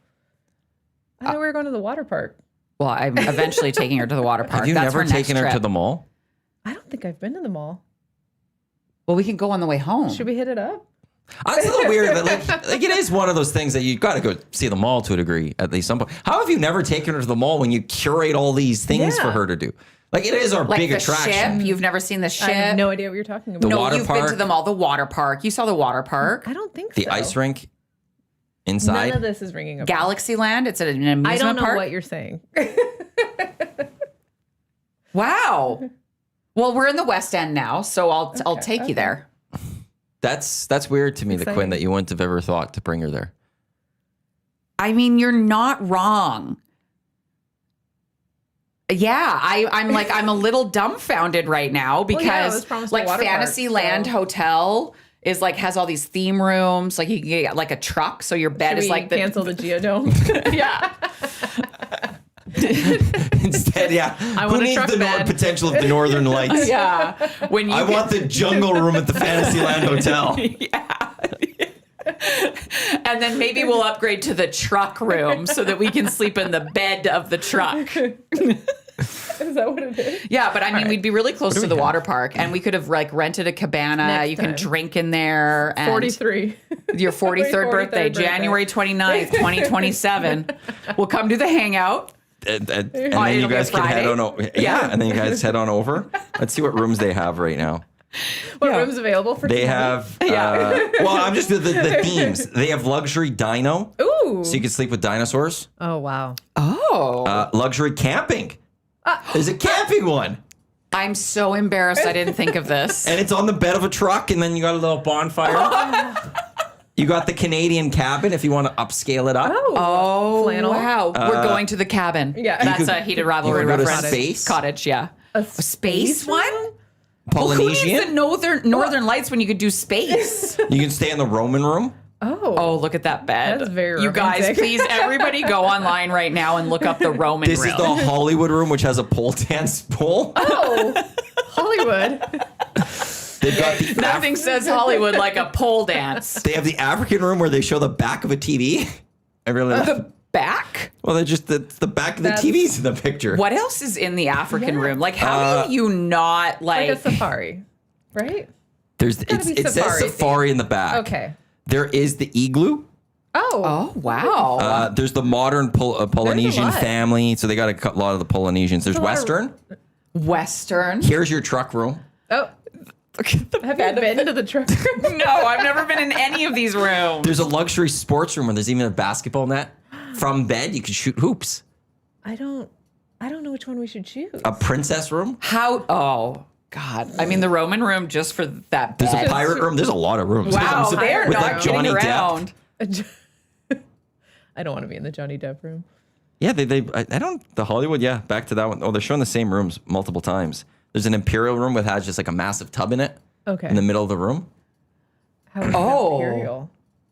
[SPEAKER 4] I thought we were going to the water park.
[SPEAKER 3] Well, I'm eventually taking her to the water park.
[SPEAKER 1] Have you
[SPEAKER 3] That's
[SPEAKER 1] never
[SPEAKER 3] our next
[SPEAKER 1] taken her
[SPEAKER 3] trip.
[SPEAKER 1] to the mall?
[SPEAKER 4] I don't think I've been to the mall.
[SPEAKER 3] Well, we can go on the way home.
[SPEAKER 4] Should we hit it up?
[SPEAKER 1] It's a little weird, but like it is one of those things that you got to go see the mall to a degree, at least some point. How have you never taken her to the mall when you curate all these things for
[SPEAKER 4] Yeah.
[SPEAKER 1] her to do? Like it is our big
[SPEAKER 3] the
[SPEAKER 1] attraction.
[SPEAKER 3] ship. You've never seen the ship.
[SPEAKER 4] I have no idea what you're talking about.
[SPEAKER 1] The
[SPEAKER 3] no,
[SPEAKER 1] water
[SPEAKER 3] you've been
[SPEAKER 1] park.
[SPEAKER 3] to the mall. The water park. You saw the water park.
[SPEAKER 4] I don't think so.
[SPEAKER 1] The ice rink. inside.
[SPEAKER 4] None of this is ringing a bell.
[SPEAKER 3] Galaxyland. It's an amusement
[SPEAKER 4] I don't know
[SPEAKER 3] park.
[SPEAKER 4] what you're saying.
[SPEAKER 3] Wow. Well, we're in the West End now, so I'll take you there.
[SPEAKER 1] That's weird to me, the
[SPEAKER 4] Exciting.
[SPEAKER 1] Quinn, that you wouldn't have ever thought to bring her there.
[SPEAKER 3] I mean, you're not wrong. Yeah, I'm a little dumbfounded right now
[SPEAKER 4] Well, yeah, it was
[SPEAKER 3] because
[SPEAKER 4] promised a
[SPEAKER 3] like
[SPEAKER 4] water park,
[SPEAKER 3] Fantasyland
[SPEAKER 4] so-
[SPEAKER 3] Hotel is like has all these theme rooms. Like you can get like a truck, so your bed
[SPEAKER 4] Should
[SPEAKER 3] is
[SPEAKER 4] we
[SPEAKER 3] like the
[SPEAKER 4] cancel the Geodome?
[SPEAKER 3] yeah.
[SPEAKER 1] Instead, yeah. Who
[SPEAKER 4] want a
[SPEAKER 1] needs
[SPEAKER 4] truck
[SPEAKER 1] the
[SPEAKER 4] bed.
[SPEAKER 1] potential of the Northern Lights?
[SPEAKER 3] Yeah. When you
[SPEAKER 1] I want the jungle room at the Fantasyland Hotel.
[SPEAKER 3] and then maybe we'll upgrade to the truck room so that we can sleep in the bed of the truck.
[SPEAKER 4] Is that what it is?
[SPEAKER 3] Yeah, but I mean, we'd be really close to the water park, and we could have like rented a cabana.
[SPEAKER 4] Next
[SPEAKER 3] you can
[SPEAKER 4] time.
[SPEAKER 3] drink in there. And
[SPEAKER 4] 43.
[SPEAKER 3] Your 43rd birthday, January 29th, 2027. We'll come to the hangout.
[SPEAKER 1] And then
[SPEAKER 3] it'll
[SPEAKER 1] you
[SPEAKER 3] be
[SPEAKER 1] guys
[SPEAKER 3] a
[SPEAKER 1] can head
[SPEAKER 3] Friday.
[SPEAKER 1] on over. Yeah, and then you guys head on over. Let's see what rooms they have right now.
[SPEAKER 4] What room's available for
[SPEAKER 1] They
[SPEAKER 4] tonight?
[SPEAKER 1] have,
[SPEAKER 3] Yeah.
[SPEAKER 1] well, I'm just the themes. They have luxury dino,
[SPEAKER 4] Ooh.
[SPEAKER 1] so you can sleep with dinosaurs.
[SPEAKER 4] Oh, wow.
[SPEAKER 3] Oh.
[SPEAKER 1] Luxury camping. There's a camping one.
[SPEAKER 3] I'm so embarrassed I didn't think of this.
[SPEAKER 1] And it's on the bed of a truck, and then you got a little bonfire. You got the Canadian cabin if you want to upscale it up.
[SPEAKER 3] Oh,
[SPEAKER 4] Flannel.
[SPEAKER 3] wow. We're going to the cabin.
[SPEAKER 4] Yeah.
[SPEAKER 3] That's
[SPEAKER 1] could-
[SPEAKER 3] a heated rivalry
[SPEAKER 1] you wanna go to
[SPEAKER 3] reference.
[SPEAKER 1] space?
[SPEAKER 3] Cottage, yeah.
[SPEAKER 4] A
[SPEAKER 3] Space one? Well, who needs the
[SPEAKER 1] Polynesian.
[SPEAKER 3] northern lights when you could do space?
[SPEAKER 1] You can stay in the Roman room.
[SPEAKER 4] Oh.
[SPEAKER 3] Look at that bed.
[SPEAKER 4] That's very
[SPEAKER 3] You guys,
[SPEAKER 4] romantic.
[SPEAKER 3] please, everybody go online right now and look up the Roman
[SPEAKER 1] This
[SPEAKER 3] room.
[SPEAKER 1] is the Hollywood room, which has a pole dance pole.
[SPEAKER 4] Oh. Hollywood.
[SPEAKER 1] They've got the
[SPEAKER 3] Nothing says Hollywood like a pole dance.
[SPEAKER 1] They have the African room where they show the back of a TV. I really like.
[SPEAKER 3] The back?
[SPEAKER 1] Well, they're just the back of the
[SPEAKER 4] That's-
[SPEAKER 1] TV's in the picture.
[SPEAKER 3] What else is in the African
[SPEAKER 4] Yeah.
[SPEAKER 3] room? Like, how do you not
[SPEAKER 4] Like a safari, right?
[SPEAKER 1] There's
[SPEAKER 4] gotta be
[SPEAKER 1] it says
[SPEAKER 4] safari
[SPEAKER 1] safari in the back.
[SPEAKER 4] Okay.
[SPEAKER 1] There is the igloo.
[SPEAKER 4] Oh.
[SPEAKER 3] Oh, wow.
[SPEAKER 1] There's the modern Polynesian
[SPEAKER 4] lot.
[SPEAKER 1] family. So they got a lot of the Polynesians. There's
[SPEAKER 4] a lot of-
[SPEAKER 1] Western.
[SPEAKER 3] Western.
[SPEAKER 1] Here's your truck room.
[SPEAKER 4] Oh. Have you been to the truck room?
[SPEAKER 3] No, I've never been in any of these rooms.
[SPEAKER 1] There's a luxury sports room where there's even a basketball net. From bed, you can shoot hoops.
[SPEAKER 4] I don't know which one we should choose.
[SPEAKER 1] A princess room.
[SPEAKER 3] How? Oh, God. I mean, the Roman room just for that bed.
[SPEAKER 1] There's a pirate room. There's a lot of rooms.
[SPEAKER 3] Wow,
[SPEAKER 1] With
[SPEAKER 3] they are
[SPEAKER 1] like
[SPEAKER 3] not
[SPEAKER 1] Johnny
[SPEAKER 3] getting
[SPEAKER 1] Depp.
[SPEAKER 3] around.
[SPEAKER 4] I don't want to be in the Johnny Depp room.
[SPEAKER 1] Yeah, I don't, the Hollywood, yeah, back to that one. Oh, they're showing the same rooms multiple times. There's an imperial room that has just like a massive tub in it.
[SPEAKER 4] Okay.
[SPEAKER 1] In the middle of the room.
[SPEAKER 4] How is
[SPEAKER 3] Oh.
[SPEAKER 4] Imperial?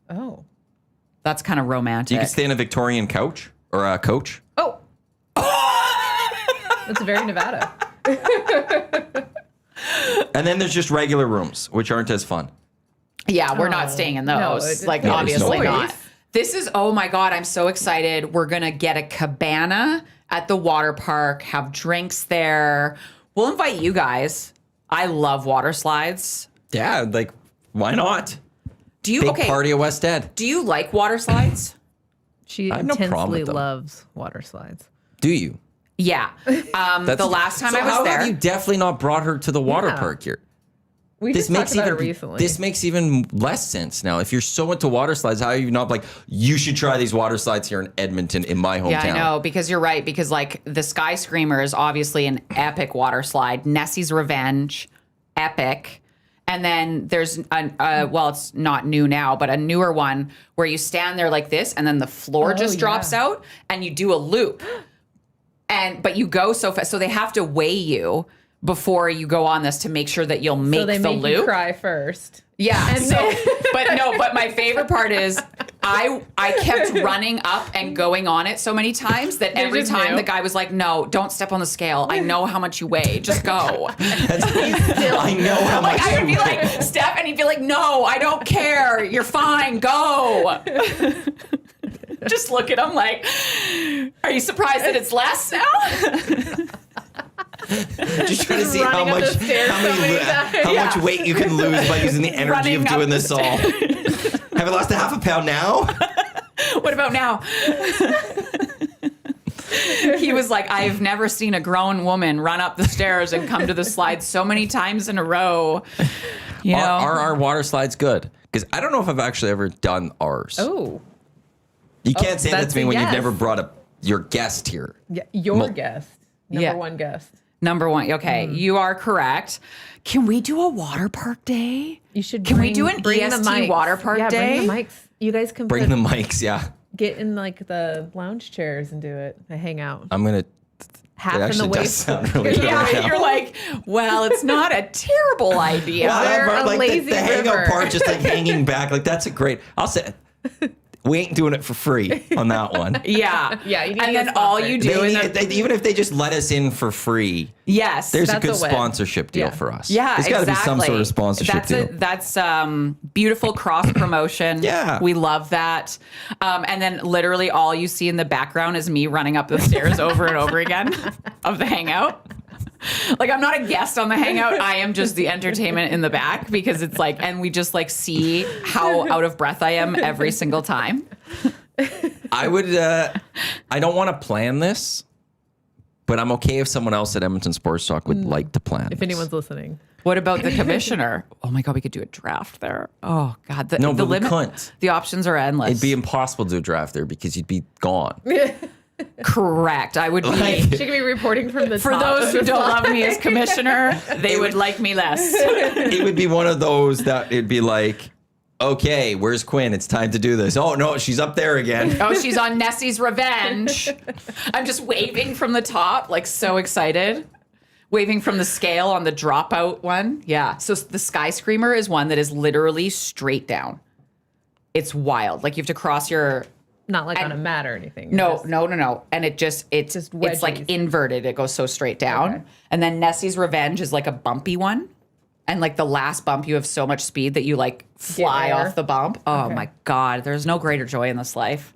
[SPEAKER 4] Oh.
[SPEAKER 3] That's kind of romantic.
[SPEAKER 1] You can stay in a Victorian couch or a coach.
[SPEAKER 4] Oh. That's very Nevada.
[SPEAKER 1] And then there's just regular rooms, which aren't as fun.
[SPEAKER 3] Yeah, we're not staying in those.
[SPEAKER 4] No, it's
[SPEAKER 3] like,
[SPEAKER 1] no
[SPEAKER 3] obviously
[SPEAKER 1] way.
[SPEAKER 3] not. This is, oh my God, I'm so excited. We're going to get a cabana at the water park, have drinks there. We'll invite you guys. I love water slides.
[SPEAKER 1] Yeah, like, why not?
[SPEAKER 3] Do you,
[SPEAKER 1] Big
[SPEAKER 3] okay,
[SPEAKER 1] party of West End.
[SPEAKER 3] do you like water slides?
[SPEAKER 4] She
[SPEAKER 1] I have no problem
[SPEAKER 4] intensely
[SPEAKER 1] with them.
[SPEAKER 4] loves water slides.
[SPEAKER 1] Do you?
[SPEAKER 3] Yeah. The last time
[SPEAKER 1] so
[SPEAKER 3] I was
[SPEAKER 1] how
[SPEAKER 3] there.
[SPEAKER 1] have you definitely not brought her to the water
[SPEAKER 4] Yeah.
[SPEAKER 1] park here?
[SPEAKER 4] We
[SPEAKER 1] This
[SPEAKER 4] just
[SPEAKER 1] makes
[SPEAKER 4] talked about
[SPEAKER 1] even
[SPEAKER 4] it recently.
[SPEAKER 1] this makes even less sense now. If you're so into water slides, how are you not like, you should try these water slides here in Edmonton, in my hometown?
[SPEAKER 3] Yeah, I know, because you're right. Because like the Sky Screamer is obviously an epic water slide. Nessie's Revenge, epic. And then there's well, it's not new now, but a newer one where you stand there like this, and then the floor just drops
[SPEAKER 4] yeah.
[SPEAKER 3] out, and you do a loop. But you go so fast, so they have to weigh you before you go on this to make sure that you'll make
[SPEAKER 4] so they
[SPEAKER 3] the
[SPEAKER 4] make
[SPEAKER 3] loop.
[SPEAKER 4] you cry first.
[SPEAKER 3] Yeah.
[SPEAKER 4] And
[SPEAKER 3] So,
[SPEAKER 4] then-
[SPEAKER 3] but my favorite part is I kept running up and going on it so many times that every
[SPEAKER 4] just
[SPEAKER 3] time
[SPEAKER 4] knew.
[SPEAKER 3] the guy was like, "No, don't step on the scale. I know how much you weigh. Just go."
[SPEAKER 1] I know how much
[SPEAKER 3] Like I would be
[SPEAKER 1] you
[SPEAKER 3] like,
[SPEAKER 1] weigh.
[SPEAKER 3] "Steph," and he'd be like, "No, I don't care. You're fine. Go." Just look at him like, "Are you surprised that it's less now?"
[SPEAKER 1] Just trying to see how
[SPEAKER 4] running up
[SPEAKER 1] much
[SPEAKER 4] the stairs so many times.
[SPEAKER 1] how much weight you can lose by using the energy
[SPEAKER 3] Running
[SPEAKER 1] of
[SPEAKER 3] up
[SPEAKER 1] doing
[SPEAKER 3] the
[SPEAKER 1] this all. Have I lost a half a pound now?
[SPEAKER 3] What about now? He was like, I've never seen a grown woman run up the stairs and come to the slide so many times in a row. You know?
[SPEAKER 1] Are our water slides good? Because I don't know if I've actually ever done ours.
[SPEAKER 4] Oh.
[SPEAKER 1] You can't say that
[SPEAKER 4] that's
[SPEAKER 1] to me
[SPEAKER 4] a
[SPEAKER 1] when you've
[SPEAKER 4] yes.
[SPEAKER 1] never brought your guest here.
[SPEAKER 4] Yeah, your guest. Number one guest.
[SPEAKER 3] Number one. Okay, you are correct. Can we do a water park day?
[SPEAKER 4] You should.
[SPEAKER 3] Can we do an
[SPEAKER 4] bring
[SPEAKER 3] EST
[SPEAKER 4] the mics.
[SPEAKER 3] water park day?
[SPEAKER 4] Bring the mics. You guys can
[SPEAKER 1] Bring the mics, yeah.
[SPEAKER 4] get in like the lounge chairs and do it. A hangout.
[SPEAKER 1] I'm going to...
[SPEAKER 4] Half
[SPEAKER 1] It
[SPEAKER 4] in the
[SPEAKER 1] actually does
[SPEAKER 4] waist.
[SPEAKER 1] sound really good. right
[SPEAKER 3] Yeah,
[SPEAKER 1] now.
[SPEAKER 3] you're like, well, it's not a terrible idea.
[SPEAKER 1] Well,
[SPEAKER 4] They're
[SPEAKER 1] that part,
[SPEAKER 4] a
[SPEAKER 1] like
[SPEAKER 4] lazy
[SPEAKER 1] the hangout
[SPEAKER 4] river.
[SPEAKER 1] part, just like hanging back, like that's a great. I'll say, we ain't doing it for free on that one.
[SPEAKER 3] Yeah,
[SPEAKER 4] Yeah, you need to
[SPEAKER 3] and
[SPEAKER 4] get
[SPEAKER 3] then all
[SPEAKER 4] sponsored.
[SPEAKER 3] you do,
[SPEAKER 1] Even if they just let us in for free,
[SPEAKER 3] yes,
[SPEAKER 1] there's a
[SPEAKER 4] That's
[SPEAKER 1] good
[SPEAKER 4] a win.
[SPEAKER 1] sponsorship deal
[SPEAKER 4] Yeah.
[SPEAKER 1] for us.
[SPEAKER 3] yeah,
[SPEAKER 1] there's got to
[SPEAKER 3] exactly.
[SPEAKER 1] be some sort of sponsorship deal.
[SPEAKER 3] That's beautiful cross promotion.
[SPEAKER 1] Yeah.
[SPEAKER 3] we love that. And then literally all you see in the background is me running up the stairs over and over again of the hangout. Like I'm not a guest on the hangout. I am just the entertainment in the back because it's like, and we just like see how out of breath I am every single time.
[SPEAKER 1] I would. I don't want to plan this, but I'm okay if someone else at Edmonton Sports Talk would like to plan.
[SPEAKER 4] If
[SPEAKER 1] this.
[SPEAKER 4] anyone's listening.
[SPEAKER 3] What about the commissioner? Oh my God, we could do a draft there. Oh God,
[SPEAKER 1] No,
[SPEAKER 3] the
[SPEAKER 1] but we couldn't.
[SPEAKER 3] The options are endless.
[SPEAKER 1] It'd be impossible to do a draft there because you'd be gone.
[SPEAKER 3] Correct. I would be.
[SPEAKER 1] Like-
[SPEAKER 4] She could be reporting from the
[SPEAKER 3] For
[SPEAKER 4] top
[SPEAKER 3] those
[SPEAKER 4] of
[SPEAKER 3] who
[SPEAKER 4] the
[SPEAKER 3] don't
[SPEAKER 4] slide.
[SPEAKER 3] love me as commissioner, they would like me less.
[SPEAKER 1] It would be one of those that it'd be like, okay, where's Quinn? It's time to do this. Oh no, she's up there again.
[SPEAKER 3] Oh, she's on Nessie's Revenge. I'm just waving from the top, like so excited. Waving from the scale on the dropout one. Yeah. So the Sky Screamer is one that is literally straight down. It's wild. Like you have to cross your...
[SPEAKER 4] Not like on a mat or anything.
[SPEAKER 3] No. And it's
[SPEAKER 4] just
[SPEAKER 3] it's like
[SPEAKER 4] wedgies.
[SPEAKER 3] inverted. It goes so straight down.
[SPEAKER 4] Okay.
[SPEAKER 3] And then Nessie's Revenge is like a bumpy one. And like the last bump, you have so much speed that you like fly
[SPEAKER 4] air.
[SPEAKER 3] off the bump. Oh
[SPEAKER 4] Okay.
[SPEAKER 3] my God. There's no greater joy in this life.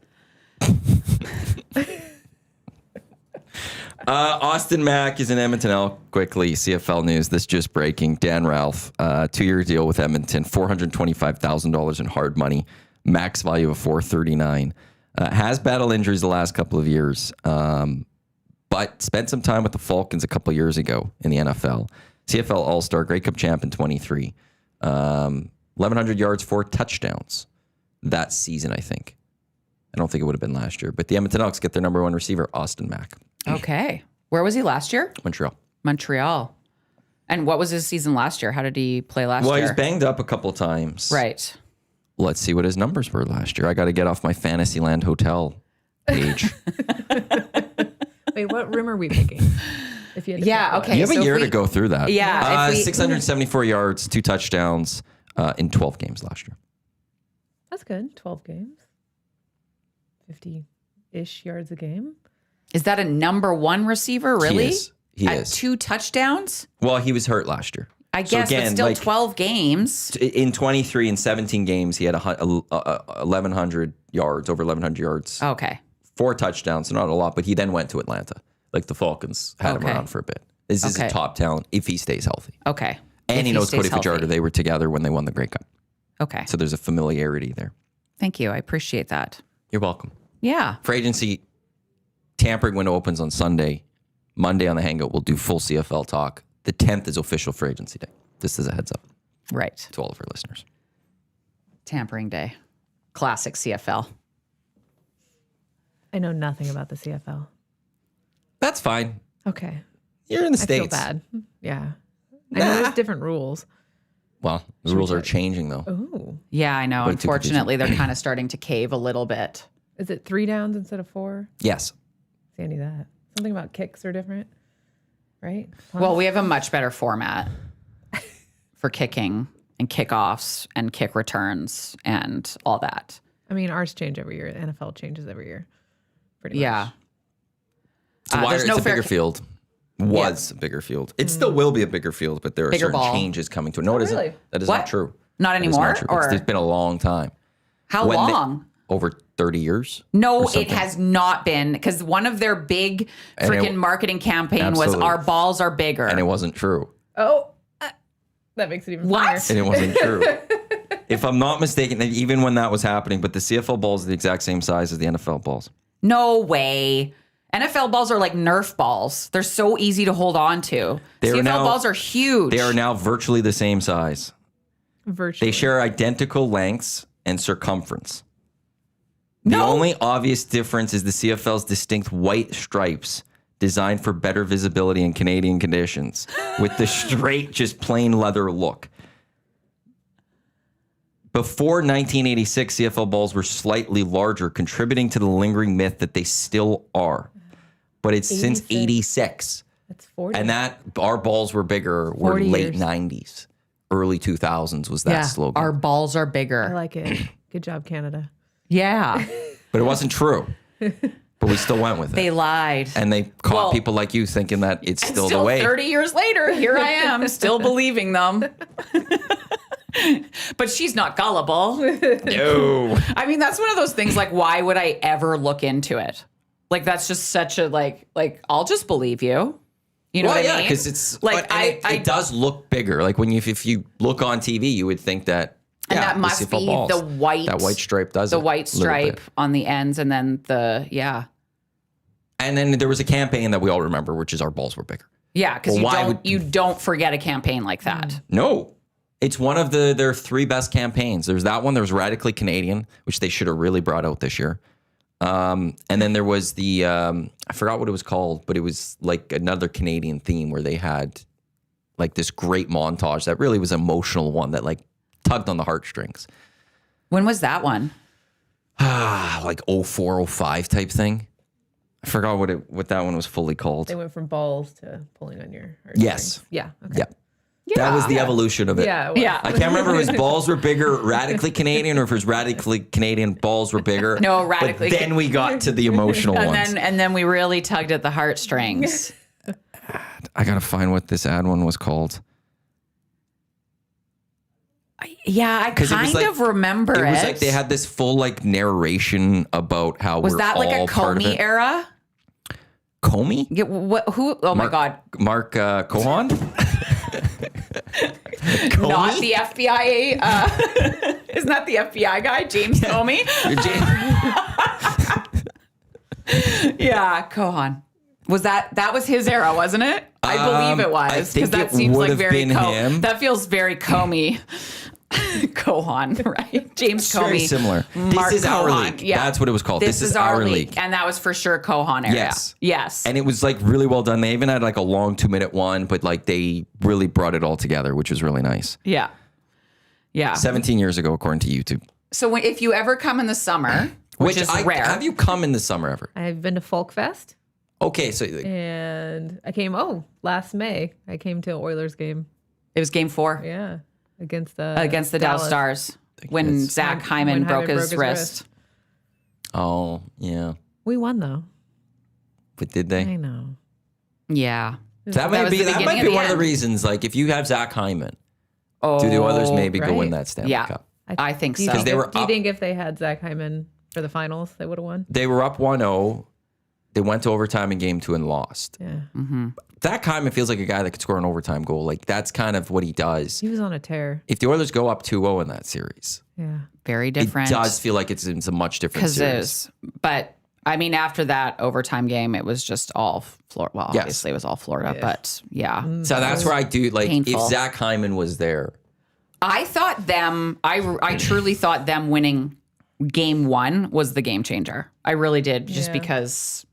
[SPEAKER 1] Austin Mack is in Edmonton. Quickly, CFL news. This just breaking. Dan Ralph, 2-year deal with Edmonton, $425,000 in hard money, max value of $439,000. Has battled injuries the last couple of years, but spent some time with the Falcons a couple of years ago in the NFL. CFL All-Star, Grey Cup champ in 23. 1,100 yards, 4 touchdowns that season, I think. I don't think it would have been last year, but the Edmonton Elks get their number one receiver, Austin Mack.
[SPEAKER 3] Okay. Where was he last year?
[SPEAKER 1] Montreal.
[SPEAKER 3] Montreal. And what was his season last year? How did he play last
[SPEAKER 1] Well,
[SPEAKER 3] year?
[SPEAKER 1] he's banged up a couple times.
[SPEAKER 3] Right.
[SPEAKER 1] Let's see what his numbers were last year. I got to get off my Fantasyland hotel page.
[SPEAKER 4] Wait, what room are we picking? If you had to
[SPEAKER 3] Yeah,
[SPEAKER 4] pick one.
[SPEAKER 3] okay.
[SPEAKER 1] You have
[SPEAKER 3] so
[SPEAKER 1] a
[SPEAKER 3] if
[SPEAKER 1] year
[SPEAKER 3] we-
[SPEAKER 1] to go through that.
[SPEAKER 3] Yeah, if we-
[SPEAKER 1] 674 yards, 2 touchdowns in 12 games last year.
[SPEAKER 4] That's good. 12 games. 50-ish yards a game.
[SPEAKER 3] Is that a number one receiver, really?
[SPEAKER 1] He
[SPEAKER 3] At
[SPEAKER 1] is.
[SPEAKER 3] 2 touchdowns?
[SPEAKER 1] Well, he was hurt last year.
[SPEAKER 3] I
[SPEAKER 1] So
[SPEAKER 3] guess,
[SPEAKER 1] again,
[SPEAKER 3] but still
[SPEAKER 1] like,
[SPEAKER 3] 12 games.
[SPEAKER 1] In 23 and 17 games, he had 1,100 yards, over 1,100 yards,
[SPEAKER 3] Okay.
[SPEAKER 1] 4 touchdowns, so not a lot, but he then went to Atlanta. Like the Falcons had him
[SPEAKER 3] Okay.
[SPEAKER 1] around for a bit. This is
[SPEAKER 3] Okay.
[SPEAKER 1] a top talent if he stays healthy.
[SPEAKER 3] Okay.
[SPEAKER 1] And
[SPEAKER 3] If
[SPEAKER 1] he knows
[SPEAKER 3] stays
[SPEAKER 1] Cody Fajardo.
[SPEAKER 3] healthy.
[SPEAKER 1] They were together when they won the Grey Cup.
[SPEAKER 3] Okay.
[SPEAKER 1] So there's a familiarity there.
[SPEAKER 3] Thank you. I appreciate that.
[SPEAKER 1] You're welcome.
[SPEAKER 3] Yeah.
[SPEAKER 1] For agency, tampering window opens on Sunday. Monday on the Hangout, we'll do full CFL talk. The 10th is official for agency day. This is a heads up
[SPEAKER 3] Right.
[SPEAKER 1] to all of our listeners.
[SPEAKER 3] Tampering day. Classic CFL.
[SPEAKER 4] I know nothing about the CFL.
[SPEAKER 1] That's fine.
[SPEAKER 4] Okay.
[SPEAKER 1] You're in the
[SPEAKER 4] I
[SPEAKER 1] States.
[SPEAKER 4] feel bad. Yeah. I know there's different rules.
[SPEAKER 1] Well, the rules are changing, though.
[SPEAKER 4] Ooh.
[SPEAKER 3] Yeah, I know.
[SPEAKER 1] Way too
[SPEAKER 3] Unfortunately, they're kind of starting to cave a little bit.
[SPEAKER 4] Is it 3 downs instead of 4?
[SPEAKER 1] Yes.
[SPEAKER 4] See, I knew that. Something about kicks are different, right?
[SPEAKER 3] Well, we have a much better format for kicking and kickoffs and kick returns and all that.
[SPEAKER 4] I mean, ours change every year. NFL changes every year. Pretty much.
[SPEAKER 3] Yeah.
[SPEAKER 1] It's a wider,
[SPEAKER 3] there's no
[SPEAKER 1] it's a
[SPEAKER 3] fair
[SPEAKER 1] bigger field. Was a bigger field. It still will be a bigger field, but there are
[SPEAKER 3] Bigger
[SPEAKER 1] certain
[SPEAKER 3] ball.
[SPEAKER 1] changes coming to it. No, it isn't.
[SPEAKER 4] really?
[SPEAKER 1] That is
[SPEAKER 3] What?
[SPEAKER 1] not true.
[SPEAKER 3] Not
[SPEAKER 1] That is
[SPEAKER 3] anymore?
[SPEAKER 1] true.
[SPEAKER 3] Or
[SPEAKER 1] It's been a long time.
[SPEAKER 3] how
[SPEAKER 1] When they-
[SPEAKER 3] long?
[SPEAKER 1] Over 30 years?
[SPEAKER 3] No,
[SPEAKER 1] or
[SPEAKER 3] it
[SPEAKER 1] something.
[SPEAKER 3] has not been, because one of their big
[SPEAKER 1] And it-
[SPEAKER 3] freaking marketing campaign was
[SPEAKER 1] Absolutely.
[SPEAKER 3] our balls are bigger.
[SPEAKER 1] And it wasn't true.
[SPEAKER 4] Oh, that makes it even
[SPEAKER 3] What?
[SPEAKER 4] funnier.
[SPEAKER 1] And it wasn't true. If I'm not mistaken, even when that was happening, but the CFL balls are the exact same size as the NFL balls.
[SPEAKER 3] No way. NFL balls are like Nerf balls. They're so easy to hold on to.
[SPEAKER 1] They are
[SPEAKER 3] CFL
[SPEAKER 1] now-
[SPEAKER 3] balls are huge.
[SPEAKER 1] They are now virtually the same size.
[SPEAKER 4] Virtually.
[SPEAKER 1] They share identical lengths and circumference. The only obvious difference is the CFL's distinct white stripes designed for better visibility in Canadian conditions with the straight, just plain leather look. Before 1986, CFL balls were slightly larger, contributing to the lingering myth that they still are. But it's since 86.
[SPEAKER 4] That's 40.
[SPEAKER 1] And that our balls were bigger were
[SPEAKER 4] 40
[SPEAKER 1] late
[SPEAKER 4] years.
[SPEAKER 1] 90s. Early 2000s was that slogan.
[SPEAKER 3] Our balls are
[SPEAKER 4] I
[SPEAKER 3] bigger.
[SPEAKER 4] like it. Good job, Canada.
[SPEAKER 3] Yeah.
[SPEAKER 1] But it wasn't true. But we still went with it.
[SPEAKER 3] They lied.
[SPEAKER 1] And they caught
[SPEAKER 3] Well,
[SPEAKER 1] people like you thinking that it's still the way.
[SPEAKER 3] 30 years later, here I am, still believing them. But she's not gullible.
[SPEAKER 1] No.
[SPEAKER 3] I mean, that's one of those things like, why would I ever look into it? Like, that's just such a, like I'll just believe you. You know what I mean?
[SPEAKER 1] because it's
[SPEAKER 3] like,
[SPEAKER 1] it does look bigger. Like when if you look on TV, you would think that.
[SPEAKER 3] and
[SPEAKER 1] yeah,
[SPEAKER 3] that
[SPEAKER 1] the
[SPEAKER 3] must
[SPEAKER 1] CFL
[SPEAKER 3] be
[SPEAKER 1] balls,
[SPEAKER 3] the white.
[SPEAKER 1] That white stripe does
[SPEAKER 3] the
[SPEAKER 1] it
[SPEAKER 3] white
[SPEAKER 1] a little bit.
[SPEAKER 3] stripe on the ends, and then
[SPEAKER 1] And then there was a campaign that we all remember, which is our balls were bigger.
[SPEAKER 3] Yeah, because
[SPEAKER 1] Well,
[SPEAKER 3] you don't forget a campaign like that.
[SPEAKER 1] No. It's one of their three best campaigns. There's that one. There's Radically Canadian, which they should have really brought out this year. And then there was the, I forgot what it was called, but it was like another Canadian theme where they had like this great montage that really was an emotional one that like tugged on the heartstrings.
[SPEAKER 3] When was that one?
[SPEAKER 1] Like 04, 05 type thing. I forgot what that one was fully called.
[SPEAKER 4] They went from balls to pulling on your heartstrings.
[SPEAKER 1] Yes.
[SPEAKER 4] Yeah. Okay.
[SPEAKER 1] Yeah. That was the evolution of it.
[SPEAKER 4] Yeah. it was.
[SPEAKER 3] Yeah.
[SPEAKER 1] I can't remember if his balls were bigger, Radically Canadian, or if his Radically Canadian balls were bigger.
[SPEAKER 3] No, Radically-
[SPEAKER 1] But then we got to the emotional ones.
[SPEAKER 3] And then we really tugged at the heartstrings.
[SPEAKER 1] I gotta find what this ad one was called.
[SPEAKER 3] Yeah, I
[SPEAKER 1] 'Cause it was
[SPEAKER 3] kind
[SPEAKER 1] like-
[SPEAKER 3] of remember it.
[SPEAKER 1] It was like they had this full like narration about how
[SPEAKER 3] Was
[SPEAKER 1] we're
[SPEAKER 3] that like
[SPEAKER 1] all
[SPEAKER 3] a
[SPEAKER 1] part of
[SPEAKER 3] Comey
[SPEAKER 1] it.
[SPEAKER 3] era?
[SPEAKER 1] Comey?
[SPEAKER 3] Yeah, who? Oh my God!
[SPEAKER 1] Mark Cohen?
[SPEAKER 3] Not the FBI. Isn't that the FBI guy, James Comey? Yeah, Cohen. Was that was his era, wasn't it? I believe it
[SPEAKER 1] I
[SPEAKER 3] was,
[SPEAKER 1] think
[SPEAKER 3] because that
[SPEAKER 1] it
[SPEAKER 3] seems
[SPEAKER 1] would
[SPEAKER 3] like
[SPEAKER 1] have
[SPEAKER 3] very
[SPEAKER 1] been him.
[SPEAKER 3] That feels very Comey. Cohen, right? James
[SPEAKER 1] It's
[SPEAKER 3] Comey.
[SPEAKER 1] very similar.
[SPEAKER 3] Mark
[SPEAKER 1] This is our
[SPEAKER 3] Cohen.
[SPEAKER 1] league.
[SPEAKER 3] Yeah.
[SPEAKER 1] That's what it was called.
[SPEAKER 3] This is our league. And that was for sure Cohen era.
[SPEAKER 1] Yes.
[SPEAKER 3] Yes.
[SPEAKER 1] And it was like really well done. They even had like a long 2-minute one, but like they really brought it all together, which was really nice.
[SPEAKER 3] Yeah. Yeah.
[SPEAKER 1] 17 years ago, according to YouTube.
[SPEAKER 3] So if you ever come in the summer, which is rare.
[SPEAKER 1] Have you come in the summer ever?
[SPEAKER 4] I've been to Folk Fest
[SPEAKER 1] Okay, so
[SPEAKER 4] and I came, last May. I came to an Oilers game.
[SPEAKER 3] It was game 4
[SPEAKER 4] Yeah. Against the
[SPEAKER 3] Dallas Stars when
[SPEAKER 1] it's-
[SPEAKER 3] Zach Hyman
[SPEAKER 4] when
[SPEAKER 3] broke
[SPEAKER 4] Hyman
[SPEAKER 3] his wrist.
[SPEAKER 1] oh yeah,
[SPEAKER 4] We won though.
[SPEAKER 1] but did they?
[SPEAKER 4] I know.
[SPEAKER 3] Yeah.
[SPEAKER 1] That
[SPEAKER 3] was
[SPEAKER 1] might
[SPEAKER 3] the
[SPEAKER 1] be
[SPEAKER 3] beginning of the
[SPEAKER 1] one of the
[SPEAKER 3] end.
[SPEAKER 1] reasons. Like if you have Zach Hyman,
[SPEAKER 3] Oh,
[SPEAKER 1] do the Oilers maybe go
[SPEAKER 4] right.
[SPEAKER 1] win that Stanley
[SPEAKER 3] Yeah.
[SPEAKER 1] Cup?
[SPEAKER 3] I think
[SPEAKER 4] Do you
[SPEAKER 3] so.
[SPEAKER 4] think
[SPEAKER 1] they
[SPEAKER 4] if-
[SPEAKER 1] were
[SPEAKER 4] do you
[SPEAKER 1] up-
[SPEAKER 4] think if they had Zach Hyman for the finals, they would have won?
[SPEAKER 1] They were up 1-0. They went to overtime in game 2 and lost.
[SPEAKER 4] Yeah.
[SPEAKER 1] Zach Hyman feels like a guy that could score an overtime goal. Like that's kind of what he does.
[SPEAKER 4] He was on a tear.
[SPEAKER 1] If the Oilers go up 2-0 in that series,
[SPEAKER 4] Yeah.
[SPEAKER 3] Very different.
[SPEAKER 1] it does feel like it's a much different series.
[SPEAKER 3] But I mean, after that overtime game, it was just all Florida. Well,
[SPEAKER 1] Yes.
[SPEAKER 3] obviously it was all Florida, but yeah.
[SPEAKER 1] So that's where I do like
[SPEAKER 3] painful.
[SPEAKER 1] if Zach Hyman was there.
[SPEAKER 3] I thought I truly thought them winning game 1 was the game changer. I really did, just
[SPEAKER 4] Yeah.
[SPEAKER 3] because,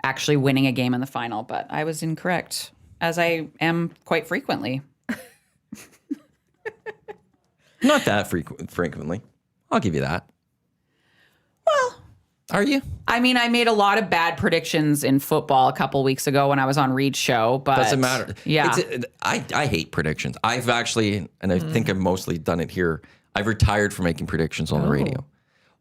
[SPEAKER 3] actually winning a game in the final. But I was incorrect, as I am quite frequently.
[SPEAKER 1] Not that frequently. I'll give you that.
[SPEAKER 3] Well,
[SPEAKER 1] Are you?
[SPEAKER 3] I mean, I made a lot of bad predictions in football a couple weeks ago when I was on Reed's show, but
[SPEAKER 1] Doesn't matter.
[SPEAKER 3] Yeah.
[SPEAKER 1] I hate predictions. I've actually, and I think I've mostly done it here, I've retired from making predictions on the radio.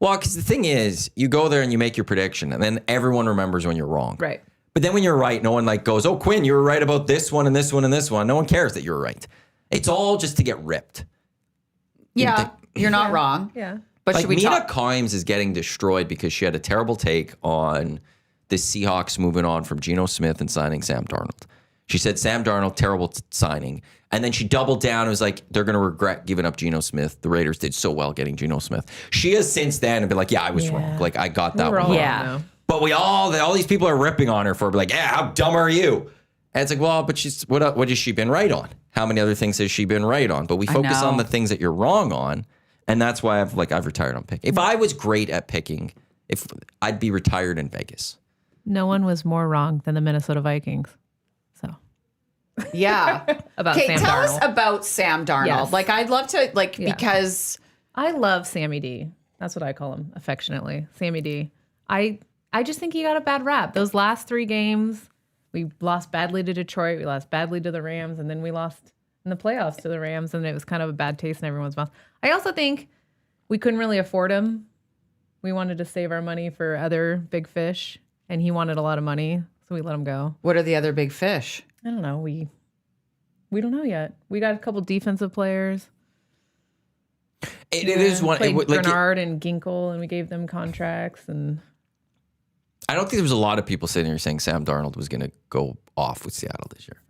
[SPEAKER 1] Well, because the thing is, you go there and you make your prediction, and then everyone remembers when you're wrong.
[SPEAKER 4] Right.
[SPEAKER 1] But then when you're right, no one like goes, "Oh, Quinn, you were right about this one and this one and this one." No one cares that you're right. It's all just to get ripped.
[SPEAKER 3] yeah, you're not wrong.
[SPEAKER 4] Yeah.
[SPEAKER 3] But
[SPEAKER 1] Like
[SPEAKER 3] should we
[SPEAKER 1] Mina
[SPEAKER 3] talk?
[SPEAKER 1] Kimes is getting destroyed because she had a terrible take on the Seahawks moving on from Geno Smith and signing Sam Darnold. She said Sam Darnold, terrible signing. And then she doubled down and was like, they're going to regret giving up Geno Smith. The Raiders did so well getting Geno Smith. She has since then been like, yeah, I was wrong. Like, I got that
[SPEAKER 4] We're
[SPEAKER 1] one
[SPEAKER 4] all
[SPEAKER 1] wrong.
[SPEAKER 3] Yeah.
[SPEAKER 4] wrong now.
[SPEAKER 1] But all these people are ripping on her for like, yeah, how dumb are you? And it's like, well, but what has she been right on? How many other things has she been right on? But we focus
[SPEAKER 3] know.
[SPEAKER 1] on the things that you're wrong on. And that's why I've retired on picking. If I was great at picking, I'd be retired in Vegas.
[SPEAKER 4] No one was more wrong than the Minnesota Vikings. So
[SPEAKER 3] Yeah.
[SPEAKER 4] about
[SPEAKER 3] Okay,
[SPEAKER 4] Sam
[SPEAKER 3] tell
[SPEAKER 4] Darnold.
[SPEAKER 3] us about Sam Darnold.
[SPEAKER 4] Yes.
[SPEAKER 3] Like, I'd love to, because
[SPEAKER 4] I love Sammy D. That's what I call him affectionately, Sammy D. I just think he got a bad rap. Those last 3 games, we lost badly to Detroit, we lost badly to the Rams, and then we lost in the playoffs to the Rams, and it was kind of a bad taste in everyone's mouth. I also think we couldn't really afford him. We wanted to save our money for other big fish, and he wanted a lot of money, so we let him go.
[SPEAKER 3] what are the other big fish?
[SPEAKER 4] I don't know. We don't know yet. We got a couple defensive players.
[SPEAKER 1] It is one.
[SPEAKER 4] Played
[SPEAKER 1] Like,
[SPEAKER 4] Bernard and Ginkle, and we gave them contracts. And
[SPEAKER 1] I don't think there was a lot of people sitting here saying Sam Darnold was going to go off with Seattle this year.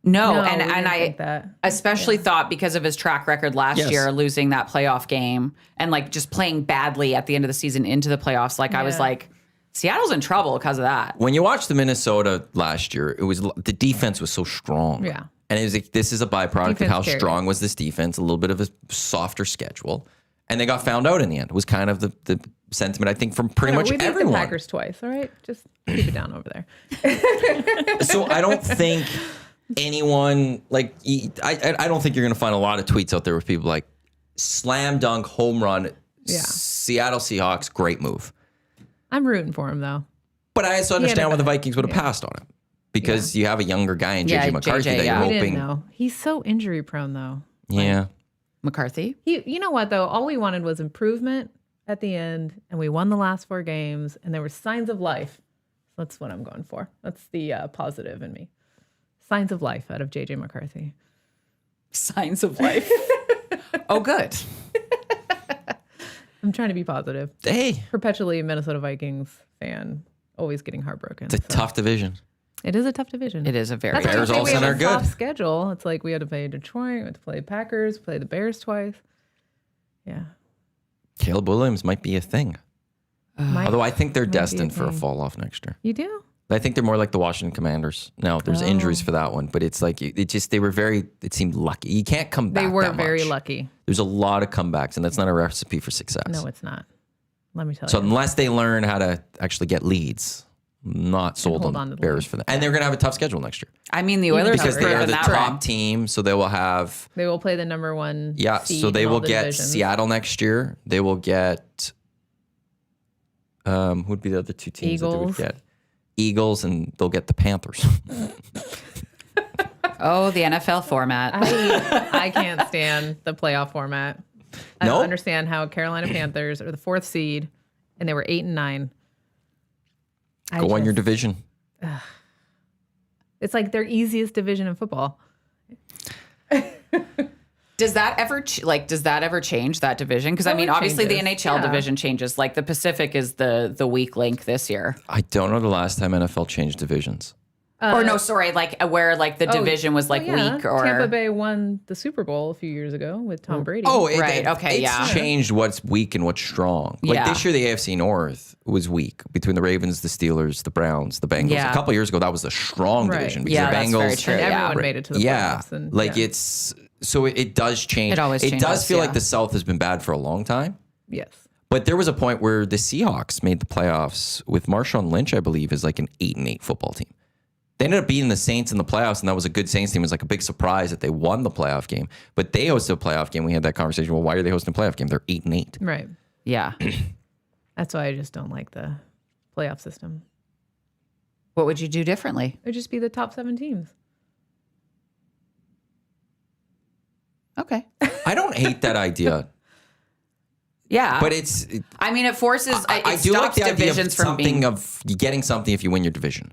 [SPEAKER 3] No,
[SPEAKER 4] No,
[SPEAKER 3] and
[SPEAKER 4] we didn't
[SPEAKER 3] I
[SPEAKER 4] think that.
[SPEAKER 3] especially thought because of his track record last
[SPEAKER 1] Yes.
[SPEAKER 3] year, losing that playoff game and like just playing badly at the end of the season into the playoffs. Like I was
[SPEAKER 4] Yeah.
[SPEAKER 3] like, Seattle's in trouble because of that.
[SPEAKER 1] When you watched the Minnesota last year, the defense was so strong.
[SPEAKER 4] Yeah.
[SPEAKER 1] And it was like, this is a byproduct of
[SPEAKER 4] Defense
[SPEAKER 1] how
[SPEAKER 4] carried.
[SPEAKER 1] strong was this defense, a little bit of a softer schedule. And they got found out in the end. It was kind of the sentiment, I think, from pretty much
[SPEAKER 4] we beat
[SPEAKER 1] everyone.
[SPEAKER 4] the Packers twice. All right, just keep it down over there.
[SPEAKER 1] So I don't think anyone, like, I don't think you're going to find a lot of tweets out there with people like, slam dunk, home run,
[SPEAKER 4] Yeah.
[SPEAKER 1] Seattle Seahawks, great move.
[SPEAKER 4] I'm rooting for him though.
[SPEAKER 1] But I also
[SPEAKER 4] had
[SPEAKER 1] understand
[SPEAKER 4] a
[SPEAKER 1] why the
[SPEAKER 4] bad-
[SPEAKER 1] Vikings would have passed on him. Because you have a younger guy in
[SPEAKER 3] Yeah,
[SPEAKER 1] JJ McCarthy
[SPEAKER 3] JJ,
[SPEAKER 1] that
[SPEAKER 3] yeah.
[SPEAKER 1] you're
[SPEAKER 4] We
[SPEAKER 1] hoping.
[SPEAKER 4] didn't know. He's so injury prone though.
[SPEAKER 1] Yeah.
[SPEAKER 3] McCarthy?
[SPEAKER 4] You know what though? All we wanted was improvement at the end, and we won the last 4 games, and there were signs of life. That's what I'm going for. That's the positive in me. Signs of life out of JJ McCarthy.
[SPEAKER 3] Signs of life. Oh, good.
[SPEAKER 4] I'm trying to be positive.
[SPEAKER 1] Hey,
[SPEAKER 4] Perpetually a Minnesota Vikings fan, always getting heartbroken.
[SPEAKER 1] it's a tough division.
[SPEAKER 4] It is a tough division.
[SPEAKER 3] It is a very
[SPEAKER 4] That's why
[SPEAKER 1] Bears
[SPEAKER 4] I say
[SPEAKER 1] all
[SPEAKER 4] we have
[SPEAKER 1] of a sudden
[SPEAKER 4] a
[SPEAKER 1] are
[SPEAKER 4] soft
[SPEAKER 1] good.
[SPEAKER 4] schedule. It's like we had to play Detroit, we had to play Packers, play the Bears twice. Yeah.
[SPEAKER 1] Caleb Williams might be a thing. Although I think they're
[SPEAKER 4] Might be a
[SPEAKER 1] destined for a
[SPEAKER 4] thing.
[SPEAKER 1] fall off next year.
[SPEAKER 4] You do?
[SPEAKER 1] I think they're more like the Washington Commanders. Now, there's injuries for that one, but it's like it seemed lucky. You can't come back.
[SPEAKER 4] They were
[SPEAKER 1] that
[SPEAKER 4] very
[SPEAKER 1] much.
[SPEAKER 4] lucky.
[SPEAKER 1] There's a lot of comebacks, and that's not a recipe for success.
[SPEAKER 4] No, it's not. Let me tell
[SPEAKER 1] So
[SPEAKER 4] you.
[SPEAKER 1] unless they learn how to actually get leads, not sold
[SPEAKER 4] hold
[SPEAKER 1] on
[SPEAKER 4] on
[SPEAKER 1] the
[SPEAKER 4] to the
[SPEAKER 1] Bears
[SPEAKER 4] lead.
[SPEAKER 1] for that. And they're going to have a tough schedule next year
[SPEAKER 3] I mean, the Oilers
[SPEAKER 1] because
[SPEAKER 3] have
[SPEAKER 1] they are
[SPEAKER 3] proven
[SPEAKER 1] the
[SPEAKER 3] that
[SPEAKER 1] top
[SPEAKER 3] wrong.
[SPEAKER 1] team. So they will have,
[SPEAKER 4] They will play the number 1
[SPEAKER 1] yeah.
[SPEAKER 4] seed
[SPEAKER 1] So they
[SPEAKER 4] in all
[SPEAKER 1] will
[SPEAKER 4] the
[SPEAKER 1] get
[SPEAKER 4] divisions.
[SPEAKER 1] Seattle next year. They will get, who'd be the other 2 teams that they would
[SPEAKER 4] Eagles.
[SPEAKER 1] get? Eagles, and they'll get the Panthers.
[SPEAKER 3] Oh, the NFL format.
[SPEAKER 4] I can't stand the playoff format. I
[SPEAKER 1] No?
[SPEAKER 4] don't understand how Carolina Panthers are the 4th seed and they were 8 and 9.
[SPEAKER 1] Go on your division.
[SPEAKER 4] It's like their easiest division in football.
[SPEAKER 3] Does that ever change that division? Because I
[SPEAKER 4] Oh,
[SPEAKER 3] mean,
[SPEAKER 4] it
[SPEAKER 3] obviously the
[SPEAKER 4] changes.
[SPEAKER 3] NHL
[SPEAKER 4] Yeah.
[SPEAKER 3] division changes. Like the Pacific is the weak link this year.
[SPEAKER 1] I don't know the last time NFL changed divisions.
[SPEAKER 3] Or no, sorry, like where like the division was like
[SPEAKER 4] yeah.
[SPEAKER 3] weak or
[SPEAKER 4] Tampa Bay won the Super Bowl a few years ago with Tom Brady.
[SPEAKER 1] Oh,
[SPEAKER 3] Right, okay,
[SPEAKER 1] it's
[SPEAKER 3] yeah.
[SPEAKER 1] changed what's weak and what's strong. Like
[SPEAKER 3] Yeah.
[SPEAKER 1] this year, the AFC North was weak between the Ravens, the Steelers, the Browns, the Bengals.
[SPEAKER 3] Yeah.
[SPEAKER 1] A couple years ago, that was a strong
[SPEAKER 4] Right.
[SPEAKER 1] division because
[SPEAKER 3] Yeah,
[SPEAKER 1] the
[SPEAKER 3] that's
[SPEAKER 1] Bengals.
[SPEAKER 3] very true.
[SPEAKER 4] and
[SPEAKER 3] Yeah.
[SPEAKER 4] everyone made it to the
[SPEAKER 1] Yeah,
[SPEAKER 4] playoffs. And,
[SPEAKER 1] like
[SPEAKER 4] yeah.
[SPEAKER 1] it's so it does change.
[SPEAKER 3] It always
[SPEAKER 1] does
[SPEAKER 3] changes,
[SPEAKER 1] feel
[SPEAKER 3] yeah.
[SPEAKER 1] like the South has been bad for a long time.
[SPEAKER 4] Yes.
[SPEAKER 1] But there was a point where the Seahawks made the playoffs with Marshawn Lynch, I believe, is like an 8-8 football team. They ended up beating the Saints in the playoffs, and that was a good Saints team. It was like a big surprise that they won the playoff game. But they hosted a playoff game. We had that conversation. Well, why are they hosting a playoff game? They're 8-8.
[SPEAKER 4] Right.
[SPEAKER 3] yeah.
[SPEAKER 4] That's why I just don't like the playoff system.
[SPEAKER 3] What would you do differently?
[SPEAKER 4] It would just be the top 7 teams.
[SPEAKER 3] Okay.
[SPEAKER 1] I don't hate that idea,
[SPEAKER 3] Yeah.
[SPEAKER 1] but it's.
[SPEAKER 3] I mean, it forces. It
[SPEAKER 1] I do like
[SPEAKER 3] stops
[SPEAKER 1] the idea of
[SPEAKER 3] divisions from
[SPEAKER 1] something
[SPEAKER 3] being.
[SPEAKER 1] of you getting something if you win your division.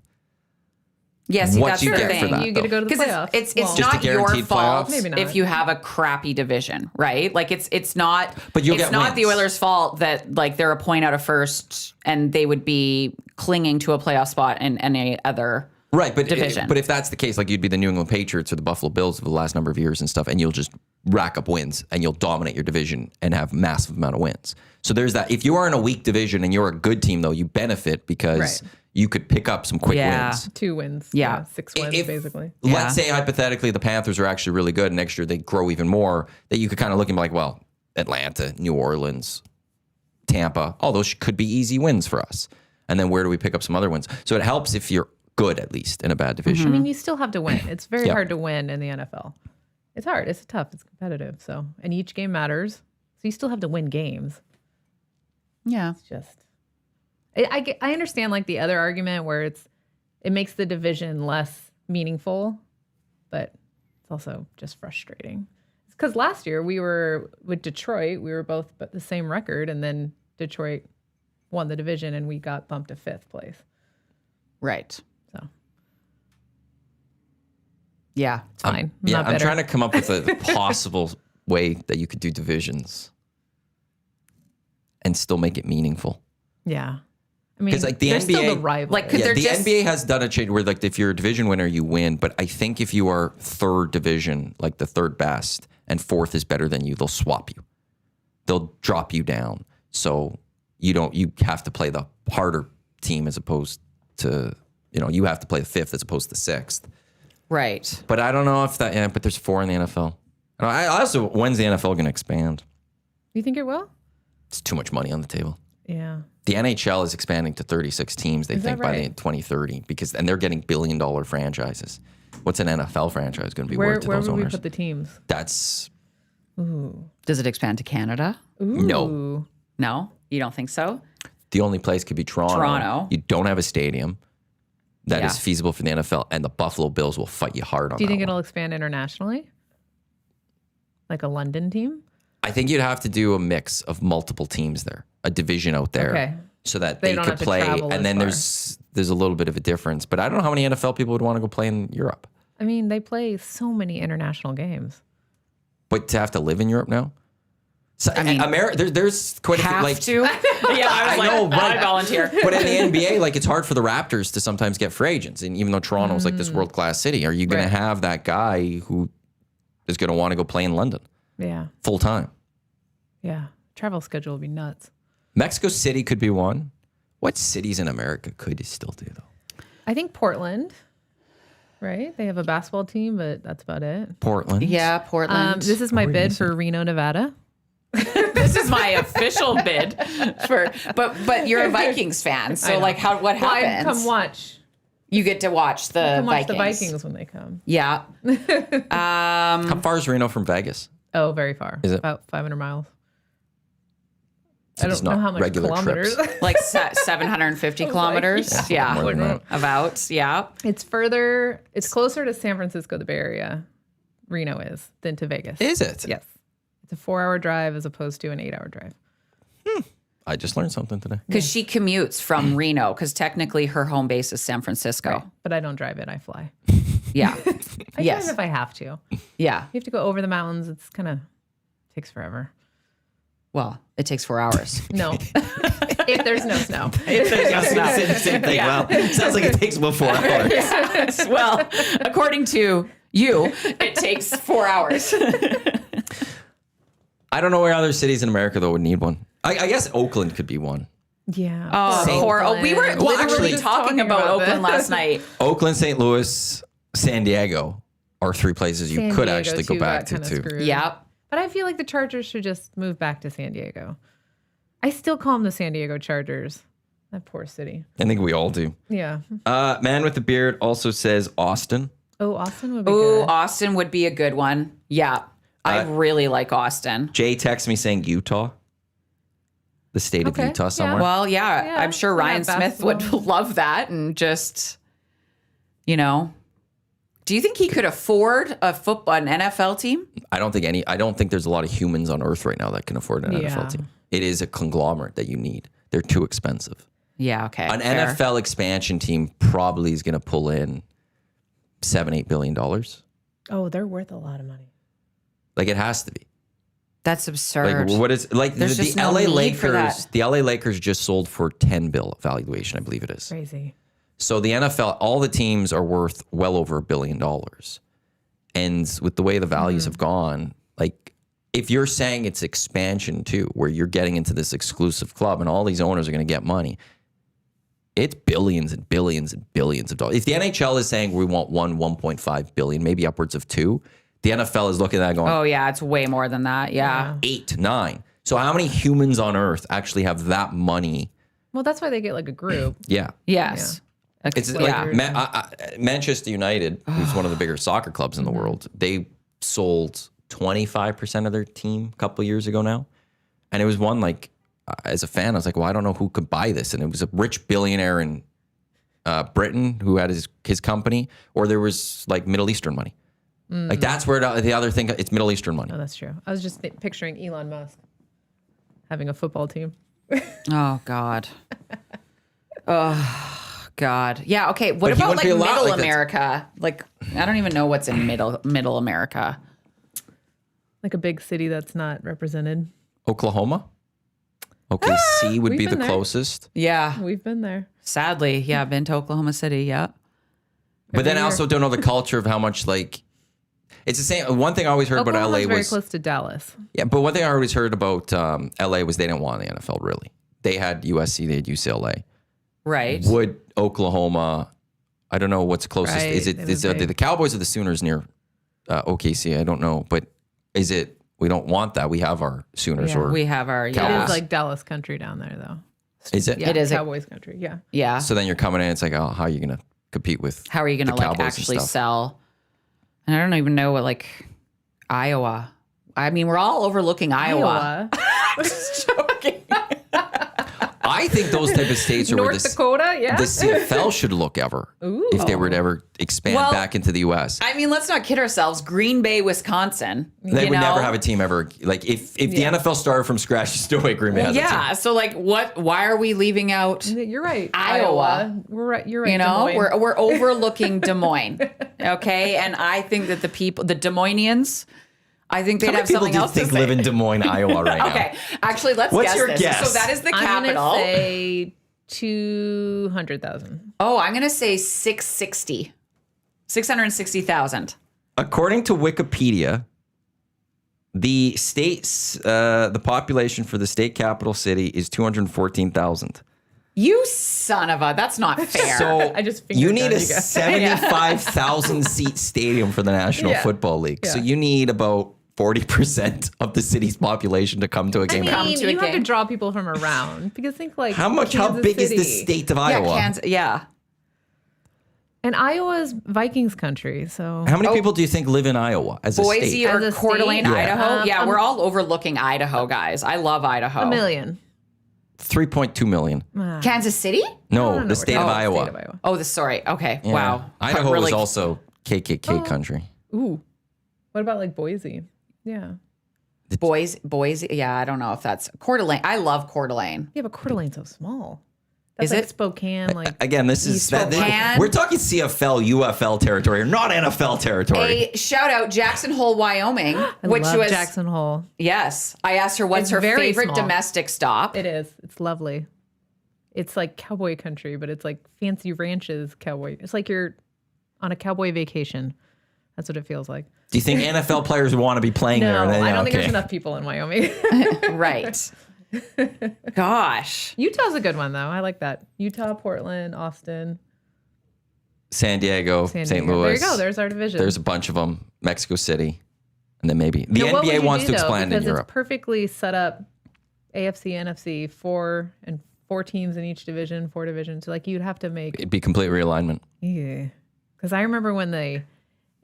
[SPEAKER 3] Yes,
[SPEAKER 1] what
[SPEAKER 3] that's
[SPEAKER 1] you
[SPEAKER 3] the
[SPEAKER 1] get
[SPEAKER 3] thing.
[SPEAKER 1] for that.
[SPEAKER 4] You get to go to the
[SPEAKER 3] Because
[SPEAKER 4] playoffs.
[SPEAKER 3] it's
[SPEAKER 4] Well,
[SPEAKER 1] Just
[SPEAKER 3] not
[SPEAKER 1] the
[SPEAKER 3] your
[SPEAKER 1] guaranteed
[SPEAKER 3] fault
[SPEAKER 1] playoffs?
[SPEAKER 4] Maybe not.
[SPEAKER 3] if you have a crappy division, right? Like it's not.
[SPEAKER 1] But you'll
[SPEAKER 3] it's
[SPEAKER 1] get
[SPEAKER 3] not the
[SPEAKER 1] wins.
[SPEAKER 3] Oilers' fault that like they're a point out of first and they would be clinging to a playoff spot in any other.
[SPEAKER 1] Right, but
[SPEAKER 3] division.
[SPEAKER 1] But if that's the case, like you'd be the New England Patriots or the Buffalo Bills for the last number of years and stuff, and you'll just rack up wins and you'll dominate your division and have massive amount of wins. So there's that. If you are in a weak division and you're a good team, though, you benefit because
[SPEAKER 4] Right.
[SPEAKER 1] you could pick up some quick
[SPEAKER 3] Yeah.
[SPEAKER 1] wins.
[SPEAKER 4] 2 wins.
[SPEAKER 3] Yeah.
[SPEAKER 4] 6 wins,
[SPEAKER 1] If-
[SPEAKER 4] basically.
[SPEAKER 1] Let's say hypothetically the Panthers are actually really good and next year they grow even more, that you could kind of look and be like, well, Atlanta, New Orleans, Tampa. All those could be easy wins for us. And then where do we pick up some other wins? So it helps if you're good, at least, in a bad division.
[SPEAKER 4] I mean, you still have to win. It's very
[SPEAKER 1] Yep.
[SPEAKER 4] hard to win in the NFL. It's hard. It's tough. It's competitive. So, and each game matters. So you still have to win games.
[SPEAKER 3] Yeah.
[SPEAKER 4] It's just, I understand like the other argument where it makes the division less meaningful, but it's also just frustrating. Because last year we were with Detroit, we were both the same record, and then Detroit won the division and we got bumped to 5th place.
[SPEAKER 3] Right.
[SPEAKER 4] So
[SPEAKER 3] Yeah.
[SPEAKER 4] it's fine.
[SPEAKER 1] I'm trying to come up with a possible way that you could do divisions and still make it meaningful.
[SPEAKER 4] Yeah. I mean,
[SPEAKER 1] 'Cause, like, the
[SPEAKER 4] there's still
[SPEAKER 1] NBA
[SPEAKER 4] the rivalry.
[SPEAKER 3] Like, Could
[SPEAKER 1] Yeah,
[SPEAKER 3] there
[SPEAKER 1] the
[SPEAKER 3] just-
[SPEAKER 1] NBA has done a change where, like, if you're a division winner, you win. But I think if you are third division, like the third best, and fourth is better than you, they'll swap you. They'll drop you down. So you have to play the harder team as opposed to, you have to play the 5th as opposed to 6th.
[SPEAKER 3] Right.
[SPEAKER 1] But I don't know if but there's 4 in the NFL. And I also, when's the NFL going to expand?
[SPEAKER 4] You think it will?
[SPEAKER 1] It's too much money on the table.
[SPEAKER 4] Yeah.
[SPEAKER 1] The NHL is expanding to 36 teams, they
[SPEAKER 4] Is that
[SPEAKER 1] think, by the
[SPEAKER 4] right?
[SPEAKER 1] 2030, and they're getting billion-dollar franchises. What's an NFL franchise going to be
[SPEAKER 4] Where
[SPEAKER 1] worth to those
[SPEAKER 4] would we
[SPEAKER 1] owners?
[SPEAKER 4] put the teams?
[SPEAKER 1] That's
[SPEAKER 3] Does it expand to Canada?
[SPEAKER 1] no.
[SPEAKER 4] Ooh.
[SPEAKER 3] No? You don't think so?
[SPEAKER 1] The only place could be Toronto.
[SPEAKER 3] Toronto.
[SPEAKER 1] You don't have a stadium that is
[SPEAKER 3] Yeah.
[SPEAKER 1] feasible for the NFL, and the Buffalo Bills will fight you hard on
[SPEAKER 4] Do you
[SPEAKER 1] that
[SPEAKER 4] think
[SPEAKER 1] one.
[SPEAKER 4] it'll expand internationally? Like a London team?
[SPEAKER 1] I think you'd have to do a mix of multiple teams there, a division out there,
[SPEAKER 4] Okay.
[SPEAKER 1] so that
[SPEAKER 4] They
[SPEAKER 1] they
[SPEAKER 4] don't
[SPEAKER 1] could
[SPEAKER 4] have to
[SPEAKER 1] play.
[SPEAKER 4] travel
[SPEAKER 1] And
[SPEAKER 4] as
[SPEAKER 1] then
[SPEAKER 4] far.
[SPEAKER 1] there's a little bit of a difference, but I don't know how many NFL people would want to go play in Europe.
[SPEAKER 4] I mean, they play so many international games.
[SPEAKER 1] But to have to live in Europe now, so,
[SPEAKER 3] I mean,
[SPEAKER 1] there's quite a few,
[SPEAKER 3] Have
[SPEAKER 1] like,
[SPEAKER 3] to? Yeah, I was
[SPEAKER 1] I know, but-
[SPEAKER 3] I volunteer.
[SPEAKER 1] But in the NBA, like, it's hard for the Raptors to sometimes get free agents. And even though Toronto's like this world-class city, are you going
[SPEAKER 4] Right.
[SPEAKER 1] to have that guy who is going to want to go play in London
[SPEAKER 4] Yeah.
[SPEAKER 1] full time?
[SPEAKER 4] Yeah. Travel schedule would be nuts.
[SPEAKER 1] Mexico City could be one. What cities in America could you still do, though?
[SPEAKER 4] I think Portland, right? They have a basketball team, but that's about it.
[SPEAKER 1] Portland?
[SPEAKER 3] Yeah, Portland.
[SPEAKER 4] This is my
[SPEAKER 1] we
[SPEAKER 4] bid
[SPEAKER 1] missing?
[SPEAKER 4] for Reno, Nevada.
[SPEAKER 3] This is my official bid but you're a Vikings fan, so
[SPEAKER 4] know.
[SPEAKER 3] like what
[SPEAKER 4] Well,
[SPEAKER 3] happens?
[SPEAKER 4] come watch.
[SPEAKER 3] You get to watch the
[SPEAKER 4] Come watch
[SPEAKER 3] Vikings.
[SPEAKER 4] the Vikings when they come.
[SPEAKER 3] Yeah.
[SPEAKER 1] How far is Reno from Vegas?
[SPEAKER 4] Oh, very far.
[SPEAKER 1] Is it?
[SPEAKER 4] About 500 miles?
[SPEAKER 1] So
[SPEAKER 4] I
[SPEAKER 1] it's
[SPEAKER 4] don't know
[SPEAKER 1] not
[SPEAKER 4] how much
[SPEAKER 1] regular
[SPEAKER 4] kilometers.
[SPEAKER 1] trips.
[SPEAKER 3] Like 750 kilometers.
[SPEAKER 1] Yeah, more than that.
[SPEAKER 3] About. Yeah.
[SPEAKER 4] It's further. It's closer to San Francisco, the Bay Area. Reno is than to Vegas.
[SPEAKER 1] Is it?
[SPEAKER 4] Yes, it's a 4-hour drive as opposed to an 8-hour drive.
[SPEAKER 1] I just learned something today.
[SPEAKER 3] Because she commutes from Reno, because technically her home base is San Francisco.
[SPEAKER 4] But I don't drive it. I fly.
[SPEAKER 3] Yeah.
[SPEAKER 4] I
[SPEAKER 3] Yes.
[SPEAKER 4] drive if I have to. You
[SPEAKER 3] Yeah.
[SPEAKER 4] have to go over the mountains. It's kind of takes forever.
[SPEAKER 3] Well, it takes 4 hours.
[SPEAKER 4] No, if there's no snow.
[SPEAKER 1] Same thing. Well, sounds like it takes about 4 hours.
[SPEAKER 3] Well, according to you, it takes 4 hours.
[SPEAKER 1] I don't know where other cities in America, though, would need one. I guess Oakland could be one.
[SPEAKER 4] Yeah.
[SPEAKER 3] Oh, we were
[SPEAKER 4] Portland.
[SPEAKER 3] literally
[SPEAKER 1] actually-
[SPEAKER 3] talking about Oakland
[SPEAKER 4] this.
[SPEAKER 3] last night.
[SPEAKER 1] Oakland, St. Louis, San Diego are 3 places you
[SPEAKER 4] San
[SPEAKER 1] could
[SPEAKER 4] Diego,
[SPEAKER 1] actually go
[SPEAKER 4] too,
[SPEAKER 1] back
[SPEAKER 4] got
[SPEAKER 1] to,
[SPEAKER 4] kinda
[SPEAKER 1] too.
[SPEAKER 4] screwed.
[SPEAKER 3] Yeah.
[SPEAKER 4] But I feel like the Chargers should just move back to San Diego. I still call them the San Diego Chargers. That poor city.
[SPEAKER 1] I think we all do.
[SPEAKER 4] Yeah.
[SPEAKER 1] Man with the beard also says Austin.
[SPEAKER 4] Oh, Austin would be
[SPEAKER 3] Ooh,
[SPEAKER 4] good.
[SPEAKER 3] Austin would be a good one. Yeah. I really like Austin.
[SPEAKER 1] Jay texts me saying Utah, the state of
[SPEAKER 4] Okay,
[SPEAKER 1] Utah
[SPEAKER 4] yeah.
[SPEAKER 1] somewhere.
[SPEAKER 3] Well, yeah,
[SPEAKER 4] Yeah,
[SPEAKER 3] I'm sure
[SPEAKER 4] yeah,
[SPEAKER 3] Ryan Smith would
[SPEAKER 4] basketball.
[SPEAKER 3] love that and just, do you think he could afford an NFL team?
[SPEAKER 1] I don't think there's a lot of humans on earth right now that can afford an
[SPEAKER 4] Yeah.
[SPEAKER 1] NFL team. It is a conglomerate that you need. They're too expensive.
[SPEAKER 3] Yeah, okay.
[SPEAKER 1] An
[SPEAKER 3] fair.
[SPEAKER 1] NFL expansion team probably is going to pull in $7-8 billion.
[SPEAKER 4] Oh, they're worth a lot of money.
[SPEAKER 1] Like, it has to be.
[SPEAKER 3] That's absurd.
[SPEAKER 1] Like, what is like
[SPEAKER 3] There's
[SPEAKER 1] the
[SPEAKER 3] just no
[SPEAKER 1] LA
[SPEAKER 3] need for
[SPEAKER 1] Lakers?
[SPEAKER 3] that.
[SPEAKER 1] The LA Lakers just sold for $10 billion valuation, I believe it is.
[SPEAKER 4] Crazy.
[SPEAKER 1] So the NFL, all the teams are worth well over $1 billion. And with the way the values have gone, like, if you're saying it's expansion too, where you're getting into this exclusive club and all these owners are going to get money, it's billions and billions and billions of dollars. If the NHL is saying we want 1.5 billion, maybe upwards of 2, The NFL is looking at that going,
[SPEAKER 3] Oh yeah, it's way more than that. Yeah.
[SPEAKER 1] 8, 9. So how many humans on earth actually have that money?
[SPEAKER 4] Well, that's why they get like a group.
[SPEAKER 1] Yeah.
[SPEAKER 3] Yes.
[SPEAKER 1] It's
[SPEAKER 3] Yeah.
[SPEAKER 1] like Manchester United, who's one of the bigger soccer clubs in the world, they sold 25% of their team a couple of years ago now. And it was one like, as a fan, I was like, well, I don't know who could buy this. And it was a rich billionaire in Britain who had his company, or there was like Middle Eastern money. Like that's where the other thing, it's Middle Eastern money.
[SPEAKER 4] Oh, that's true. I was just picturing Elon Musk having a football team.
[SPEAKER 3] Oh God. Oh God. Yeah. Okay. What
[SPEAKER 1] But he
[SPEAKER 3] about
[SPEAKER 1] wouldn't
[SPEAKER 3] like
[SPEAKER 1] be allowed-
[SPEAKER 3] Middle
[SPEAKER 1] like, that's-
[SPEAKER 3] America? Like I don't even know what's in Middle America.
[SPEAKER 4] Like a big city that's not represented.
[SPEAKER 1] Oklahoma? OKC would
[SPEAKER 4] we've
[SPEAKER 1] be the
[SPEAKER 4] been there.
[SPEAKER 1] closest.
[SPEAKER 3] Yeah.
[SPEAKER 4] We've been there.
[SPEAKER 3] Sadly, yeah. I've been to Oklahoma City. Yeah.
[SPEAKER 1] But then I
[SPEAKER 4] year.
[SPEAKER 1] also don't know the culture of how much like, it's the same. One thing I always heard about
[SPEAKER 4] Oklahoma's
[SPEAKER 1] LA
[SPEAKER 4] very
[SPEAKER 1] was,
[SPEAKER 4] close to Dallas.
[SPEAKER 1] yeah, but one thing I always heard about LA was they didn't want the NFL really. They had USC, they had UCLA.
[SPEAKER 3] Right.
[SPEAKER 1] Would Oklahoma, I don't know what's closest.
[SPEAKER 4] Right,
[SPEAKER 1] Is it
[SPEAKER 4] they were big.
[SPEAKER 1] the Cowboys or the Sooners near OKC? I don't know. But is it, we don't want that. We have our Sooners
[SPEAKER 4] Yeah.
[SPEAKER 1] or,
[SPEAKER 3] We have our
[SPEAKER 4] It
[SPEAKER 1] Cowboys.
[SPEAKER 3] yeah.
[SPEAKER 4] is like Dallas country down there, though.
[SPEAKER 1] is it?
[SPEAKER 4] Yeah,
[SPEAKER 3] It is a-
[SPEAKER 4] Cowboys country. Yeah.
[SPEAKER 3] Yeah.
[SPEAKER 1] So then you're coming in, it's like, oh, how are you going to compete with
[SPEAKER 3] How are you going to
[SPEAKER 1] the
[SPEAKER 3] like
[SPEAKER 1] Cowboys and
[SPEAKER 3] actually
[SPEAKER 1] stuff?
[SPEAKER 3] sell? And I don't even know what like Iowa. I mean, we're all overlooking Iowa. Joking.
[SPEAKER 1] I think those type of states are where
[SPEAKER 4] North Dakota, yeah.
[SPEAKER 1] the CFL should look ever if they were to ever expand
[SPEAKER 3] Well,
[SPEAKER 1] back into the U.S.
[SPEAKER 3] I mean, let's not kid ourselves. Green Bay, Wisconsin.
[SPEAKER 1] They
[SPEAKER 3] you
[SPEAKER 1] would
[SPEAKER 3] know?
[SPEAKER 1] never have a team ever like if the NFL started from scratch, you still Green Bay has a team.
[SPEAKER 3] Yeah. So like, what? Why are we leaving out?
[SPEAKER 4] You're right.
[SPEAKER 3] Iowa.
[SPEAKER 4] We're right. You're right.
[SPEAKER 3] You know,
[SPEAKER 4] Des Moines.
[SPEAKER 3] we're overlooking Des Moines. Okay, and I think that the people, the Des Moinsians, I think they'd
[SPEAKER 1] How many
[SPEAKER 3] have
[SPEAKER 1] people
[SPEAKER 3] something
[SPEAKER 1] do you
[SPEAKER 3] else to
[SPEAKER 1] think
[SPEAKER 3] say.
[SPEAKER 1] live in Des Moines, Iowa right now?
[SPEAKER 3] Okay, actually, let's
[SPEAKER 1] What's
[SPEAKER 3] guess
[SPEAKER 1] your
[SPEAKER 3] this.
[SPEAKER 1] guess?
[SPEAKER 3] So that is the
[SPEAKER 4] I'm
[SPEAKER 3] capital.
[SPEAKER 4] gonna say 200,000.
[SPEAKER 3] Oh, I'm going to say 660,000.
[SPEAKER 1] According to Wikipedia, the state's the population for the state capital city is 214,000.
[SPEAKER 3] You son of a, that's not fair.
[SPEAKER 1] So
[SPEAKER 4] I just fingered
[SPEAKER 1] you need
[SPEAKER 4] down,
[SPEAKER 1] a
[SPEAKER 4] you guys.
[SPEAKER 1] 75,000 seat stadium for the National
[SPEAKER 4] Yeah.
[SPEAKER 1] Football League. So
[SPEAKER 4] Yeah.
[SPEAKER 1] you need about 40% of the city's population to come to a game.
[SPEAKER 3] Come to a
[SPEAKER 4] you have to
[SPEAKER 3] game.
[SPEAKER 4] draw people from around because think like
[SPEAKER 1] How
[SPEAKER 4] Kansas
[SPEAKER 1] big is the
[SPEAKER 4] City.
[SPEAKER 1] state of
[SPEAKER 3] yeah,
[SPEAKER 1] Iowa?
[SPEAKER 3] Kansas, yeah.
[SPEAKER 4] And Iowa's Vikings country, so
[SPEAKER 1] How many people do you think live in Iowa as a
[SPEAKER 3] Boise
[SPEAKER 1] state?
[SPEAKER 3] or
[SPEAKER 4] As a
[SPEAKER 3] Coeur d'Alene,
[SPEAKER 4] state?
[SPEAKER 3] Idaho.
[SPEAKER 4] Yeah.
[SPEAKER 3] We're all overlooking Idaho, guys. I love Idaho.
[SPEAKER 4] 1 million.
[SPEAKER 1] 3.2 million.
[SPEAKER 3] Kansas City?
[SPEAKER 1] No,
[SPEAKER 4] No,
[SPEAKER 1] the state of
[SPEAKER 4] we're talking
[SPEAKER 1] Iowa.
[SPEAKER 4] State of Iowa.
[SPEAKER 3] Oh, sorry. Okay.
[SPEAKER 1] Yeah.
[SPEAKER 3] Wow.
[SPEAKER 1] Idaho
[SPEAKER 3] Really-
[SPEAKER 1] is also KKK country.
[SPEAKER 4] Ooh. What about like Boise? Yeah.
[SPEAKER 3] Boise. Yeah, I don't know if that's Coeur d'Alene. I love Coeur d'Alene.
[SPEAKER 4] Yeah, but Coeur d'Alene's so small. That's
[SPEAKER 3] Is
[SPEAKER 4] like
[SPEAKER 3] it?
[SPEAKER 4] Spokane, like
[SPEAKER 1] Again, this is
[SPEAKER 3] Spokane.
[SPEAKER 1] we're talking CFL, UFL territory, not NFL territory.
[SPEAKER 3] A shout out Jackson Hole, Wyoming,
[SPEAKER 4] I
[SPEAKER 3] which
[SPEAKER 4] love
[SPEAKER 3] was
[SPEAKER 4] Jackson Hole.
[SPEAKER 3] yes. I asked her what's
[SPEAKER 4] It's
[SPEAKER 3] her
[SPEAKER 4] very
[SPEAKER 3] favorite
[SPEAKER 4] small.
[SPEAKER 3] domestic stop.
[SPEAKER 4] It is. It's lovely. It's like cowboy country, but it's like fancy ranches cowboy. It's like you're on a cowboy vacation. That's what it feels like.
[SPEAKER 1] Do you think NFL players want to be playing there?
[SPEAKER 4] No,
[SPEAKER 1] Then,
[SPEAKER 4] I don't think
[SPEAKER 1] okay.
[SPEAKER 4] there's enough people in Wyoming.
[SPEAKER 3] Right. Gosh.
[SPEAKER 4] Utah's a good one though. I like that. Utah, Portland, Austin,
[SPEAKER 1] San Diego,
[SPEAKER 4] San
[SPEAKER 1] St.
[SPEAKER 4] Diego.
[SPEAKER 1] Louis.
[SPEAKER 4] There you go. There's our division.
[SPEAKER 1] There's a bunch of them. Mexico City, and then maybe the
[SPEAKER 4] Now, what would
[SPEAKER 1] NBA
[SPEAKER 4] you
[SPEAKER 1] wants
[SPEAKER 4] do,
[SPEAKER 1] to
[SPEAKER 4] though?
[SPEAKER 1] expand in
[SPEAKER 4] Because
[SPEAKER 1] Europe.
[SPEAKER 4] It's perfectly set up. AFC, NFC, four teams in each division, 4 divisions. So like you'd have to make
[SPEAKER 1] It'd be complete realignment.
[SPEAKER 4] yeah. Because I remember when the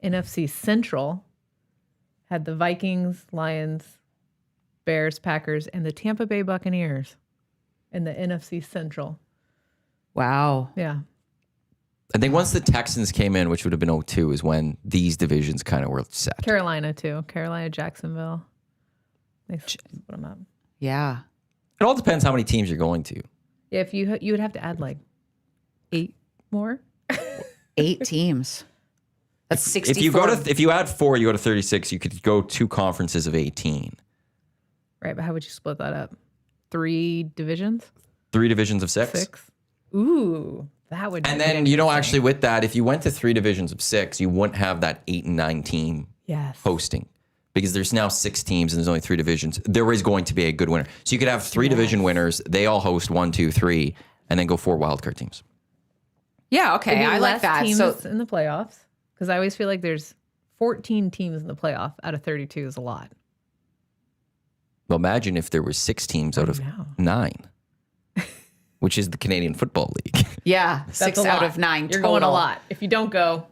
[SPEAKER 4] NFC Central had the Vikings, Lions, Bears, Packers, and the Tampa Bay Buccaneers in the NFC Central.
[SPEAKER 3] Wow.
[SPEAKER 4] Yeah.
[SPEAKER 1] I think once the Texans came in, which would have been 02, is when these divisions kind of were set.
[SPEAKER 4] Carolina too. Carolina, Jacksonville. They split them up.
[SPEAKER 3] Yeah.
[SPEAKER 1] It all depends how many teams you're going to.
[SPEAKER 4] Yeah, if you would have to add like 8 more.
[SPEAKER 3] 8 teams. That's 64.
[SPEAKER 1] If you add 4, you go to 36. You could go 2 conferences of 18.
[SPEAKER 4] Right, but how would you split that up? 3 divisions?
[SPEAKER 1] 3 divisions of 6.
[SPEAKER 4] 6? Ooh, that would.
[SPEAKER 1] And
[SPEAKER 4] be
[SPEAKER 1] then
[SPEAKER 4] interesting.
[SPEAKER 1] actually with that, if you went to 3 divisions of 6, you wouldn't have that 8 and 9 team
[SPEAKER 4] Yes.
[SPEAKER 1] hosting because there's now 6 teams and there's only 3 divisions. There is going to be a good winner. So you could have 3 division winners. They all host 1, 2, 3, and then go 4 wildcard teams.
[SPEAKER 3] Yeah, okay.
[SPEAKER 4] Maybe
[SPEAKER 3] I like
[SPEAKER 4] less
[SPEAKER 3] that.
[SPEAKER 4] teams
[SPEAKER 3] So
[SPEAKER 4] in the playoffs because I always feel like there's 14 teams in the playoff out of 32 is a lot.
[SPEAKER 1] Well, imagine if there were 6 teams out of 9, which is the Canadian Football League.
[SPEAKER 3] Yeah,
[SPEAKER 4] That's
[SPEAKER 3] 6
[SPEAKER 4] a lot.
[SPEAKER 3] out of 9
[SPEAKER 4] You're
[SPEAKER 3] total.
[SPEAKER 4] going a lot. If you don't go,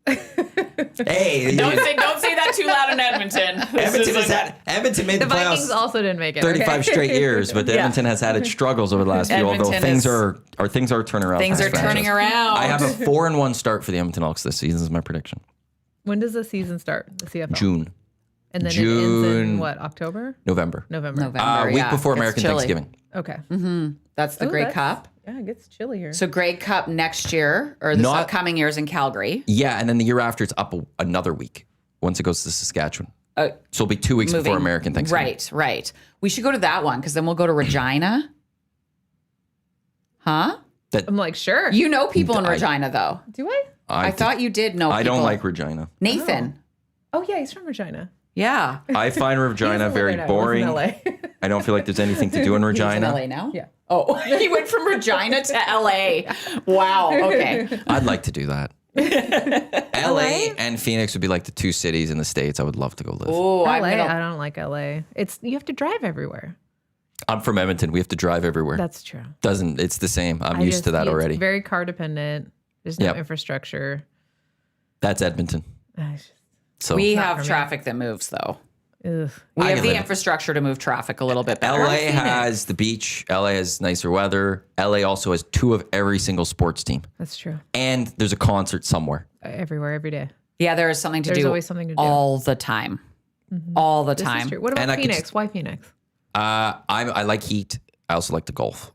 [SPEAKER 1] Hey,
[SPEAKER 3] Don't say that too loud in Edmonton.
[SPEAKER 1] Edmonton made
[SPEAKER 4] the
[SPEAKER 1] the playoffs
[SPEAKER 4] Vikings also didn't make it.
[SPEAKER 1] 35
[SPEAKER 4] okay?
[SPEAKER 1] straight years, but Edmonton has had its struggles over the last few. Although
[SPEAKER 3] Edmonton
[SPEAKER 1] things
[SPEAKER 3] is-
[SPEAKER 1] are turning around.
[SPEAKER 3] Things
[SPEAKER 1] for
[SPEAKER 3] are
[SPEAKER 1] this
[SPEAKER 3] turning
[SPEAKER 1] franchise.
[SPEAKER 3] around.
[SPEAKER 1] I have a 4-1 start for the Edmonton Elks this season. Is my prediction.
[SPEAKER 4] When does the season start? The CFL?
[SPEAKER 1] June,
[SPEAKER 4] And then it ends
[SPEAKER 1] June.
[SPEAKER 4] in what, October?
[SPEAKER 1] November.
[SPEAKER 4] November.
[SPEAKER 1] Week
[SPEAKER 3] yeah.
[SPEAKER 1] before
[SPEAKER 3] It's
[SPEAKER 1] American
[SPEAKER 3] chilly.
[SPEAKER 1] Thanksgiving.
[SPEAKER 4] Okay.
[SPEAKER 3] That's the
[SPEAKER 4] Ooh,
[SPEAKER 3] Grey
[SPEAKER 4] that's-
[SPEAKER 3] Cup.
[SPEAKER 4] Yeah, it gets chilly here.
[SPEAKER 3] So Grey Cup next year, or this
[SPEAKER 1] Not-
[SPEAKER 3] upcoming year, is in Calgary.
[SPEAKER 1] Yeah, and then the year after it's up another week once it goes to Saskatchewan. So it'll be 2 weeks before American Thanksgiving.
[SPEAKER 3] Right. We should go to that one because then we'll go to Regina. Huh?
[SPEAKER 4] I'm like, sure.
[SPEAKER 3] You know people in
[SPEAKER 1] I-
[SPEAKER 3] Regina, though.
[SPEAKER 4] Do I?
[SPEAKER 3] I thought you did know
[SPEAKER 1] I
[SPEAKER 3] people.
[SPEAKER 1] don't like Regina.
[SPEAKER 3] Nathan.
[SPEAKER 4] Oh, yeah, he's from Regina.
[SPEAKER 3] Yeah.
[SPEAKER 1] I find
[SPEAKER 4] He
[SPEAKER 1] Regina
[SPEAKER 4] doesn't live
[SPEAKER 1] very
[SPEAKER 4] there now. He lives in
[SPEAKER 1] boring.
[SPEAKER 4] LA.
[SPEAKER 1] I don't feel like there's anything to do in
[SPEAKER 3] He's in
[SPEAKER 1] Regina.
[SPEAKER 3] LA now?
[SPEAKER 4] Yeah.
[SPEAKER 3] Oh, he went from Regina to LA. Wow. Okay.
[SPEAKER 1] I'd like to do that. LA and Phoenix would be like the 2 cities in the States I would love to go live.
[SPEAKER 3] Oh,
[SPEAKER 4] LA,
[SPEAKER 3] I'm
[SPEAKER 4] I
[SPEAKER 3] gonna,
[SPEAKER 4] don't like LA. You have to drive everywhere.
[SPEAKER 1] I'm from Edmonton. We have to drive everywhere.
[SPEAKER 4] That's true.
[SPEAKER 1] It's the same. I'm used to that already.
[SPEAKER 4] It's very car dependent. There's no
[SPEAKER 1] Yep.
[SPEAKER 4] infrastructure.
[SPEAKER 1] That's Edmonton.
[SPEAKER 4] It's just-
[SPEAKER 1] So
[SPEAKER 3] we
[SPEAKER 4] not
[SPEAKER 3] have
[SPEAKER 4] for me.
[SPEAKER 3] traffic that moves, though.
[SPEAKER 4] Ugh.
[SPEAKER 3] We
[SPEAKER 1] I
[SPEAKER 3] have
[SPEAKER 1] can
[SPEAKER 3] the
[SPEAKER 1] live it.
[SPEAKER 3] infrastructure to move traffic a little bit better.
[SPEAKER 1] LA has the beach. LA has nicer weather. LA also has 2 of every single sports team.
[SPEAKER 4] That's true.
[SPEAKER 1] And there's a concert somewhere.
[SPEAKER 4] Everywhere, every day.
[SPEAKER 3] Yeah, there is something to
[SPEAKER 4] There's
[SPEAKER 3] do.
[SPEAKER 4] always something to do.
[SPEAKER 3] all the time. All the
[SPEAKER 4] This
[SPEAKER 3] time.
[SPEAKER 4] is true. What
[SPEAKER 1] And
[SPEAKER 4] about
[SPEAKER 1] I could
[SPEAKER 4] Phoenix? Why Phoenix?
[SPEAKER 1] I like heat. I also like to golf.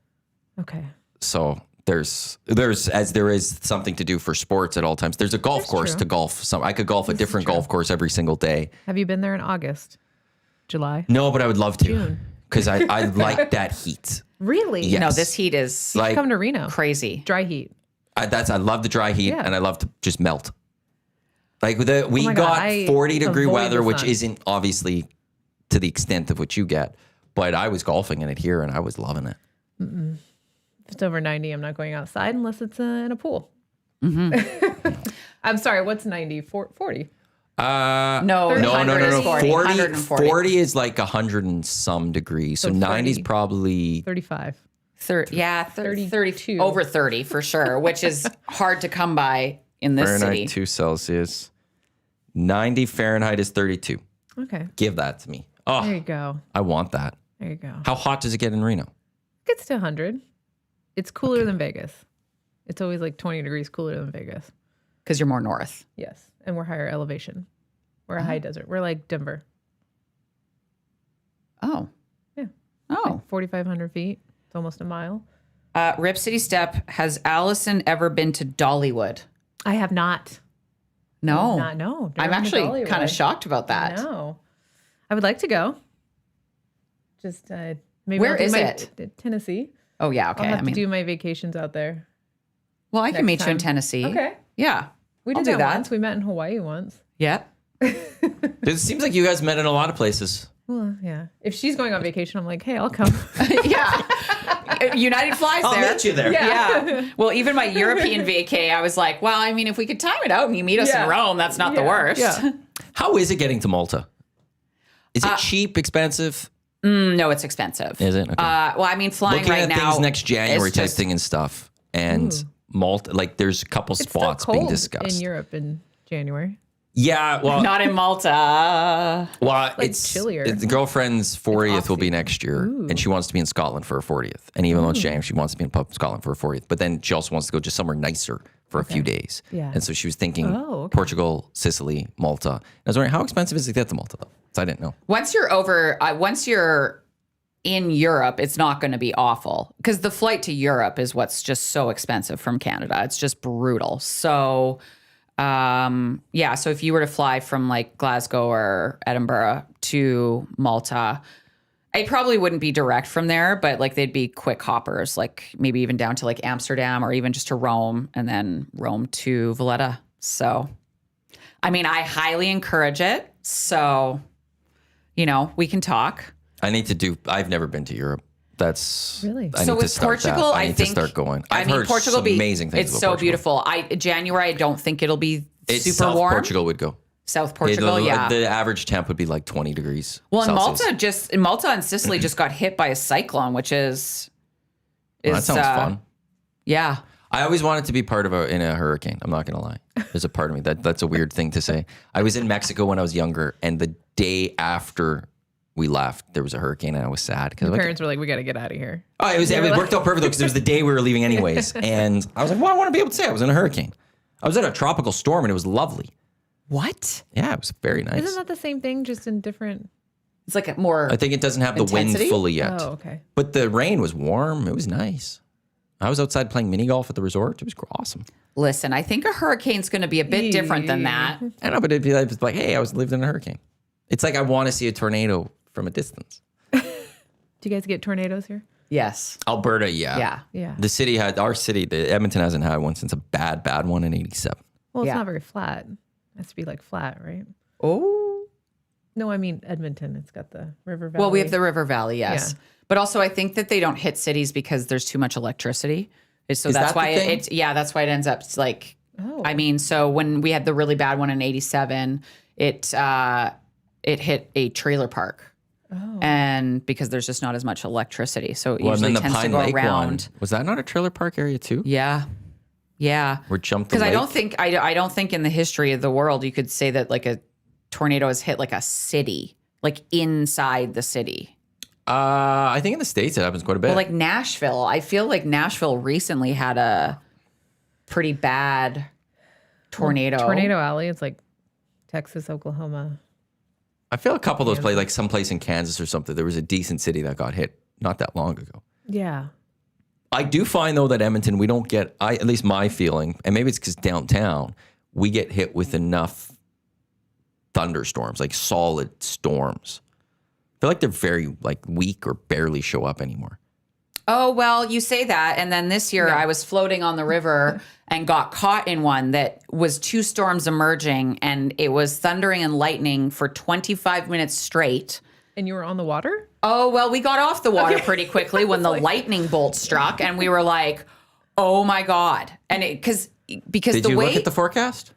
[SPEAKER 4] Okay.
[SPEAKER 1] So there is something to do for sports at all times. There's a golf
[SPEAKER 4] That's
[SPEAKER 1] course
[SPEAKER 4] true.
[SPEAKER 1] to golf. I could golf a different golf course every single day.
[SPEAKER 4] Have you been there in August? July?
[SPEAKER 1] No, but I would love to
[SPEAKER 4] June.
[SPEAKER 1] because I like that heat.
[SPEAKER 4] Really?
[SPEAKER 1] Yeah.
[SPEAKER 3] No,
[SPEAKER 1] Yes.
[SPEAKER 3] this heat is
[SPEAKER 1] Like
[SPEAKER 4] Come to Reno.
[SPEAKER 3] crazy.
[SPEAKER 4] Dry heat.
[SPEAKER 1] I love the dry heat
[SPEAKER 4] Yeah.
[SPEAKER 1] and I love to just melt. Like we
[SPEAKER 4] my God,
[SPEAKER 1] got
[SPEAKER 4] I
[SPEAKER 1] 40-degree
[SPEAKER 4] avoid
[SPEAKER 1] weather,
[SPEAKER 4] the
[SPEAKER 1] which
[SPEAKER 4] sun.
[SPEAKER 1] isn't obviously to the extent of what you get. But I was golfing in it here and I was loving it.
[SPEAKER 4] If it's over 90, I'm not going outside unless it's in a pool. I'm sorry, what's 90? 40?
[SPEAKER 3] No,
[SPEAKER 1] No,
[SPEAKER 3] 100 is 40.
[SPEAKER 1] 40,
[SPEAKER 3] 140.
[SPEAKER 1] 40 is like 100 and some degrees. So 90 is
[SPEAKER 4] 30.
[SPEAKER 1] probably
[SPEAKER 4] 35.
[SPEAKER 3] 30,
[SPEAKER 4] 32.
[SPEAKER 3] over 30 for sure, which is hard to come by in this
[SPEAKER 1] Fahrenheit
[SPEAKER 3] city.
[SPEAKER 1] 2 Celsius. 90 Fahrenheit is 32.
[SPEAKER 4] Okay.
[SPEAKER 1] Give that to me.
[SPEAKER 4] There
[SPEAKER 1] Oh,
[SPEAKER 4] you go.
[SPEAKER 1] I want that.
[SPEAKER 4] There you go.
[SPEAKER 1] How hot does it get in Reno?
[SPEAKER 4] It gets to 100. It's cooler than Vegas. It's always like 20 degrees cooler than Vegas.
[SPEAKER 3] Because you're more north.
[SPEAKER 4] Yes. And we're higher elevation. We're a high desert. We're like Denver.
[SPEAKER 3] Oh.
[SPEAKER 4] Yeah.
[SPEAKER 3] Oh.
[SPEAKER 4] 4,500 feet. It's almost a mile.
[SPEAKER 3] Rip City Step, has Allison ever been to Dollywood?
[SPEAKER 4] I have not.
[SPEAKER 3] No.
[SPEAKER 4] No.
[SPEAKER 3] I'm actually kind of shocked about that.
[SPEAKER 4] No. I would like to go. Just maybe
[SPEAKER 3] Where
[SPEAKER 4] I'll do
[SPEAKER 3] is
[SPEAKER 4] my-
[SPEAKER 3] it?
[SPEAKER 4] Tennessee.
[SPEAKER 3] Oh, yeah. Okay.
[SPEAKER 4] I'll have
[SPEAKER 3] I mean,
[SPEAKER 4] to do my vacations out there.
[SPEAKER 3] well, I can
[SPEAKER 4] next
[SPEAKER 3] meet you in
[SPEAKER 4] time.
[SPEAKER 3] Tennessee.
[SPEAKER 4] Okay.
[SPEAKER 3] Yeah.
[SPEAKER 4] We
[SPEAKER 3] I'll
[SPEAKER 4] did
[SPEAKER 3] do
[SPEAKER 4] that once. We met in Hawaii once.
[SPEAKER 3] Yeah.
[SPEAKER 1] It seems like you guys met in a lot of places.
[SPEAKER 4] Well, yeah. If she's going on vacation, I'm like, hey, I'll come.
[SPEAKER 3] Yeah. United flies
[SPEAKER 1] I'll
[SPEAKER 3] there.
[SPEAKER 1] meet you there.
[SPEAKER 3] Yeah. Well, even my European vacay, I was like, well, I mean, if we could time it out and you meet us
[SPEAKER 4] Yeah.
[SPEAKER 3] in Rome, that's not the
[SPEAKER 4] Yeah.
[SPEAKER 3] worst.
[SPEAKER 4] Yeah.
[SPEAKER 1] How is it getting to Malta? Is it cheap, expensive?
[SPEAKER 3] No, it's expensive.
[SPEAKER 1] Is it? Okay.
[SPEAKER 3] Well, I mean, flying
[SPEAKER 1] Looking
[SPEAKER 3] right
[SPEAKER 1] at
[SPEAKER 3] now.
[SPEAKER 1] things next January
[SPEAKER 3] it's
[SPEAKER 1] type
[SPEAKER 3] just-
[SPEAKER 1] thing and stuff. And Malta, like there's a couple
[SPEAKER 4] It's
[SPEAKER 1] spots
[SPEAKER 4] still
[SPEAKER 1] being
[SPEAKER 4] cold
[SPEAKER 1] discussed.
[SPEAKER 4] in Europe in January.
[SPEAKER 1] Yeah, well,
[SPEAKER 3] Not in Malta.
[SPEAKER 1] well, it's
[SPEAKER 4] chillier.
[SPEAKER 1] The girlfriend's 40th will be next year, and she wants to be in Scotland for her 40th. And even though it's January, she wants to be in Scotland for her 40th. But then she also wants to go just somewhere nicer for a few days.
[SPEAKER 4] Yeah.
[SPEAKER 1] And so she was thinking
[SPEAKER 4] Oh, okay.
[SPEAKER 1] Portugal, Sicily, Malta. And I was wondering, how expensive is it to get to Malta, though? So I didn't know.
[SPEAKER 3] Once you're in Europe, it's not going to be awful because the flight to Europe is what's just so expensive from Canada. It's just brutal. So, yeah. So if you were to fly from like Glasgow or Edinburgh to Malta, it probably wouldn't be direct from there, but like they'd be quick hoppers, like maybe even down to like Amsterdam or even just to Rome and then Rome to Valletta. So, I mean, I highly encourage it. So, you know, we can talk.
[SPEAKER 1] I've never been to Europe. That's
[SPEAKER 4] Really?
[SPEAKER 1] I
[SPEAKER 3] So
[SPEAKER 1] need to
[SPEAKER 3] with
[SPEAKER 1] start
[SPEAKER 3] Portugal,
[SPEAKER 1] that. I
[SPEAKER 3] I
[SPEAKER 1] need
[SPEAKER 3] think
[SPEAKER 1] to start going.
[SPEAKER 3] I
[SPEAKER 1] I've
[SPEAKER 3] mean,
[SPEAKER 1] heard
[SPEAKER 3] Portugal
[SPEAKER 1] some
[SPEAKER 3] be
[SPEAKER 1] amazing things.
[SPEAKER 3] It's
[SPEAKER 1] about
[SPEAKER 3] so
[SPEAKER 1] Portugal.
[SPEAKER 3] beautiful. January, I don't think it'll be
[SPEAKER 1] It's
[SPEAKER 3] super
[SPEAKER 1] South
[SPEAKER 3] warm.
[SPEAKER 1] Portugal would go.
[SPEAKER 3] South Portugal,
[SPEAKER 1] The average temp would be like 20 degrees.
[SPEAKER 3] Well, and
[SPEAKER 1] Celsius.
[SPEAKER 3] Malta and Sicily just got hit by a cyclone, which is
[SPEAKER 1] That sounds fun.
[SPEAKER 3] Yeah.
[SPEAKER 1] I always wanted to be part of in a hurricane. I'm not going to lie. There's a part of me that's a weird thing to say. I was in Mexico when I was younger, and the day after we left, there was a hurricane, and I was sad because
[SPEAKER 4] My parents were like, "We got to get out of here."
[SPEAKER 1] Oh, it worked out perfect because it was the day we were leaving anyways, and I was like, "Well, I want to be able to say I was in a hurricane. I was in a tropical storm, and it was lovely."
[SPEAKER 3] What?
[SPEAKER 1] Yeah, it was very nice.
[SPEAKER 4] Isn't that the same thing, just in different?
[SPEAKER 3] It's like a more.
[SPEAKER 1] I think it doesn't have the
[SPEAKER 3] intensity?
[SPEAKER 1] wind fully yet.
[SPEAKER 4] Oh, okay.
[SPEAKER 1] But the rain was warm. It was nice. I was outside playing mini golf at the resort. It was awesome.
[SPEAKER 3] Listen, I think a hurricane's going to be a bit different than that.
[SPEAKER 1] I know, but it'd be like, hey, I lived in a hurricane. It's like I want to see a tornado from a distance.
[SPEAKER 4] Do you guys get tornadoes here?
[SPEAKER 3] Yes.
[SPEAKER 1] Alberta, yeah.
[SPEAKER 3] Yeah.
[SPEAKER 1] The city Edmonton hasn't had one since a bad one in 87.
[SPEAKER 4] Well, it's
[SPEAKER 3] Yeah.
[SPEAKER 4] not very flat. It has to be like flat, right?
[SPEAKER 3] Oh.
[SPEAKER 4] No, I mean Edmonton. It's got the river valley.
[SPEAKER 3] Well, we have the River Valley, yes.
[SPEAKER 4] Yeah.
[SPEAKER 3] But also, I think that they don't hit cities because there's too much electricity. So
[SPEAKER 1] Is
[SPEAKER 3] that's
[SPEAKER 1] that
[SPEAKER 3] why
[SPEAKER 1] the thing?
[SPEAKER 3] that's why it ends up like.
[SPEAKER 4] Oh.
[SPEAKER 3] I mean, so when we had the really bad one in '87, it hit a trailer park, and because there's just not as much electricity, so it
[SPEAKER 1] Well, and
[SPEAKER 3] usually
[SPEAKER 1] then the
[SPEAKER 3] tends to
[SPEAKER 1] Pine
[SPEAKER 3] go
[SPEAKER 1] Lake
[SPEAKER 3] around.
[SPEAKER 1] one, was that not a trailer park area too?
[SPEAKER 3] Yeah.
[SPEAKER 1] Where jumped the
[SPEAKER 3] Because I
[SPEAKER 1] lake?
[SPEAKER 3] don't think in the history of the world you could say that like a tornado has hit like a city, like inside the city.
[SPEAKER 1] I think in the States it happens quite a bit.
[SPEAKER 3] Well, like Nashville, I feel like Nashville recently had a pretty bad tornado.
[SPEAKER 4] Tornado Alley. It's like Texas, Oklahoma.
[SPEAKER 1] I feel a couple of those places, like someplace in Kansas or something, there was a decent city that got hit not that long ago.
[SPEAKER 4] Yeah.
[SPEAKER 1] I do find though that Edmonton, we don't get, at least my feeling, and maybe it's because downtown, we get hit with enough thunderstorms, like solid storms. I feel like they're very weak or barely show up anymore.
[SPEAKER 3] Oh, well, you say that. And then this year I was floating on the river and got caught in one that was two storms emerging, and it was thundering and lightning for 25 minutes straight.
[SPEAKER 4] And you were on the water?
[SPEAKER 3] Oh, well, we got off the water pretty quickly when the lightning bolt struck, and we were like, oh my God. And because
[SPEAKER 1] Did
[SPEAKER 3] the
[SPEAKER 1] you
[SPEAKER 3] way,
[SPEAKER 1] look at the forecast?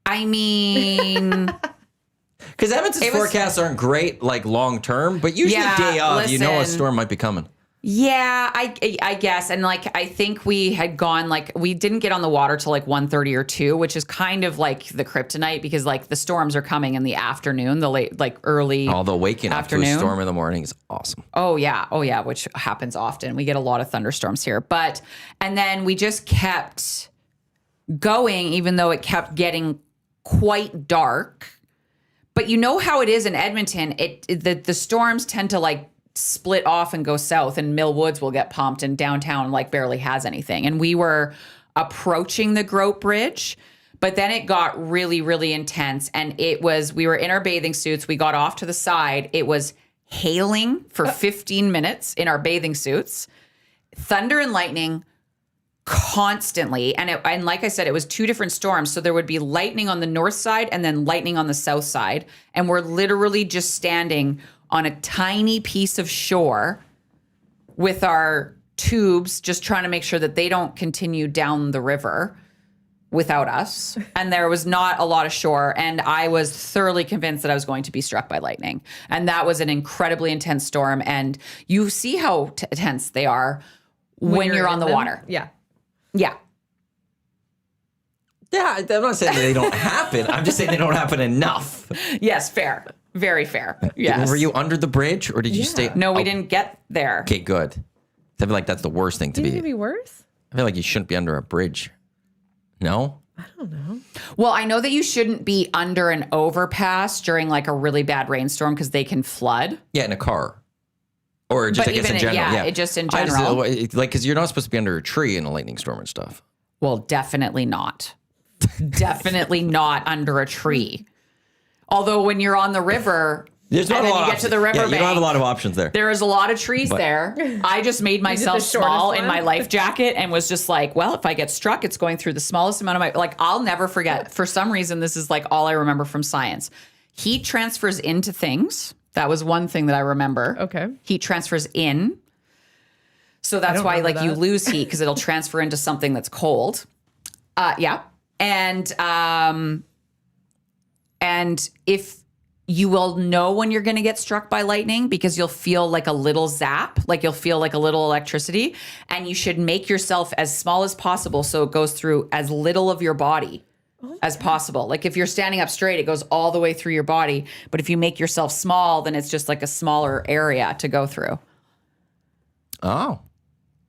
[SPEAKER 3] I mean,
[SPEAKER 1] Because Edmonton's
[SPEAKER 3] It was-
[SPEAKER 1] forecasts aren't great, long term, but usually
[SPEAKER 3] Yeah,
[SPEAKER 1] day of, you know a
[SPEAKER 3] listen.
[SPEAKER 1] storm might be coming.
[SPEAKER 3] yeah, I guess. And I think we had gone, we didn't get on the water till 1:30 or 2, which is kind of like the kryptonite because the storms are coming in the afternoon, the late, early
[SPEAKER 1] Although waking up to a
[SPEAKER 3] afternoon.
[SPEAKER 1] storm in the morning is awesome.
[SPEAKER 3] Oh yeah, which happens often. We get a lot of thunderstorms here. And then we just kept going, even though it kept getting quite dark. But you know how it is in Edmonton, the storms tend to split off and go south, and Mill Woods will get pumped, and downtown barely has anything. And we were approaching the Grote Bridge, but then it got really, really intense. And we were in our bathing suits. We got off to the side. It was hailing for 15 minutes in our bathing suits, thunder and lightning constantly. And like I said, it was two different storms. So there would be lightning on the north side and then lightning on the south side. And we're literally just standing on a tiny piece of shore with our tubes, just trying to make sure that they don't continue down the river without us. And there was not a lot of shore. And I was thoroughly convinced that I was going to be struck by lightning. And that was an incredibly intense storm. And you see how tense they are when you're on
[SPEAKER 4] in
[SPEAKER 3] the
[SPEAKER 4] them?
[SPEAKER 3] water.
[SPEAKER 4] Yeah.
[SPEAKER 3] Yeah.
[SPEAKER 1] Yeah, I'm not saying that they don't happen. I'm just saying they don't happen enough.
[SPEAKER 3] Yes, fair. Very fair. Yes.
[SPEAKER 1] Were you under the bridge or did you stay?
[SPEAKER 3] No, we didn't get there.
[SPEAKER 1] Okay, good. I feel like that's the worst thing to
[SPEAKER 4] Didn't
[SPEAKER 1] be.
[SPEAKER 4] it be worse?
[SPEAKER 1] I feel like you shouldn't be under a bridge. No?
[SPEAKER 4] I don't know.
[SPEAKER 3] Well, I know that you shouldn't be under an overpass during a really bad rainstorm because they can flood.
[SPEAKER 1] Yeah, in a car. Or just,
[SPEAKER 3] But
[SPEAKER 1] I guess, in
[SPEAKER 3] even
[SPEAKER 1] general.
[SPEAKER 3] yeah, it just in
[SPEAKER 1] I
[SPEAKER 3] general.
[SPEAKER 1] because you're not supposed to be under a tree in a lightning storm and stuff.
[SPEAKER 3] Well, definitely not. Definitely not under a tree. Although when you're on the river,
[SPEAKER 1] There's not
[SPEAKER 3] and
[SPEAKER 1] a
[SPEAKER 3] then
[SPEAKER 1] lot
[SPEAKER 3] you
[SPEAKER 1] of
[SPEAKER 3] get to
[SPEAKER 1] options.
[SPEAKER 3] the
[SPEAKER 1] Yeah, you
[SPEAKER 3] riverbank,
[SPEAKER 1] don't have a lot of options there.
[SPEAKER 3] there is a lot of trees there. I just made myself small
[SPEAKER 4] shortest
[SPEAKER 3] in my
[SPEAKER 4] one?
[SPEAKER 3] life jacket and was just well, if I get struck, it's going through the smallest amount of my, I'll never forget. For some reason, this is all I remember from science. Heat transfers into things. That was one thing that I remember.
[SPEAKER 4] Okay.
[SPEAKER 3] Heat transfers in. So that's
[SPEAKER 4] don't
[SPEAKER 3] why
[SPEAKER 4] remember
[SPEAKER 3] you
[SPEAKER 4] that.
[SPEAKER 3] lose heat because it'll transfer into something that's cold. Yeah. And And if you will know when you're going to get struck by lightning because you'll feel like a little zap, like you'll feel like a little electricity, and you should make yourself as small as possible so it goes through as little of your body as possible. Like if you're standing up straight, it goes all the way through your body. But if you make yourself small, then it's just like a smaller area to go through.
[SPEAKER 1] Oh,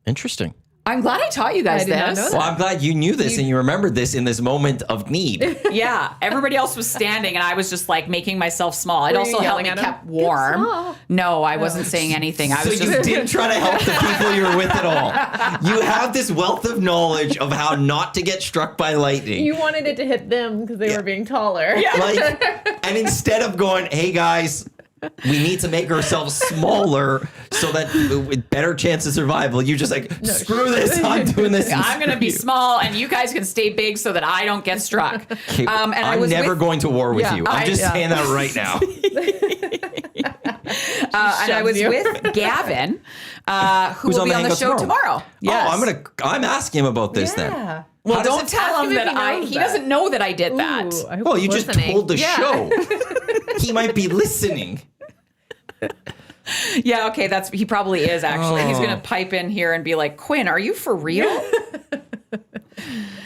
[SPEAKER 1] interesting.
[SPEAKER 3] I'm glad I taught you guys
[SPEAKER 4] I did not
[SPEAKER 3] this.
[SPEAKER 4] know that.
[SPEAKER 1] Well, I'm glad you knew this and you remembered this in this moment of need.
[SPEAKER 3] Yeah, everybody else was standing, and I was just like making myself small. It
[SPEAKER 4] Were
[SPEAKER 3] also
[SPEAKER 4] you
[SPEAKER 3] helped
[SPEAKER 4] yelling
[SPEAKER 3] me
[SPEAKER 4] at 'em?
[SPEAKER 3] kept warm.
[SPEAKER 4] Get small.
[SPEAKER 3] No, I wasn't saying anything. I
[SPEAKER 1] So
[SPEAKER 3] was
[SPEAKER 1] you
[SPEAKER 3] just
[SPEAKER 1] didn't try to help the people you were with at all. You have this wealth of knowledge of how not to get struck by lightning.
[SPEAKER 4] You wanted it to hit them because they were being taller. Yeah.
[SPEAKER 1] Like, and instead of going, hey guys, we need to make ourselves smaller so that with better chance of survival, you just like, screw this, I'm doing this.
[SPEAKER 3] I'm going to be small, and you guys can stay big so that I don't get struck.
[SPEAKER 1] Okay,
[SPEAKER 3] And I
[SPEAKER 1] I'm
[SPEAKER 3] was
[SPEAKER 1] never
[SPEAKER 3] with-
[SPEAKER 1] going to war with
[SPEAKER 4] Yeah,
[SPEAKER 1] you. I'm just saying that right now.
[SPEAKER 3] and I was
[SPEAKER 4] you.
[SPEAKER 3] with Gavin, who
[SPEAKER 1] Who's
[SPEAKER 3] will
[SPEAKER 1] on
[SPEAKER 3] be
[SPEAKER 1] the
[SPEAKER 3] on the
[SPEAKER 1] Hangout
[SPEAKER 3] show
[SPEAKER 1] tomorrow?
[SPEAKER 3] tomorrow. Yes.
[SPEAKER 1] Oh, I'm asking him about this then.
[SPEAKER 4] Yeah.
[SPEAKER 3] Well,
[SPEAKER 1] How does
[SPEAKER 3] don't
[SPEAKER 1] it-
[SPEAKER 3] tell
[SPEAKER 4] Ask
[SPEAKER 3] him
[SPEAKER 4] him
[SPEAKER 3] that
[SPEAKER 4] if he knows
[SPEAKER 3] he
[SPEAKER 4] that.
[SPEAKER 3] doesn't know that I did that.
[SPEAKER 4] Ooh, I hope
[SPEAKER 1] Well, you
[SPEAKER 4] he's
[SPEAKER 1] just
[SPEAKER 4] listening.
[SPEAKER 1] told the
[SPEAKER 4] Yeah.
[SPEAKER 1] show. He might be listening.
[SPEAKER 3] Yeah, okay, he probably is actually. He's
[SPEAKER 1] Oh.
[SPEAKER 3] going to pipe in here and be like, Quinn, are you for real?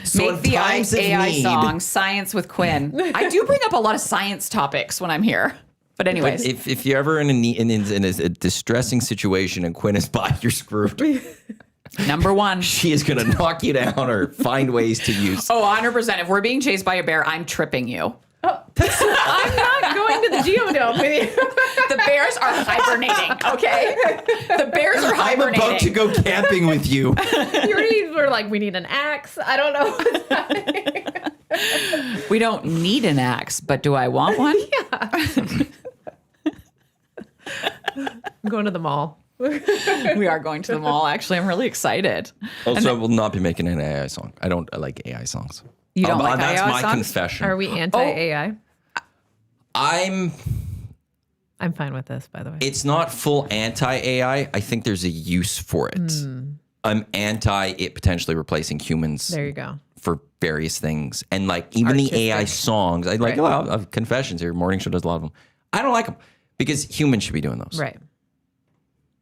[SPEAKER 1] So
[SPEAKER 3] Make
[SPEAKER 1] in
[SPEAKER 3] the
[SPEAKER 1] times of
[SPEAKER 3] AI
[SPEAKER 1] need-
[SPEAKER 3] song, Science with Quinn. I do bring up a lot of science topics when I'm here. But anyways.
[SPEAKER 1] If you're ever in a distressing situation and Quinn is by, you're screwed.
[SPEAKER 3] Number one.
[SPEAKER 1] She is going to knock you down or find ways to use.
[SPEAKER 3] Oh, 100%. If we're being chased by a bear, I'm tripping you.
[SPEAKER 4] I'm not going to the Geodome with you.
[SPEAKER 3] The bears are hibernating, okay? The bears are
[SPEAKER 1] I'm
[SPEAKER 3] hibernating.
[SPEAKER 1] about to go camping with you.
[SPEAKER 4] You already were like, we need an axe. I don't know what's happening.
[SPEAKER 3] We don't need an axe, but do I want one?
[SPEAKER 4] I'm going to the mall.
[SPEAKER 3] We are going to the mall, actually. I'm really excited.
[SPEAKER 1] Also, I will not be making an AI song. I don't like AI songs.
[SPEAKER 3] You don't like
[SPEAKER 1] That's
[SPEAKER 3] AI
[SPEAKER 1] my
[SPEAKER 3] songs?
[SPEAKER 1] confession.
[SPEAKER 4] Are we anti-AI?
[SPEAKER 1] I'm
[SPEAKER 4] fine with this, by the way.
[SPEAKER 1] It's not full anti-AI. I think there's a use for it. I'm anti it potentially replacing humans
[SPEAKER 4] There you go.
[SPEAKER 1] for various things. And like even the AI
[SPEAKER 4] Artistic.
[SPEAKER 1] songs, I like,
[SPEAKER 4] Right.
[SPEAKER 1] well, I have confessions here. Morning Show does a lot of them. I don't like them because humans should be doing those.
[SPEAKER 4] Right.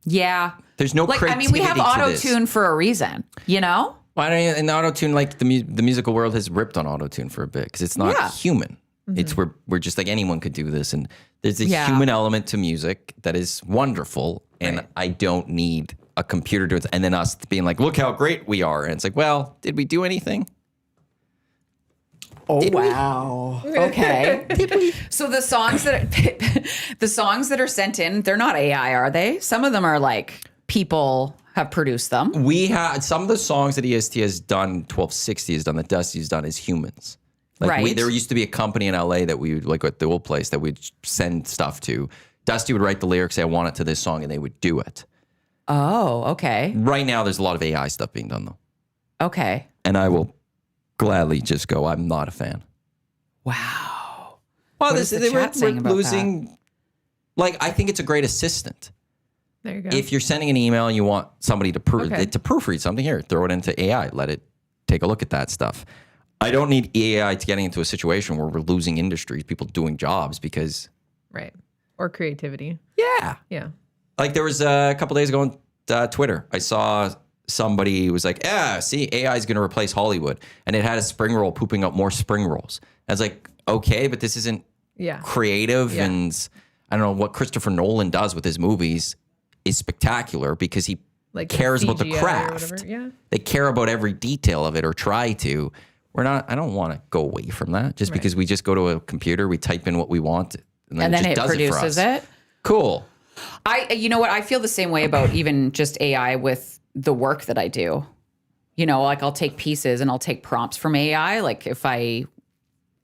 [SPEAKER 3] Yeah.
[SPEAKER 1] There's no
[SPEAKER 3] Like, I mean, we have
[SPEAKER 1] creativity to this.
[SPEAKER 3] auto-tune for a reason, you know?
[SPEAKER 1] Why don't you, and auto-tune, like the musical world has ripped on auto-tune for a bit because it's not
[SPEAKER 3] Yeah.
[SPEAKER 1] human. It's we're just like anyone could do this. And there's a
[SPEAKER 3] Yeah.
[SPEAKER 1] human element to music that is wonderful. And
[SPEAKER 4] Right.
[SPEAKER 1] I don't need a computer to it. And then us being like, look how great we are. And it's like, well, did we do anything?
[SPEAKER 3] Oh, wow. Okay. So the songs that are sent in, they're not AI, are they? Some of them are like people have produced them.
[SPEAKER 1] We had some of the songs that EST has done, 1260 has done, that Dusty's done as humans. Like
[SPEAKER 3] Right.
[SPEAKER 1] there used to be a company in LA that we would, like at the old place, that we'd send stuff to. Dusty would write the lyrics, say, I want it to this song, and they would do it.
[SPEAKER 3] Oh, okay.
[SPEAKER 1] Right now, there's a lot of AI stuff being done, though.
[SPEAKER 3] Okay.
[SPEAKER 1] And I will gladly just go, I'm not a fan.
[SPEAKER 3] Wow.
[SPEAKER 1] Well,
[SPEAKER 3] What is the chat saying about
[SPEAKER 1] losing, like, I think it's a great assistant.
[SPEAKER 4] There you go.
[SPEAKER 1] If you're sending an email and you want somebody to
[SPEAKER 4] Okay.
[SPEAKER 1] to proofread something, here, throw it into AI, let it take a look at that stuff. I don't need AI to getting into a situation where we're losing industries, people doing jobs because,
[SPEAKER 4] Right. Or creativity.
[SPEAKER 1] yeah.
[SPEAKER 4] Yeah.
[SPEAKER 1] Like there was a couple days ago on Twitter, I saw somebody who was like, yeah, see, AI is going to replace Hollywood. And it had a spring roll pooping up more spring rolls. I was like, okay, but this isn't
[SPEAKER 4] Yeah.
[SPEAKER 1] creative.
[SPEAKER 4] Yeah.
[SPEAKER 1] And I don't know what Christopher Nolan does with his movies is spectacular because he
[SPEAKER 4] Like
[SPEAKER 1] cares about the
[SPEAKER 4] CGI or
[SPEAKER 1] craft.
[SPEAKER 4] whatever. Yeah.
[SPEAKER 1] They care about every detail of it or try to. I don't want to go away from that just because we just go to a computer, we type in what we want, and then,
[SPEAKER 3] And then
[SPEAKER 1] it
[SPEAKER 3] it
[SPEAKER 1] just does
[SPEAKER 3] produces
[SPEAKER 1] it for us.
[SPEAKER 3] it.
[SPEAKER 1] Cool.
[SPEAKER 3] You know what? I feel the same way about even just AI with the work that I do. You know, like I'll take pieces and I'll take prompts from AI, like if I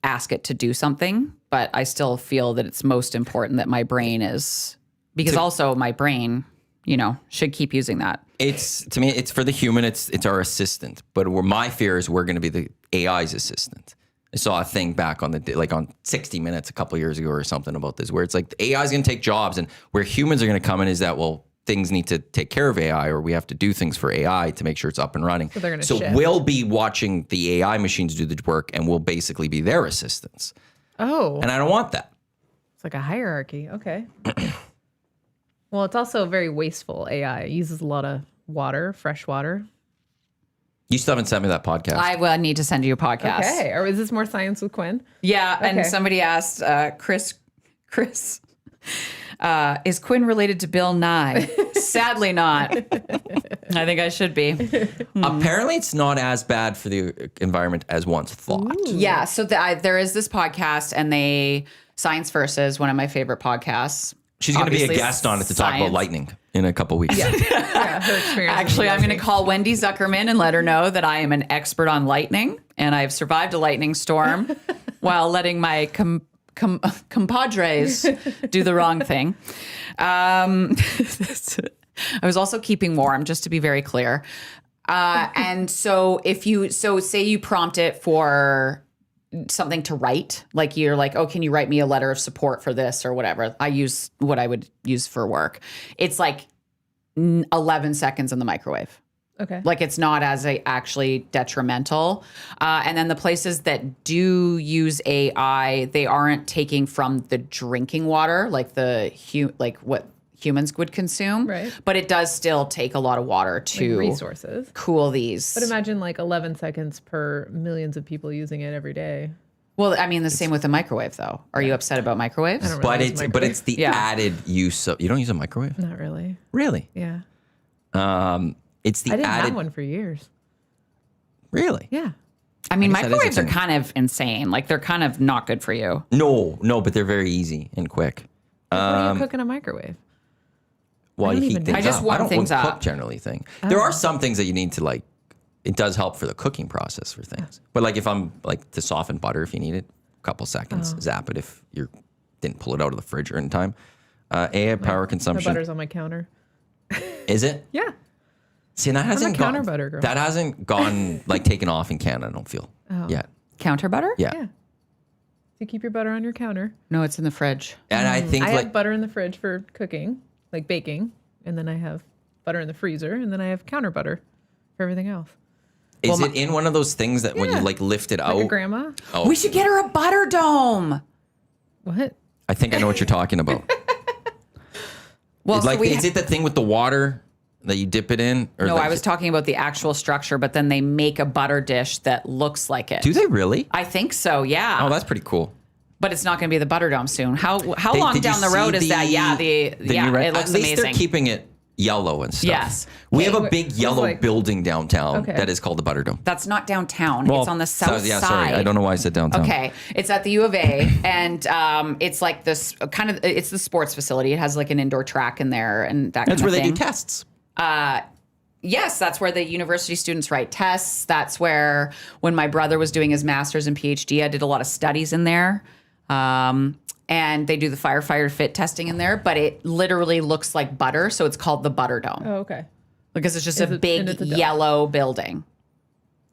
[SPEAKER 3] ask it to do something, but I still feel that it's most important that my brain is, because also my brain, you know, should keep using that.
[SPEAKER 1] It's, to me, it's for the human, it's our assistant. But where my fear is we're going to be the AI's assistant. I saw a thing back on on 60 Minutes a couple of years ago or something about this, where it's like the AI is going to take jobs, and where humans are going to come in is that, well, things need to take care of AI, or we have to do things for AI to make sure it's up and running.
[SPEAKER 4] So they're gonna shift.
[SPEAKER 1] we'll be watching the AI machines do the work, and we'll basically be their assistants.
[SPEAKER 4] Oh,
[SPEAKER 1] And I don't want that.
[SPEAKER 4] it's like a hierarchy. Okay. Well, it's also very wasteful AI. It uses a lot of water, fresh water.
[SPEAKER 1] You still haven't sent me that podcast.
[SPEAKER 3] I will need to send you a podcast.
[SPEAKER 4] Okay. Or is this more science with Quinn?
[SPEAKER 3] Yeah, and
[SPEAKER 4] Okay.
[SPEAKER 3] somebody asked Chris, is Quinn related to Bill Nye? Sadly not. I think I should be.
[SPEAKER 1] Apparently, it's not as bad for the environment as once thought.
[SPEAKER 3] Yeah, so there is this podcast, and Science Versus, one of my favorite podcasts.
[SPEAKER 1] She's going to be a
[SPEAKER 3] Obviously,
[SPEAKER 1] guest on it to talk about
[SPEAKER 3] science.
[SPEAKER 1] lightning in a couple weeks.
[SPEAKER 4] Yeah, her experience.
[SPEAKER 3] Actually, I'm going to call Wendy Zuckerman and let her know that I am an expert on lightning, and I've survived a lightning storm while letting my compadres do the wrong thing. I was also keeping warm, just to be very clear. And so say you prompt it for something to write, like you're like, oh, can you write me a letter of support for this or whatever? I use what I would use for work. It's like 11 seconds in the microwave.
[SPEAKER 4] Okay.
[SPEAKER 3] Like it's not as actually detrimental. And then the places that do use AI, they aren't taking from the drinking water, like what humans would consume.
[SPEAKER 4] Right.
[SPEAKER 3] But it does still take a lot of water to
[SPEAKER 4] Resources.
[SPEAKER 3] cool these.
[SPEAKER 4] But imagine like 11 seconds per millions of people using it every day.
[SPEAKER 3] Well, I mean, the same with the microwave, though. Are you upset about microwaves?
[SPEAKER 4] I don't really use
[SPEAKER 1] But it's the
[SPEAKER 3] Yeah.
[SPEAKER 1] added use of. You don't use a microwave?
[SPEAKER 4] Not really.
[SPEAKER 1] Really?
[SPEAKER 4] Yeah.
[SPEAKER 1] It's the
[SPEAKER 4] I didn't
[SPEAKER 1] added.
[SPEAKER 4] have one for years.
[SPEAKER 1] Really?
[SPEAKER 4] Yeah.
[SPEAKER 3] I mean,
[SPEAKER 1] I guess that is
[SPEAKER 3] microwaves
[SPEAKER 1] a
[SPEAKER 3] are
[SPEAKER 1] thing.
[SPEAKER 3] kind of insane. Like, they're kind of not good for you.
[SPEAKER 1] No, but they're very easy and quick.
[SPEAKER 4] What do you cook in a microwave?
[SPEAKER 1] Well,
[SPEAKER 4] don't
[SPEAKER 1] you
[SPEAKER 4] even
[SPEAKER 1] heat
[SPEAKER 4] do
[SPEAKER 1] things
[SPEAKER 3] that. I just
[SPEAKER 1] up.
[SPEAKER 3] warm
[SPEAKER 1] I don't
[SPEAKER 3] things
[SPEAKER 1] cook
[SPEAKER 3] up.
[SPEAKER 1] generally thing. There are some things that you need to like. It does help for the cooking process for things. But like if I'm like to soften butter, if you need it, a couple seconds, zap it if you didn't pull it out of the fridge in time. AI power
[SPEAKER 4] My
[SPEAKER 1] consumption.
[SPEAKER 4] butter's on my counter.
[SPEAKER 1] Is it?
[SPEAKER 4] Yeah.
[SPEAKER 1] See, that hasn't
[SPEAKER 4] counter
[SPEAKER 1] gone.
[SPEAKER 4] butter girl.
[SPEAKER 1] That hasn't gone like taken off in Canada. I don't feel yet.
[SPEAKER 3] Counter butter?
[SPEAKER 1] Yeah.
[SPEAKER 4] Yeah. You keep your butter on your counter.
[SPEAKER 3] No, it's in the fridge.
[SPEAKER 1] And I think
[SPEAKER 4] I
[SPEAKER 1] like
[SPEAKER 4] have butter in the fridge for cooking, like baking, and then I have butter in the freezer, and then I have counter butter for everything else.
[SPEAKER 1] is it in one of those things that when you
[SPEAKER 4] Yeah.
[SPEAKER 1] like lift it
[SPEAKER 4] Like
[SPEAKER 1] out?
[SPEAKER 4] a grandma.
[SPEAKER 1] Oh,
[SPEAKER 3] We should get her a butter dome.
[SPEAKER 4] What?
[SPEAKER 1] I think I know what you're talking about.
[SPEAKER 3] Well,
[SPEAKER 1] It's like,
[SPEAKER 3] so we
[SPEAKER 1] is it the thing with the water that you dip it in? Or
[SPEAKER 3] no,
[SPEAKER 1] like,
[SPEAKER 3] I was talking about the actual structure, but then they make a butter dish that looks like it.
[SPEAKER 1] Do they really?
[SPEAKER 3] I think so, yeah.
[SPEAKER 1] Oh, that's pretty cool.
[SPEAKER 3] But it's not going to be the butter dome soon. How
[SPEAKER 1] Did
[SPEAKER 3] long
[SPEAKER 1] you
[SPEAKER 3] down the
[SPEAKER 1] see
[SPEAKER 3] road is that? Yeah,
[SPEAKER 1] the new
[SPEAKER 3] it looks
[SPEAKER 1] At least
[SPEAKER 3] amazing.
[SPEAKER 1] they're keeping it yellow and stuff.
[SPEAKER 3] Yes.
[SPEAKER 1] We have a
[SPEAKER 4] Wait,
[SPEAKER 1] big
[SPEAKER 4] what's
[SPEAKER 1] yellow
[SPEAKER 4] like-
[SPEAKER 1] building downtown
[SPEAKER 4] Okay.
[SPEAKER 1] that is called the Butterdome.
[SPEAKER 3] That's not downtown. It's on the south
[SPEAKER 1] yeah,
[SPEAKER 3] side.
[SPEAKER 1] sorry. I don't know why I said downtown.
[SPEAKER 3] Okay, it's at the U of A, and it's like this kind of it's the sports facility. It has like an indoor track in there, and that
[SPEAKER 1] That's
[SPEAKER 3] kind
[SPEAKER 1] where
[SPEAKER 3] of
[SPEAKER 1] they
[SPEAKER 3] thing.
[SPEAKER 1] do tests.
[SPEAKER 3] Yes, that's where the university students write tests. That's where when my brother was doing his master's and PhD, I did a lot of studies in there. And they do the firefighter fit testing in there, but it literally looks like butter, so it's called the Butter Dome
[SPEAKER 4] Oh, okay.
[SPEAKER 3] because it's just
[SPEAKER 4] Is
[SPEAKER 3] a
[SPEAKER 4] it-
[SPEAKER 3] big
[SPEAKER 4] and it's a dome.
[SPEAKER 3] yellow building.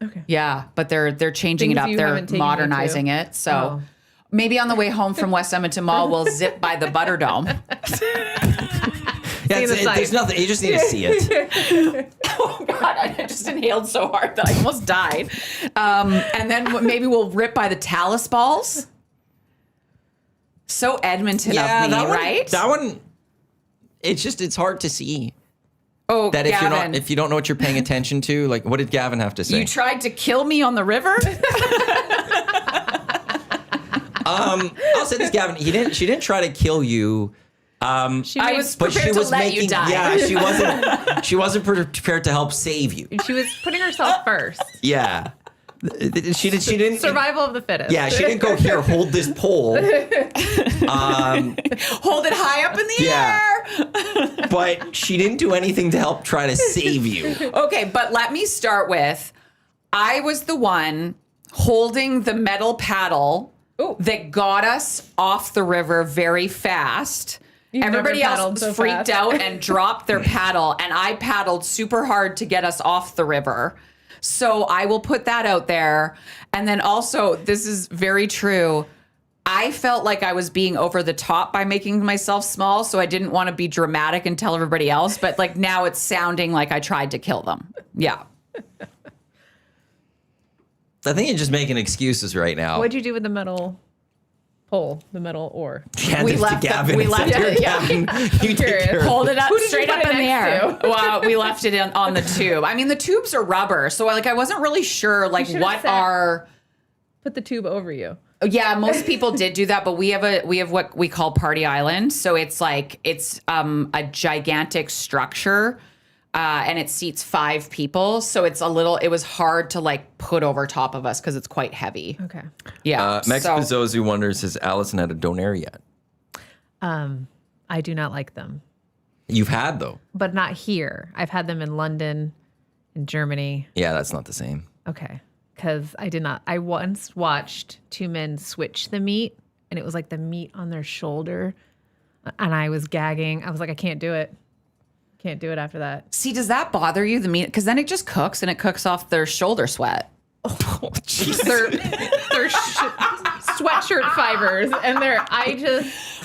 [SPEAKER 4] Okay.
[SPEAKER 3] Yeah, but they're changing
[SPEAKER 4] Things
[SPEAKER 3] it up.
[SPEAKER 4] you
[SPEAKER 3] They're
[SPEAKER 4] haven't taken me
[SPEAKER 3] modernizing
[SPEAKER 4] to.
[SPEAKER 3] it. So
[SPEAKER 4] Oh.
[SPEAKER 3] maybe on the way home from West Edmonton Mall, we'll zip by the Butter Dome.
[SPEAKER 1] Yeah,
[SPEAKER 4] the site.
[SPEAKER 1] there's nothing. You just need to see it.
[SPEAKER 3] Oh God, I just inhaled so hard that I almost died. And then maybe we'll rip by the Talus balls. So Edmonton of me,
[SPEAKER 1] that one,
[SPEAKER 3] right?
[SPEAKER 1] That one. It's hard to see
[SPEAKER 3] Oh,
[SPEAKER 1] that if
[SPEAKER 3] Gavin,
[SPEAKER 1] if you don't know what you're paying attention to. Like, what did Gavin have to say?
[SPEAKER 3] you tried to kill me on the river.
[SPEAKER 1] I'll say this, Gavin. She didn't try to kill you.
[SPEAKER 4] She
[SPEAKER 3] I
[SPEAKER 4] made-
[SPEAKER 3] was
[SPEAKER 1] But
[SPEAKER 3] prepared
[SPEAKER 1] she
[SPEAKER 3] to
[SPEAKER 1] was
[SPEAKER 3] let
[SPEAKER 1] making.
[SPEAKER 3] you die.
[SPEAKER 1] Yeah, she wasn't prepared to help save you.
[SPEAKER 4] She was putting herself first.
[SPEAKER 1] Yeah, she didn't.
[SPEAKER 4] Survival of the fittest.
[SPEAKER 1] Yeah, she didn't go here. Hold this pole.
[SPEAKER 3] Hold it high up in the
[SPEAKER 1] Yeah.
[SPEAKER 3] air.
[SPEAKER 1] But she didn't do anything to help try to save you.
[SPEAKER 3] Okay, but let me start with I was the one holding the metal paddle that got us off the river very fast.
[SPEAKER 4] You've
[SPEAKER 3] Everybody
[SPEAKER 4] never
[SPEAKER 3] else
[SPEAKER 4] paddled
[SPEAKER 3] was
[SPEAKER 4] so
[SPEAKER 3] freaked
[SPEAKER 4] fast.
[SPEAKER 3] out and dropped their paddle, and I paddled super hard to get us off the river. So I will put that out there. And then also, this is very true. I felt like I was being over the top by making myself small, so I didn't want to be dramatic and tell everybody else. But like now it's sounding like I tried to kill them. Yeah.
[SPEAKER 1] I think you're just making excuses right now.
[SPEAKER 4] What'd you do with the metal pull the metal ore?
[SPEAKER 1] Hand it to Gavin.
[SPEAKER 3] we
[SPEAKER 1] and
[SPEAKER 3] left
[SPEAKER 1] said,
[SPEAKER 3] it,
[SPEAKER 1] "Here,
[SPEAKER 3] yeah.
[SPEAKER 1] Gavin, you take
[SPEAKER 4] curious.
[SPEAKER 1] care of
[SPEAKER 3] Hold it up
[SPEAKER 4] Who did you
[SPEAKER 3] straight
[SPEAKER 4] put
[SPEAKER 3] up
[SPEAKER 4] it
[SPEAKER 3] in the
[SPEAKER 4] next
[SPEAKER 3] air.
[SPEAKER 4] to?
[SPEAKER 3] Well, we left it on the tube. I mean, the tubes are rubber, so like I wasn't really sure like
[SPEAKER 4] should've
[SPEAKER 3] what
[SPEAKER 4] sat-
[SPEAKER 3] are.
[SPEAKER 4] Put the tube over you.
[SPEAKER 3] Yeah, most people did do that, but we have what we call Party Island. So it's like it's a gigantic structure, and it seats 5 people. So it was hard to like put over top of us because it's quite heavy.
[SPEAKER 4] Okay.
[SPEAKER 3] Yeah.
[SPEAKER 1] Max
[SPEAKER 3] so,
[SPEAKER 1] Bezzozu wonders, has Alison had a donaire yet?
[SPEAKER 4] I do not like them,
[SPEAKER 1] You've had, though.
[SPEAKER 4] but not here. I've had them in London, in Germany.
[SPEAKER 1] Yeah, that's not the same.
[SPEAKER 4] Okay. Because I did not. I once watched 2 men switch the meat, and it was like the meat on their shoulder, and I was gagging. I was like, I can't do it. Can't do it after that.
[SPEAKER 3] see, does that bother you? The meat, because then it just cooks and it cooks off their shoulder sweat.
[SPEAKER 1] Oh, Jesus.
[SPEAKER 4] They're sweatshirt fibers, and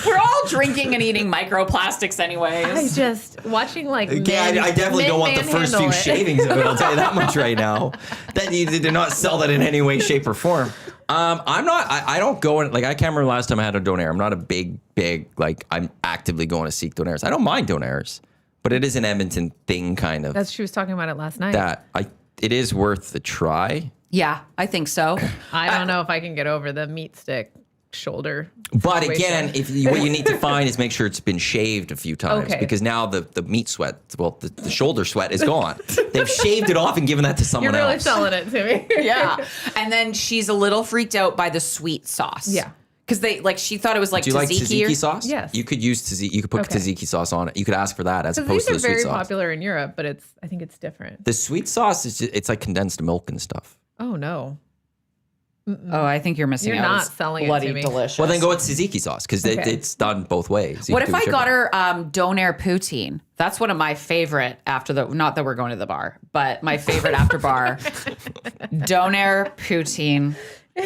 [SPEAKER 3] We're all drinking and eating microplastics anyways.
[SPEAKER 4] I just watching like.
[SPEAKER 1] Yeah, I definitely don't want the first few shavings of it. I'll tell you that much right now. That you did not sell that in any way, shape, or form. I'm not. I don't go in. Like I can't remember last time I had a donaire. I'm not a big like. I'm actively going to seek donaires. I don't mind donaires, but it is an Edmonton thing, kind of.
[SPEAKER 4] She was talking about it last night.
[SPEAKER 1] That it is worth the try.
[SPEAKER 3] Yeah, I think so.
[SPEAKER 4] I don't know if I can get over the meat stick shoulder.
[SPEAKER 1] But
[SPEAKER 4] situation.
[SPEAKER 1] again, what you need to find is make sure it's been shaved a few times,
[SPEAKER 4] Okay.
[SPEAKER 1] because now the meat sweat, the shoulder sweat is gone. They've shaved it off and given that to someone
[SPEAKER 4] You're really
[SPEAKER 1] else.
[SPEAKER 4] selling it to me.
[SPEAKER 3] Yeah. And then she's a little freaked out by the sweet sauce.
[SPEAKER 4] Yeah.
[SPEAKER 3] Because she thought it was like
[SPEAKER 1] Do you like
[SPEAKER 3] tzatziki.
[SPEAKER 1] tzatziki sauce?
[SPEAKER 4] Yes.
[SPEAKER 1] You could use tzatziki. You could put
[SPEAKER 4] Okay.
[SPEAKER 1] tzatziki sauce on it. You could ask for that as
[SPEAKER 4] Because
[SPEAKER 1] opposed
[SPEAKER 4] these
[SPEAKER 1] to
[SPEAKER 4] are
[SPEAKER 1] the sweet
[SPEAKER 4] very
[SPEAKER 1] sauce.
[SPEAKER 4] popular in Europe, but I think it's different.
[SPEAKER 1] The sweet sauce is it's like condensed milk and stuff.
[SPEAKER 4] Oh no.
[SPEAKER 3] Oh, I think you're missing
[SPEAKER 4] You're
[SPEAKER 3] out.
[SPEAKER 4] not
[SPEAKER 3] It's
[SPEAKER 4] selling it
[SPEAKER 3] bloody
[SPEAKER 4] to me.
[SPEAKER 3] delicious.
[SPEAKER 1] Well, then go with tzatziki sauce because
[SPEAKER 4] Okay.
[SPEAKER 1] it's done both ways. You
[SPEAKER 3] What
[SPEAKER 1] can
[SPEAKER 3] if
[SPEAKER 1] do
[SPEAKER 3] I got
[SPEAKER 1] whichever.
[SPEAKER 3] her donair poutine? That's one of my favorite after the, not that we're going to the bar, but my favorite after bar, donair poutine.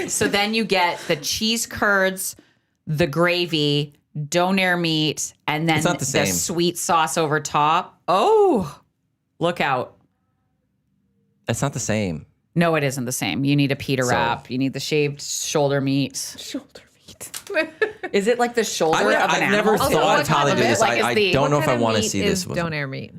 [SPEAKER 3] So then you get the cheese curds, the gravy, donair meat, and then
[SPEAKER 1] It's not the same.
[SPEAKER 3] sweet sauce over top. Oh, look out.
[SPEAKER 1] It's not the same.
[SPEAKER 3] No, it isn't the same. You need a pita wrap. You need the shaved shoulder meat.
[SPEAKER 4] Shoulder meat.
[SPEAKER 3] Is it like the shoulder of an
[SPEAKER 1] I've
[SPEAKER 3] animal?
[SPEAKER 1] never
[SPEAKER 4] Also,
[SPEAKER 1] thought
[SPEAKER 4] what
[SPEAKER 1] of how
[SPEAKER 4] kind
[SPEAKER 1] they
[SPEAKER 4] of
[SPEAKER 1] do
[SPEAKER 4] meat?
[SPEAKER 1] this.
[SPEAKER 3] Like, is
[SPEAKER 1] I
[SPEAKER 3] the-
[SPEAKER 1] don't know
[SPEAKER 4] What
[SPEAKER 1] if I
[SPEAKER 4] kind of
[SPEAKER 1] want to
[SPEAKER 4] meat
[SPEAKER 1] see
[SPEAKER 4] is
[SPEAKER 1] this one.
[SPEAKER 4] donair meat.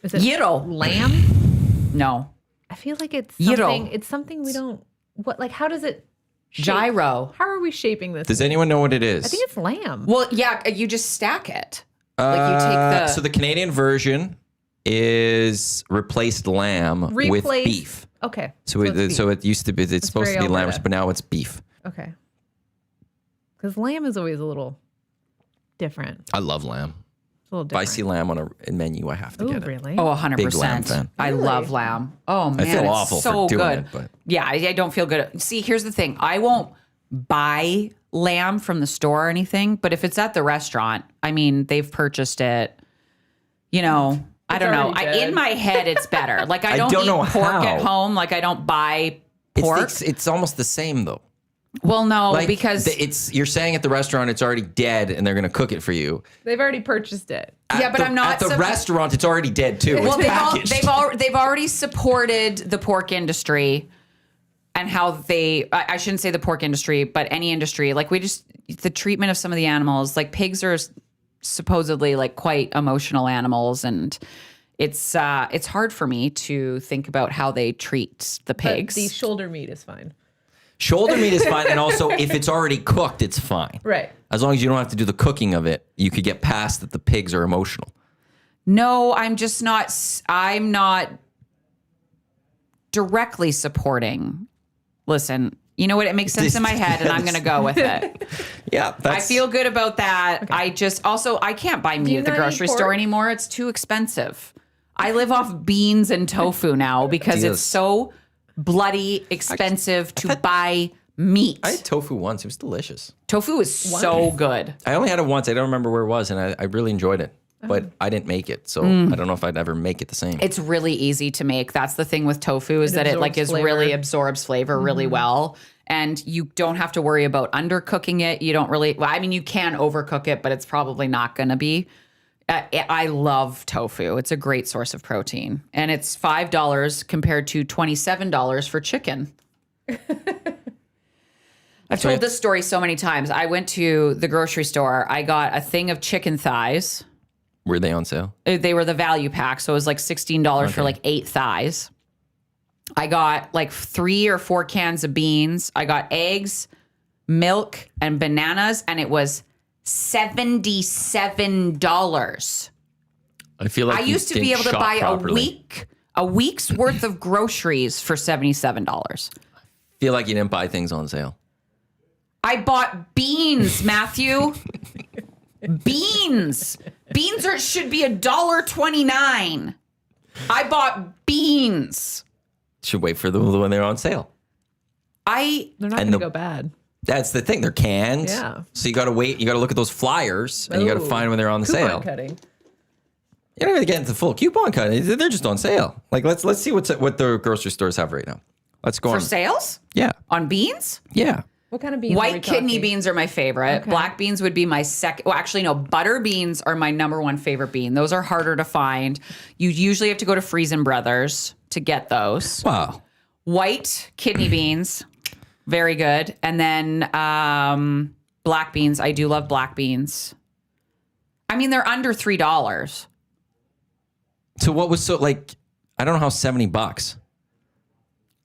[SPEAKER 4] Is it
[SPEAKER 3] Gyro.
[SPEAKER 4] lamb?
[SPEAKER 3] No.
[SPEAKER 4] I feel like it's
[SPEAKER 3] Gyro.
[SPEAKER 4] something. It's something we don't. What like? How does it? shape?
[SPEAKER 3] Gyro.
[SPEAKER 4] How are we shaping this?
[SPEAKER 1] Does anyone know what it is?
[SPEAKER 4] I think it's lamb.
[SPEAKER 3] Well, yeah, you just stack it. Like you take the.
[SPEAKER 1] So the Canadian version is replaced lamb with
[SPEAKER 4] Replace-
[SPEAKER 1] beef.
[SPEAKER 4] Okay.
[SPEAKER 1] So it used to be it's supposed
[SPEAKER 4] very
[SPEAKER 1] to be lamb,
[SPEAKER 4] Alberta.
[SPEAKER 1] but now it's beef.
[SPEAKER 4] Okay. Because lamb is always a little different.
[SPEAKER 1] I love lamb.
[SPEAKER 4] It's a little
[SPEAKER 1] If I
[SPEAKER 4] different.
[SPEAKER 1] see lamb on a menu, I have to
[SPEAKER 4] Oh,
[SPEAKER 1] get it.
[SPEAKER 4] really?
[SPEAKER 3] Oh, 100%.
[SPEAKER 1] Big lamb fan.
[SPEAKER 3] I
[SPEAKER 4] Really?
[SPEAKER 3] love lamb. Oh, man.
[SPEAKER 1] feel
[SPEAKER 3] it's
[SPEAKER 1] awful for
[SPEAKER 3] so
[SPEAKER 1] doing
[SPEAKER 3] good.
[SPEAKER 1] it, but-
[SPEAKER 3] Yeah, I don't feel good. See, here's the thing. I won't buy lamb from the store or anything, but if it's at the restaurant, I mean, they've purchased it, you know. I don't know.
[SPEAKER 4] already dead.
[SPEAKER 3] In my head, it's better. Like I don't,
[SPEAKER 1] don't
[SPEAKER 3] eat
[SPEAKER 1] know
[SPEAKER 3] pork
[SPEAKER 1] how.
[SPEAKER 3] at home. Like I don't buy
[SPEAKER 1] It's,
[SPEAKER 3] pork.
[SPEAKER 1] it's almost the same though.
[SPEAKER 3] Well, no,
[SPEAKER 1] Like
[SPEAKER 3] because
[SPEAKER 1] you're saying at the restaurant it's already dead and they're going to cook it for you.
[SPEAKER 4] They've already purchased it.
[SPEAKER 3] Yeah, but I'm not
[SPEAKER 1] at the
[SPEAKER 3] sup-
[SPEAKER 1] restaurant. It's already dead too.
[SPEAKER 3] well,
[SPEAKER 1] it's packaged.
[SPEAKER 3] they've already supported the pork industry and how I shouldn't say the pork industry, but any industry. Like the treatment of some of the animals, like pigs are supposedly like quite emotional animals, and it's hard for me to think about how they treat the
[SPEAKER 4] But
[SPEAKER 3] pigs.
[SPEAKER 4] the shoulder meat is fine.
[SPEAKER 1] Shoulder meat is fine, and also if it's already cooked, it's fine.
[SPEAKER 4] Right.
[SPEAKER 1] As long as you don't have to do the cooking of it, you could get past that the pigs are emotional.
[SPEAKER 3] No, I'm just not. I'm not directly supporting. Listen, you know what? It makes sense in my head, and I'm going to go with it.
[SPEAKER 1] Yeah,
[SPEAKER 3] I feel good about that. I just also I can't buy meat
[SPEAKER 4] you
[SPEAKER 3] at the
[SPEAKER 4] not
[SPEAKER 3] grocery
[SPEAKER 4] eat pork?
[SPEAKER 3] store anymore. It's too expensive. I live off beans and tofu now because
[SPEAKER 1] Jesus.
[SPEAKER 3] it's so bloody expensive to buy meat.
[SPEAKER 1] I had tofu once. It was delicious.
[SPEAKER 3] Tofu is so good.
[SPEAKER 1] I only had it once. I don't remember where it was, and I really enjoyed it. But I didn't make it, so I don't know if I'd ever make it the same.
[SPEAKER 3] It's really easy to make. That's the thing with tofu is
[SPEAKER 4] It
[SPEAKER 3] that it like
[SPEAKER 4] absorbs
[SPEAKER 3] is really
[SPEAKER 4] flavor.
[SPEAKER 3] absorbs flavor really well. And you don't have to worry about undercooking it. You don't really, well, I mean, you can overcook it, but it's probably not going to be. I love tofu. It's a great source of protein. And it's $5 compared to $27 for chicken. I've told this story so many times. I went to the grocery store. I got a thing of chicken thighs.
[SPEAKER 1] Were they on sale?
[SPEAKER 3] They were the value pack, so it was like $16 for like 8 thighs. I got like 3 or 4 cans of beans. I got eggs, milk, and bananas, and it was $77.
[SPEAKER 1] I feel like
[SPEAKER 3] I used to be able to buy a week's worth of groceries for $77.
[SPEAKER 1] I feel like you didn't buy things on sale.
[SPEAKER 3] I bought beans, Matthew. Beans. Beans should be $1.29. I bought beans.
[SPEAKER 1] Should wait for them when they're on sale.
[SPEAKER 4] They're not going to go bad.
[SPEAKER 1] That's the thing. They're canned.
[SPEAKER 4] Yeah.
[SPEAKER 1] So you got to wait. You got to look at those flyers and you got to find when they're on the
[SPEAKER 4] Coupon
[SPEAKER 1] sale.
[SPEAKER 4] cutting.
[SPEAKER 1] You don't even get into full coupon cutting. They're just on sale. Like let's see what the grocery stores have right now. Let's go
[SPEAKER 3] For
[SPEAKER 1] on.
[SPEAKER 3] sales?
[SPEAKER 1] Yeah.
[SPEAKER 3] On beans?
[SPEAKER 1] Yeah.
[SPEAKER 4] What kind of beans?
[SPEAKER 3] White kidney beans are my favorite.
[SPEAKER 4] Okay.
[SPEAKER 3] Black beans would be my second. Well, actually, no. Butter beans are my number 1 favorite bean. Those are harder to find. You usually have to go to Freesin Brothers to get those.
[SPEAKER 1] Wow.
[SPEAKER 3] White kidney beans, very good. And then black beans. I do love black beans. I mean, they're under $3.
[SPEAKER 1] So what was I don't know how $70.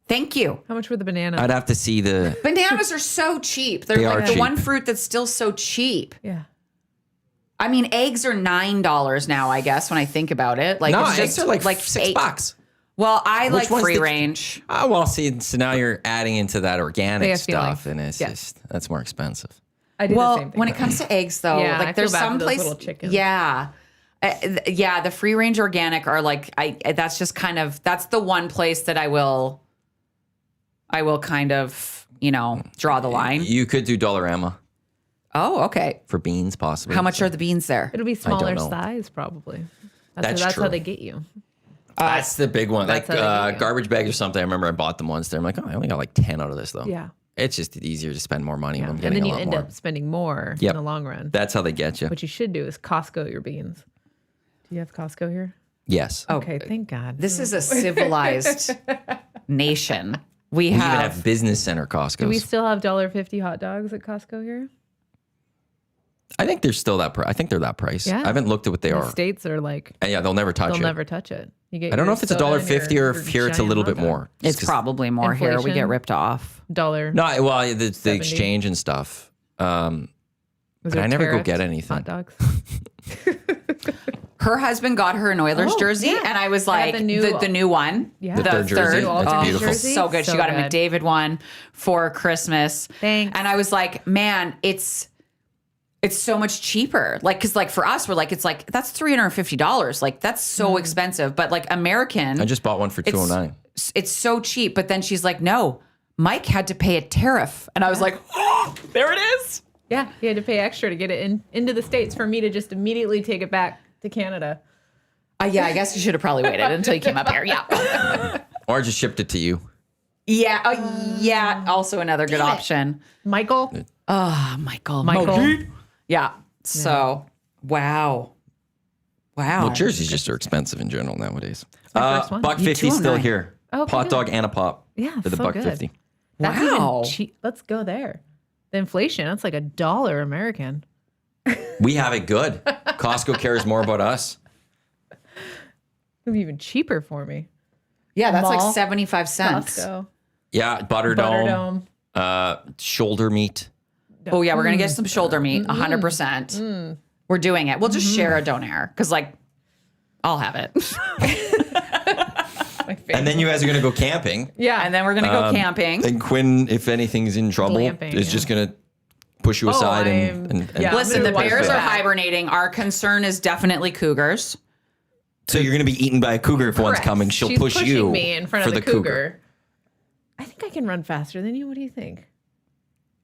[SPEAKER 3] Thank you.
[SPEAKER 4] How much were the bananas?
[SPEAKER 1] I'd have to see the.
[SPEAKER 3] Bananas are so cheap. They're
[SPEAKER 1] They are
[SPEAKER 3] like the
[SPEAKER 1] cheap.
[SPEAKER 3] one fruit that's still so cheap.
[SPEAKER 4] Yeah.
[SPEAKER 3] I mean, eggs are $9 now, I guess, when I think about it. Like,
[SPEAKER 1] No,
[SPEAKER 3] it's
[SPEAKER 1] eggs
[SPEAKER 3] just
[SPEAKER 1] are like
[SPEAKER 3] $6.
[SPEAKER 1] $6.
[SPEAKER 3] Well, I like
[SPEAKER 1] one's
[SPEAKER 3] free
[SPEAKER 1] the-
[SPEAKER 3] range.
[SPEAKER 1] Oh, well, see, so now you're adding into that organic
[SPEAKER 4] Yeah, I feel
[SPEAKER 1] stuff,
[SPEAKER 4] like-
[SPEAKER 1] and it's
[SPEAKER 4] yeah.
[SPEAKER 1] just that's more expensive.
[SPEAKER 4] I did the
[SPEAKER 3] Well,
[SPEAKER 4] same thing.
[SPEAKER 3] when it comes to eggs, though,
[SPEAKER 4] Yeah, I
[SPEAKER 3] like
[SPEAKER 4] feel
[SPEAKER 3] there's
[SPEAKER 4] bad for
[SPEAKER 3] some
[SPEAKER 4] those
[SPEAKER 3] place,
[SPEAKER 4] little chickens.
[SPEAKER 3] yeah, the free range organic are like that's just kind of that's the one place that I will kind of draw the line.
[SPEAKER 1] You could do Dollarama
[SPEAKER 3] Oh, okay.
[SPEAKER 1] for beans, possibly.
[SPEAKER 3] How much are the beans there?
[SPEAKER 4] It'll be
[SPEAKER 1] don't
[SPEAKER 4] smaller
[SPEAKER 1] know.
[SPEAKER 4] size, probably.
[SPEAKER 1] That's
[SPEAKER 4] That's
[SPEAKER 1] true.
[SPEAKER 4] how they get you.
[SPEAKER 1] That's the big one. Like
[SPEAKER 4] that's how they get you.
[SPEAKER 1] garbage bags or something. I remember I bought them once. There, I'm like, oh, I only got like 10 out of this though.
[SPEAKER 4] Yeah.
[SPEAKER 1] It's just easier to spend more money when I'm
[SPEAKER 4] And
[SPEAKER 1] getting
[SPEAKER 4] then
[SPEAKER 1] a
[SPEAKER 4] you
[SPEAKER 1] lot
[SPEAKER 4] end
[SPEAKER 1] more.
[SPEAKER 4] up spending more
[SPEAKER 1] Yep.
[SPEAKER 4] in the long run.
[SPEAKER 1] That's how they get you.
[SPEAKER 4] What you should do is Costco your beans. Do you have Costco here?
[SPEAKER 1] Yes.
[SPEAKER 4] Okay, thank God.
[SPEAKER 3] This is a civilized nation. We
[SPEAKER 1] We even
[SPEAKER 3] have
[SPEAKER 1] have business center Costco's.
[SPEAKER 4] Do we still have $1.50 hot dogs at Costco here?
[SPEAKER 1] I think they're still that price. I think they're that price.
[SPEAKER 4] Yeah.
[SPEAKER 1] I haven't looked at what they
[SPEAKER 4] The
[SPEAKER 1] are.
[SPEAKER 4] states are like,
[SPEAKER 1] And yeah, they'll never touch
[SPEAKER 4] they'll
[SPEAKER 1] it.
[SPEAKER 4] never touch it. You get
[SPEAKER 1] I don't know
[SPEAKER 4] your
[SPEAKER 1] if it's
[SPEAKER 4] soda and
[SPEAKER 1] $1.50 or
[SPEAKER 4] your
[SPEAKER 1] if here it's a
[SPEAKER 4] giant
[SPEAKER 1] little
[SPEAKER 4] hot
[SPEAKER 1] bit
[SPEAKER 4] dog.
[SPEAKER 1] more. Just
[SPEAKER 3] it's
[SPEAKER 1] 'cause-
[SPEAKER 3] probably more here. We
[SPEAKER 4] Inflation.
[SPEAKER 3] get ripped off.
[SPEAKER 4] $1.
[SPEAKER 1] No, well, the
[SPEAKER 4] 70.
[SPEAKER 1] exchange and stuff.
[SPEAKER 4] Was
[SPEAKER 1] but
[SPEAKER 4] there
[SPEAKER 1] I never go
[SPEAKER 4] tariffed
[SPEAKER 1] get anything.
[SPEAKER 4] Hot dogs.
[SPEAKER 3] Her husband got her an Oilers
[SPEAKER 4] Oh,
[SPEAKER 3] jersey,
[SPEAKER 4] yeah.
[SPEAKER 3] and I was
[SPEAKER 4] I have
[SPEAKER 3] like,
[SPEAKER 4] the
[SPEAKER 3] new one.
[SPEAKER 4] Yeah.
[SPEAKER 1] The third jersey?
[SPEAKER 3] Oh,
[SPEAKER 1] That's beautiful.
[SPEAKER 4] jersey.
[SPEAKER 3] so good. She
[SPEAKER 4] So
[SPEAKER 3] got a
[SPEAKER 4] good.
[SPEAKER 3] McDavid one for Christmas.
[SPEAKER 4] Thanks.
[SPEAKER 3] And I was like, man, it's so much cheaper. Like, cause like for us, we're like, it's like, that's $350. Like that's so expensive. But like American,
[SPEAKER 1] I just bought one for $2.09.
[SPEAKER 3] it's so cheap. But then she's like, no, Mike had to pay a tariff. And I was like, oh, there it is.
[SPEAKER 4] Yeah, you had to pay extra to get it into the States for me to just immediately take it back to Canada.
[SPEAKER 3] Yeah, I guess you should have probably waited until you came up here. Yeah.
[SPEAKER 1] Or just shipped it to you.
[SPEAKER 3] Yeah. Yeah. Also another good option.
[SPEAKER 4] Michael?
[SPEAKER 3] Michael. Yeah. So, wow.
[SPEAKER 1] Well, jerseys just are expensive in general nowadays.
[SPEAKER 4] my first one.
[SPEAKER 1] $1.50 still
[SPEAKER 3] $2.09.
[SPEAKER 1] here.
[SPEAKER 4] Oh, okay,
[SPEAKER 1] Hot
[SPEAKER 4] good.
[SPEAKER 1] dog and a pop.
[SPEAKER 4] Yeah,
[SPEAKER 1] For the
[SPEAKER 4] so good.
[SPEAKER 1] $1.50.
[SPEAKER 4] That's
[SPEAKER 3] Wow.
[SPEAKER 4] even cheap. Let's go there. The inflation, that's like $1 American.
[SPEAKER 1] We have it good. Costco cares more about us.
[SPEAKER 4] It'd be even cheaper for me.
[SPEAKER 3] Yeah, that's
[SPEAKER 4] Mall.
[SPEAKER 3] like 75 cents.
[SPEAKER 4] Costco.
[SPEAKER 1] Yeah, Butterdome.
[SPEAKER 4] Butterdome.
[SPEAKER 1] Shoulder meat.
[SPEAKER 3] Oh, yeah, we're going to get some shoulder meat, 100%. We're doing it. We'll just share a donaire because, like, I'll have it.
[SPEAKER 4] My favorite.
[SPEAKER 1] And then you guys are going to go camping.
[SPEAKER 4] Yeah.
[SPEAKER 3] And then we're going to go camping.
[SPEAKER 1] And Quinn, if anything's in trouble,
[SPEAKER 4] Glamping,
[SPEAKER 1] is
[SPEAKER 4] yeah.
[SPEAKER 1] just going to push you aside and
[SPEAKER 4] yeah.
[SPEAKER 3] Listen, the
[SPEAKER 4] I'm gonna
[SPEAKER 3] bears
[SPEAKER 4] watch
[SPEAKER 3] are
[SPEAKER 4] that.
[SPEAKER 3] hibernating. Our concern is definitely cougars.
[SPEAKER 1] so you're going to be eaten by a cougar if one's
[SPEAKER 4] Correct.
[SPEAKER 1] coming. She'll
[SPEAKER 4] She's
[SPEAKER 1] push
[SPEAKER 4] pushing
[SPEAKER 1] you
[SPEAKER 4] me in front
[SPEAKER 1] for
[SPEAKER 4] of the
[SPEAKER 1] the
[SPEAKER 4] cougar. I think I can run faster than you. What do you think?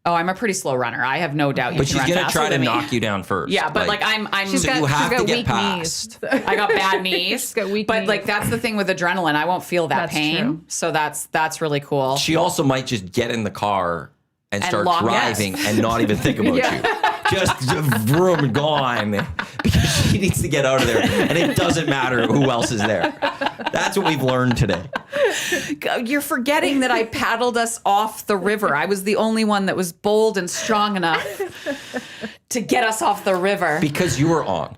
[SPEAKER 3] Oh, I'm a pretty slow runner. I have no doubt you
[SPEAKER 1] But
[SPEAKER 3] can
[SPEAKER 1] she's
[SPEAKER 3] run
[SPEAKER 1] going to
[SPEAKER 3] faster
[SPEAKER 1] try to
[SPEAKER 3] than me.
[SPEAKER 1] knock you down first.
[SPEAKER 3] Yeah, but like I'm
[SPEAKER 4] She's
[SPEAKER 1] So
[SPEAKER 4] got,
[SPEAKER 1] you have
[SPEAKER 4] she's
[SPEAKER 1] to
[SPEAKER 4] got
[SPEAKER 1] get
[SPEAKER 4] weak
[SPEAKER 1] past.
[SPEAKER 4] knees.
[SPEAKER 3] I got bad knees.
[SPEAKER 4] She's got weak
[SPEAKER 3] but
[SPEAKER 4] knees.
[SPEAKER 3] like that's the thing with adrenaline. I won't feel that
[SPEAKER 4] That's
[SPEAKER 3] pain.
[SPEAKER 4] true.
[SPEAKER 3] So that's really cool.
[SPEAKER 1] She also might just get in the car and start
[SPEAKER 3] lock
[SPEAKER 1] driving and not even think about you. Just vroom, gone. Because she needs to get out of there. And it doesn't matter who else is there. That's what we've learned today.
[SPEAKER 3] You're forgetting that I paddled us off the river. I was the only one that was bold and strong enough to get us off the river.
[SPEAKER 1] Because you were on.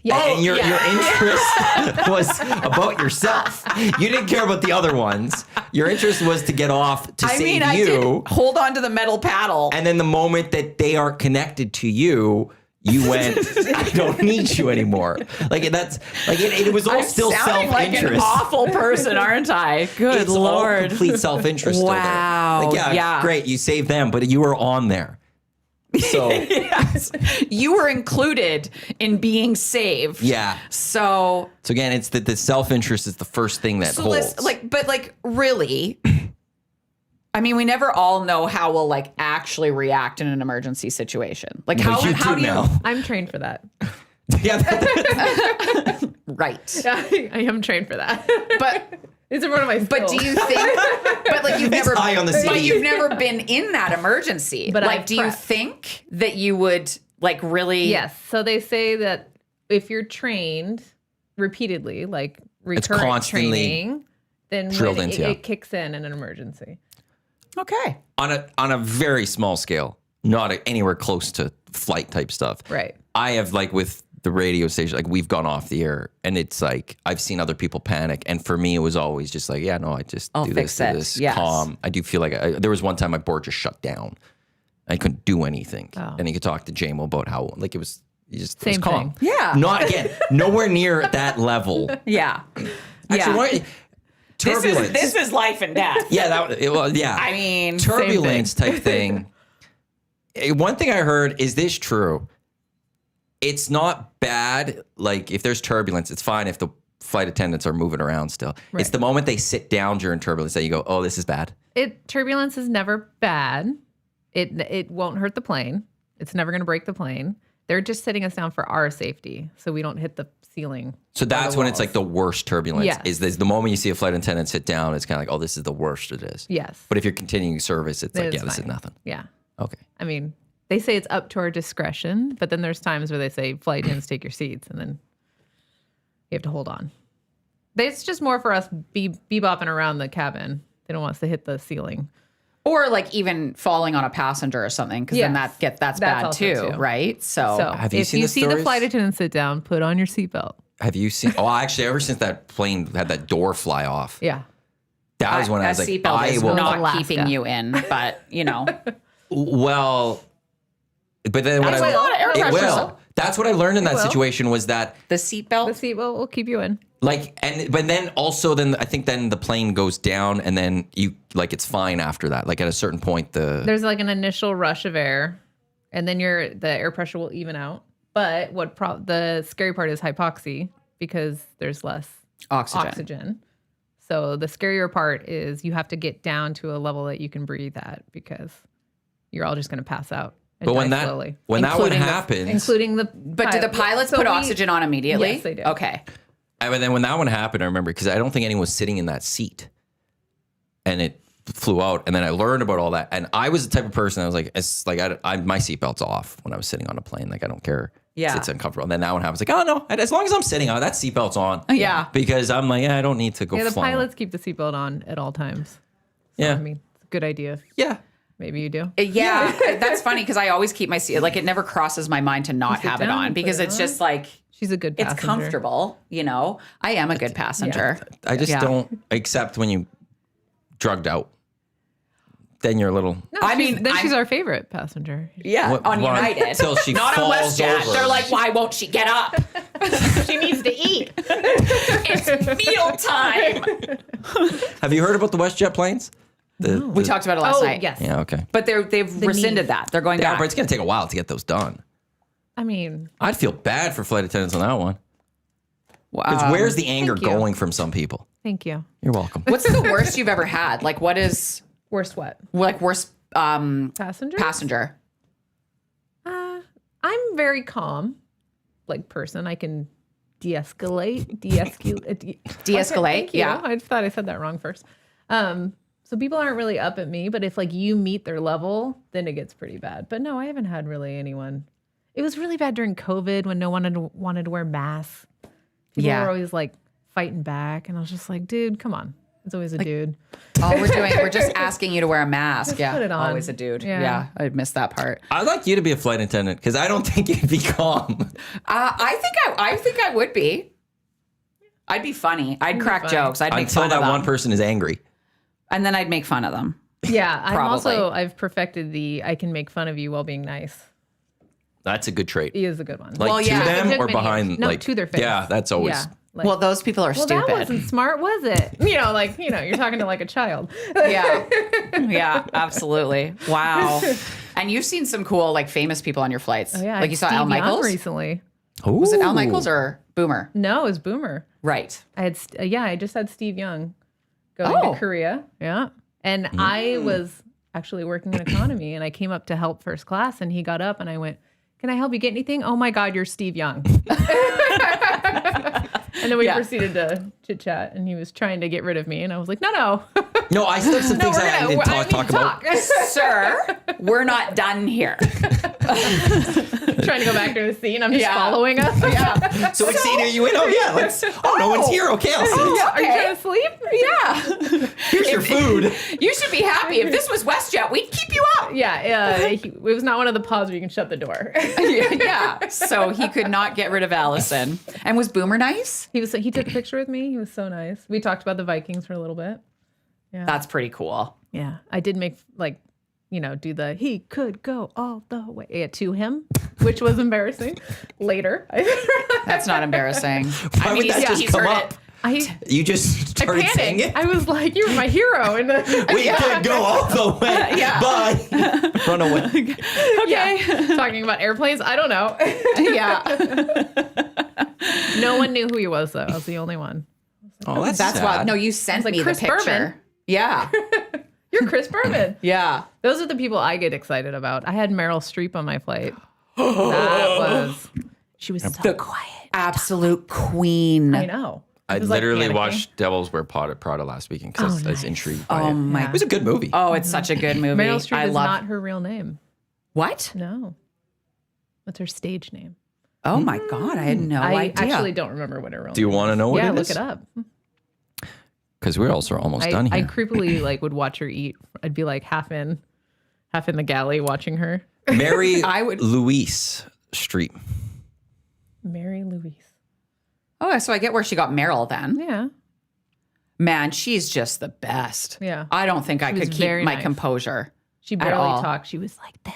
[SPEAKER 4] Yeah.
[SPEAKER 1] And your interest was about yourself. You didn't care about the other ones. Your interest was to get off to save
[SPEAKER 3] I
[SPEAKER 1] you.
[SPEAKER 3] did hold on to the metal paddle.
[SPEAKER 1] And then the moment that they are connected to you, you went, I don't need you anymore. Like that's like it was all
[SPEAKER 3] I'm
[SPEAKER 1] still
[SPEAKER 3] sounding
[SPEAKER 1] self-interest.
[SPEAKER 3] like an awful person, aren't I? Good
[SPEAKER 1] It's
[SPEAKER 3] Lord.
[SPEAKER 1] all complete self-interest. still there.
[SPEAKER 3] Wow.
[SPEAKER 1] Like,
[SPEAKER 3] Yeah.
[SPEAKER 1] great. You saved them, but you were on there. So
[SPEAKER 3] Yes. You were included in being saved.
[SPEAKER 1] yeah.
[SPEAKER 3] So
[SPEAKER 1] So again, it's that the self-interest is the first thing that holds.
[SPEAKER 3] but really, I mean, we never all know how we'll like actually react in an emergency situation. Like
[SPEAKER 1] But you
[SPEAKER 3] how
[SPEAKER 1] do
[SPEAKER 3] do you
[SPEAKER 1] now.
[SPEAKER 4] I'm trained for that.
[SPEAKER 1] Yeah.
[SPEAKER 3] right?
[SPEAKER 4] I am trained for that.
[SPEAKER 3] But
[SPEAKER 4] It's one of my skills.
[SPEAKER 3] but do you think? But like you've never
[SPEAKER 1] high on the
[SPEAKER 3] But
[SPEAKER 1] CD.
[SPEAKER 3] you've never been in that emergency.
[SPEAKER 4] But
[SPEAKER 3] like,
[SPEAKER 4] I've
[SPEAKER 3] do you
[SPEAKER 4] prepped.
[SPEAKER 3] think that you would like really?
[SPEAKER 4] Yes. So they say that if you're trained repeatedly, like recurrent
[SPEAKER 1] constantly
[SPEAKER 4] training, then
[SPEAKER 1] drilled
[SPEAKER 4] when
[SPEAKER 1] into you.
[SPEAKER 4] it kicks in an emergency.
[SPEAKER 3] Okay.
[SPEAKER 1] on a very small scale, not anywhere close to flight type stuff.
[SPEAKER 4] Right.
[SPEAKER 1] I have like with the radio station, like we've gone off the air, and it's like I've seen other people panic, and for me, it was always just like, yeah, no, I just
[SPEAKER 3] I'll
[SPEAKER 1] do
[SPEAKER 3] fix
[SPEAKER 1] this,
[SPEAKER 3] it.
[SPEAKER 1] do this,
[SPEAKER 3] Yes.
[SPEAKER 1] calm. I do feel like there was one time my board just shut down. I couldn't do anything, and you could talk to JMO about how like it was. You just it was
[SPEAKER 4] Same
[SPEAKER 1] calm.
[SPEAKER 4] thing.
[SPEAKER 3] Yeah.
[SPEAKER 1] Not again. Nowhere near that level.
[SPEAKER 3] Yeah.
[SPEAKER 1] Actually,
[SPEAKER 3] Yeah.
[SPEAKER 1] why, turbulence.
[SPEAKER 3] This is life and death.
[SPEAKER 1] Yeah, yeah.
[SPEAKER 3] I mean,
[SPEAKER 1] Turbulence type thing. One thing I heard, is this true? It's not bad. Like if there's turbulence, it's fine if the flight attendants are moving around still.
[SPEAKER 4] Right.
[SPEAKER 1] It's the moment they sit down during turbulence that you go, oh, this is bad.
[SPEAKER 4] Turbulence is never bad. It won't hurt the plane. It's never going to break the plane. They're just sitting us down for our safety so we don't hit the ceiling.
[SPEAKER 1] So that's
[SPEAKER 4] the
[SPEAKER 1] when it's
[SPEAKER 4] walls.
[SPEAKER 1] like the worst turbulence.
[SPEAKER 4] Yes.
[SPEAKER 1] Is the moment you see a flight attendant sit down, it's kind of like, oh, this is the worst it is.
[SPEAKER 4] Yes.
[SPEAKER 1] But if you're continuing service, it's like,
[SPEAKER 4] It's
[SPEAKER 1] yeah, this is
[SPEAKER 4] fine.
[SPEAKER 1] nothing.
[SPEAKER 4] Yeah.
[SPEAKER 1] Okay.
[SPEAKER 4] I mean, they say it's up to our discretion, but then there's times where they say flight attendants take your seats, and then you have to hold on. It's just more for us bebopping around the cabin. They don't want us to hit the ceiling.
[SPEAKER 3] or like even falling on a passenger or something, because then
[SPEAKER 4] Yes.
[SPEAKER 3] that's
[SPEAKER 4] That's
[SPEAKER 3] bad
[SPEAKER 4] also
[SPEAKER 3] too,
[SPEAKER 4] too.
[SPEAKER 3] right? So,
[SPEAKER 4] So
[SPEAKER 1] Have you
[SPEAKER 4] if
[SPEAKER 1] seen
[SPEAKER 4] you
[SPEAKER 1] the
[SPEAKER 4] see the
[SPEAKER 1] stories?
[SPEAKER 4] flight attendant sit down, put on your seatbelt.
[SPEAKER 1] Have you seen? Oh, actually, ever since that plane had that door fly off,
[SPEAKER 4] Yeah.
[SPEAKER 1] that was when I
[SPEAKER 3] a
[SPEAKER 1] was like,
[SPEAKER 3] seatbelt
[SPEAKER 1] I
[SPEAKER 3] is
[SPEAKER 1] will.
[SPEAKER 3] not
[SPEAKER 4] Alaska.
[SPEAKER 3] keeping you in, but you know,
[SPEAKER 1] Well, but then when
[SPEAKER 3] That's
[SPEAKER 1] I
[SPEAKER 3] a lot of air
[SPEAKER 1] it
[SPEAKER 3] pressure,
[SPEAKER 1] will.
[SPEAKER 3] so-
[SPEAKER 1] That's what I learned in that
[SPEAKER 4] will.
[SPEAKER 1] situation was that
[SPEAKER 3] the
[SPEAKER 4] The
[SPEAKER 3] seatbelt.
[SPEAKER 4] seatbelt will keep you in.
[SPEAKER 1] like but then also then I think then the plane goes down and then you like it's fine after that. Like at a certain point
[SPEAKER 4] There's like an initial rush of air, and then the air pressure will even out. But the scary part is hypoxia, because there's less
[SPEAKER 3] Oxygen.
[SPEAKER 4] So the scarier part is you have to get down to a level that you can breathe at, because you're all just going to pass out. And
[SPEAKER 1] but when
[SPEAKER 4] die
[SPEAKER 1] that
[SPEAKER 4] slowly.
[SPEAKER 1] when that one
[SPEAKER 3] Including the-
[SPEAKER 1] happens
[SPEAKER 4] Including the
[SPEAKER 3] But do the pilots put oxygen on immediately?
[SPEAKER 4] Yes, they do.
[SPEAKER 3] Okay.
[SPEAKER 1] and then when that one happened, I remember because I don't think anyone was sitting in that seat, and it flew out. And then I learned about all that, and I was the type of person I was like, it's like my seatbelt's off when I was sitting on a plane. Like I don't care.
[SPEAKER 3] Yeah.
[SPEAKER 1] It's uncomfortable. And then that one happens. Like, oh no, as long as I'm sitting on that seatbelt's on.
[SPEAKER 3] Yeah.
[SPEAKER 1] Because I'm like, yeah, I don't need to go.
[SPEAKER 4] Yeah, the
[SPEAKER 1] flying.
[SPEAKER 4] pilots keep the seatbelt on at all times. So,
[SPEAKER 1] Yeah.
[SPEAKER 4] I mean, it's a good idea.
[SPEAKER 1] Yeah.
[SPEAKER 4] Maybe you do.
[SPEAKER 3] Yeah, that's funny because I always keep my seat. Like it never crosses my mind to not
[SPEAKER 4] sit
[SPEAKER 3] have it
[SPEAKER 4] down
[SPEAKER 3] on
[SPEAKER 4] and put
[SPEAKER 3] because
[SPEAKER 4] it
[SPEAKER 3] it's
[SPEAKER 4] on.
[SPEAKER 3] just like
[SPEAKER 4] She's a good
[SPEAKER 3] it's
[SPEAKER 4] passenger.
[SPEAKER 3] comfortable. You know, I am a good passenger.
[SPEAKER 1] I just
[SPEAKER 3] Yeah.
[SPEAKER 1] don't accept when you drugged out. Then you're a little.
[SPEAKER 4] No,
[SPEAKER 3] I mean,
[SPEAKER 4] she's
[SPEAKER 3] I'm-
[SPEAKER 4] our favorite passenger.
[SPEAKER 3] Yeah,
[SPEAKER 1] What-
[SPEAKER 3] on
[SPEAKER 1] why-
[SPEAKER 3] United.
[SPEAKER 1] till she
[SPEAKER 3] not on
[SPEAKER 1] falls
[SPEAKER 3] WestJet.
[SPEAKER 1] over.
[SPEAKER 3] They're like, why won't she get up?
[SPEAKER 4] She needs to eat.
[SPEAKER 3] It's meal time.
[SPEAKER 1] Have you heard about the WestJet planes?
[SPEAKER 3] We talked about it last night.
[SPEAKER 4] yes.
[SPEAKER 1] Yeah. Okay.
[SPEAKER 3] But they've rescinded
[SPEAKER 4] knees.
[SPEAKER 3] that. They're going
[SPEAKER 1] Yeah,
[SPEAKER 3] back.
[SPEAKER 1] but it's gonna take a while to get those done.
[SPEAKER 4] I mean,
[SPEAKER 1] I'd feel bad for flight attendants on that one. Because where's the anger
[SPEAKER 4] thank you.
[SPEAKER 1] going from some people?
[SPEAKER 4] thank you.
[SPEAKER 1] You're welcome.
[SPEAKER 3] What's the worst you've ever had? Like, what is
[SPEAKER 4] Worst what?
[SPEAKER 3] like worst
[SPEAKER 4] Passenger?
[SPEAKER 3] passenger?
[SPEAKER 4] I'm very calm, like person. I can de-escalate.
[SPEAKER 3] De-escalate,
[SPEAKER 4] Thank you.
[SPEAKER 3] yeah.
[SPEAKER 4] I thought I said that wrong first. So people aren't really up at me, but if like you meet their level, then it gets pretty bad. But no, I haven't had really anyone. It was really bad during COVID when no one wanted to wear masks. People
[SPEAKER 3] Yeah.
[SPEAKER 4] were always like fighting back, and I was just like, dude, come on. It's always a dude.
[SPEAKER 3] All we're just asking you to wear a mask.
[SPEAKER 4] Just
[SPEAKER 3] Yeah,
[SPEAKER 4] put it on.
[SPEAKER 3] always a dude.
[SPEAKER 4] Yeah.
[SPEAKER 3] Yeah, I'd miss that part.
[SPEAKER 1] I'd like you to be a flight attendant because I don't think you'd be calm.
[SPEAKER 3] I think I would be. I'd be funny. I'd crack
[SPEAKER 4] funny.
[SPEAKER 3] jokes. I'd make
[SPEAKER 1] Until
[SPEAKER 3] fun
[SPEAKER 1] that
[SPEAKER 3] of them.
[SPEAKER 1] one person is angry.
[SPEAKER 3] And then I'd make fun of them.
[SPEAKER 4] Yeah,
[SPEAKER 3] Probably.
[SPEAKER 4] I've perfected I can make fun of you while being nice.
[SPEAKER 1] That's a good trait.
[SPEAKER 4] He is a good one.
[SPEAKER 1] Like
[SPEAKER 3] Well, yeah.
[SPEAKER 1] to
[SPEAKER 4] It
[SPEAKER 1] them
[SPEAKER 4] took
[SPEAKER 1] or
[SPEAKER 4] many
[SPEAKER 1] behind?
[SPEAKER 4] years. No,
[SPEAKER 1] like
[SPEAKER 4] to their face.
[SPEAKER 1] Yeah, that's always.
[SPEAKER 4] Yeah. Like,
[SPEAKER 3] Well, those people are stupid.
[SPEAKER 4] that wasn't smart, was it? You're talking to like a child.
[SPEAKER 3] Yeah, absolutely. Wow. And you've seen some cool, like, famous people on your flights.
[SPEAKER 4] Oh, yeah.
[SPEAKER 3] Like you saw
[SPEAKER 4] Steve
[SPEAKER 3] Al
[SPEAKER 4] Young
[SPEAKER 3] Michaels.
[SPEAKER 4] recently.
[SPEAKER 3] Was it Al Michaels or Boomer?
[SPEAKER 4] No, it was Boomer.
[SPEAKER 3] Right.
[SPEAKER 4] I just had Steve Young going
[SPEAKER 3] Oh.
[SPEAKER 4] to Korea. Yeah. And I was actually working in economy and I came up to help first class and he got up and I went, "Can I help you get anything?" "Oh my God, you're Steve Young." And then we proceeded to chit chat and he was trying to get rid of me and I was like, no.
[SPEAKER 1] No, I still have some things I need to
[SPEAKER 4] I need
[SPEAKER 1] talk about.
[SPEAKER 3] Sir, we're not done here.
[SPEAKER 4] Trying to go back to the scene. I'm just following us.
[SPEAKER 3] Yeah.
[SPEAKER 1] So what scene are you in? Oh yeah, let's. Oh, no one's here. Okay, I'll sit.
[SPEAKER 4] Are you trying to sleep?
[SPEAKER 3] Yeah.
[SPEAKER 1] Here's your food.
[SPEAKER 3] You should be happy. If this was WestJet, we'd keep you up.
[SPEAKER 4] Yeah. It was not one of the pods where you can shut the door.
[SPEAKER 3] Yeah. So he could not get rid of Allison. And was Boomer nice?
[SPEAKER 4] He took a picture with me. He was so nice. We talked about the Vikings for a little bit.
[SPEAKER 3] That's pretty cool.
[SPEAKER 4] Yeah. I did make do the "he could go all the way" to him, which was embarrassing. Later.
[SPEAKER 3] That's not embarrassing.
[SPEAKER 1] Why would that just come up? You just started saying
[SPEAKER 4] panicked.
[SPEAKER 1] it.
[SPEAKER 4] I was like, "You were my hero." And
[SPEAKER 1] We could go all the way.
[SPEAKER 3] Yeah.
[SPEAKER 1] Bye. Run away.
[SPEAKER 3] Okay.
[SPEAKER 4] talking about airplanes. I don't know.
[SPEAKER 3] Yeah.
[SPEAKER 4] No one knew who he was, though. I was the only one.
[SPEAKER 1] Oh, that's
[SPEAKER 3] That's
[SPEAKER 1] sad.
[SPEAKER 3] why. No, you sent
[SPEAKER 4] like
[SPEAKER 3] me
[SPEAKER 4] Chris
[SPEAKER 3] the picture.
[SPEAKER 4] Berman.
[SPEAKER 3] Yeah.
[SPEAKER 4] You're Chris Berman.
[SPEAKER 3] Yeah.
[SPEAKER 4] Those are the people I get excited about. I had Meryl Streep on my flight. She was so quiet.
[SPEAKER 3] Absolute queen.
[SPEAKER 4] I know.
[SPEAKER 1] I
[SPEAKER 4] was, like,
[SPEAKER 1] literally
[SPEAKER 4] panicking.
[SPEAKER 1] watched Devils Wear Prada last weekend because I was intrigued by
[SPEAKER 3] Oh
[SPEAKER 1] it.
[SPEAKER 3] my.
[SPEAKER 1] It was a good movie.
[SPEAKER 3] Oh, it's such a good movie.
[SPEAKER 4] Meryl Streep
[SPEAKER 3] I
[SPEAKER 4] is
[SPEAKER 3] love.
[SPEAKER 4] not her real name.
[SPEAKER 3] What?
[SPEAKER 4] No. That's her stage name.
[SPEAKER 3] Oh my God, I had no
[SPEAKER 4] I
[SPEAKER 3] idea.
[SPEAKER 4] actually don't remember what her real
[SPEAKER 1] Do you
[SPEAKER 4] name
[SPEAKER 1] want to know what
[SPEAKER 4] Yeah,
[SPEAKER 1] it
[SPEAKER 4] look
[SPEAKER 1] is?
[SPEAKER 4] it up.
[SPEAKER 1] Because we're also almost done
[SPEAKER 4] I
[SPEAKER 1] here.
[SPEAKER 4] creepily would watch her eat. I'd be like half in the galley watching her.
[SPEAKER 1] Mary
[SPEAKER 3] I would-
[SPEAKER 1] Louise Streep.
[SPEAKER 4] Mary Louise.
[SPEAKER 3] Oh, so I get where she got Meryl then.
[SPEAKER 4] Yeah.
[SPEAKER 3] Man, she's just the best.
[SPEAKER 4] Yeah.
[SPEAKER 3] I don't think I
[SPEAKER 4] was
[SPEAKER 3] could keep
[SPEAKER 4] very
[SPEAKER 3] my
[SPEAKER 4] nice.
[SPEAKER 3] composure.
[SPEAKER 4] She
[SPEAKER 3] At
[SPEAKER 4] barely
[SPEAKER 3] all.
[SPEAKER 4] talked. She was like this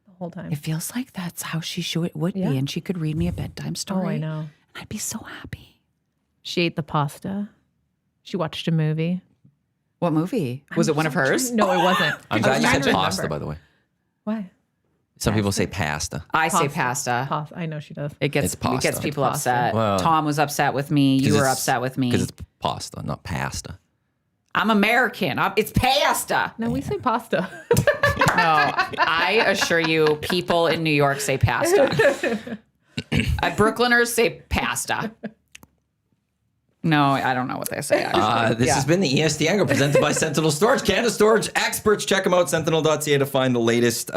[SPEAKER 4] the whole time.
[SPEAKER 3] It feels like that's how she would
[SPEAKER 4] Yeah.
[SPEAKER 3] be, and she could read me a bedtime story.
[SPEAKER 4] Oh, I know.
[SPEAKER 3] And I'd be so happy.
[SPEAKER 4] She ate the pasta. She watched a movie.
[SPEAKER 3] What movie? Was it one of hers?
[SPEAKER 4] No, it wasn't.
[SPEAKER 1] I'm glad you
[SPEAKER 4] trying
[SPEAKER 1] said
[SPEAKER 4] to
[SPEAKER 1] pasta,
[SPEAKER 4] remember.
[SPEAKER 1] by the way.
[SPEAKER 4] Why?
[SPEAKER 1] Some people say pasta.
[SPEAKER 3] I say pasta.
[SPEAKER 4] I know she does.
[SPEAKER 3] It gets
[SPEAKER 1] pasta.
[SPEAKER 3] people
[SPEAKER 4] It's pasta.
[SPEAKER 3] upset.
[SPEAKER 1] Well,
[SPEAKER 3] Tom was upset with me. You were upset with me.
[SPEAKER 1] Because it's pasta, not pasta.
[SPEAKER 3] I'm American. It's pasta.
[SPEAKER 4] No, we say pasta.
[SPEAKER 3] No, I assure you, people in New York say pasta. Brooklyners say pasta. No, I don't know what they say, actually.
[SPEAKER 1] This has been the EST Hangout presented by Sentinel Storage. Canada Storage experts. Check them out, sentinel.ca, to find the latest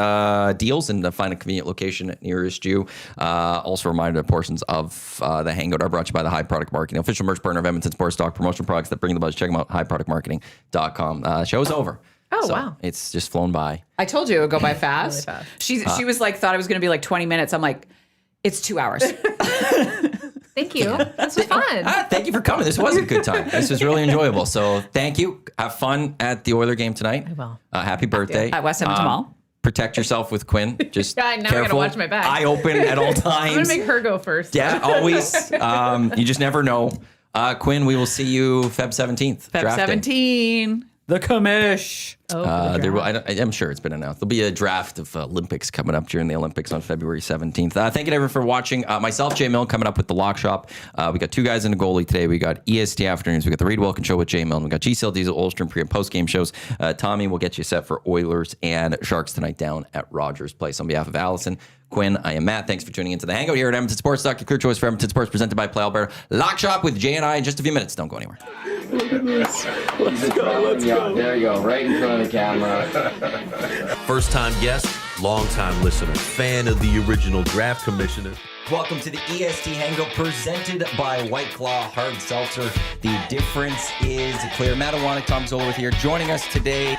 [SPEAKER 1] deals and to find a convenient location nearest you. Also, a reminder that portions of the Hangout are brought to you by the High Product Marketing, official merch partner of Edmonton Sports Stock, promotional products that bring the buzz. Check them out, highproductmarketing.com. Show's over.
[SPEAKER 4] Oh, wow.
[SPEAKER 1] It's just flown by.
[SPEAKER 3] I told you it would go by fast.
[SPEAKER 4] Really fast.
[SPEAKER 3] She was like, thought it was going to be like 20 minutes. I'm like, it's 2 hours.
[SPEAKER 4] Thank you. This was fun.
[SPEAKER 1] Thank you for coming. This was a good time. This was really enjoyable. So thank you. Have fun at the Oiler game tonight.
[SPEAKER 4] I will.
[SPEAKER 1] Happy birthday.
[SPEAKER 3] At West Edmonton Mall.
[SPEAKER 1] Protect yourself with Quinn. Just
[SPEAKER 4] Yeah, now I gotta
[SPEAKER 1] careful.
[SPEAKER 4] watch my back.
[SPEAKER 1] Eye open at all
[SPEAKER 4] I'm
[SPEAKER 1] times.
[SPEAKER 4] going to make her go first.
[SPEAKER 1] Yeah, always. You just never know. Quinn, we will see you Feb 17th.
[SPEAKER 3] Feb
[SPEAKER 1] draft day.
[SPEAKER 3] 17. The commish.
[SPEAKER 4] Oh, for the
[SPEAKER 1] There will,
[SPEAKER 4] draft.
[SPEAKER 1] I'm sure it's been announced. There'll be a draft of Olympics coming up during the Olympics on February 17th. Thank you, everyone, for watching. Myself, Jay Milne, coming up with the Lock Shop. We got two guys in the goalie today. We got EST Afternoons. We got the Reed Wilkins Show with Jay Milne. We got GCL Diesel, Ulster, pre- and post-game shows. Tommy will get you set for Oilers and Sharks tonight down at Rogers Place. On behalf of Allison, Quinn, I am Matt. Thanks for tuning into the Hangout here at Edmonton Sports Stock, your clear choice for Edmonton Sports, presented by Play Alberta. Lock Shop with Jay and I in just a few minutes. Don't go anywhere.
[SPEAKER 5] Let's go. There you go, right in front of the camera.
[SPEAKER 6] First time guest, long time listener, fan of the original draft commissioner.
[SPEAKER 1] Welcome to the EST Hangout presented by White Claw Hard Seltzer. The difference is clear. Matt Iwanyk, Tom Zola with here. Joining us today,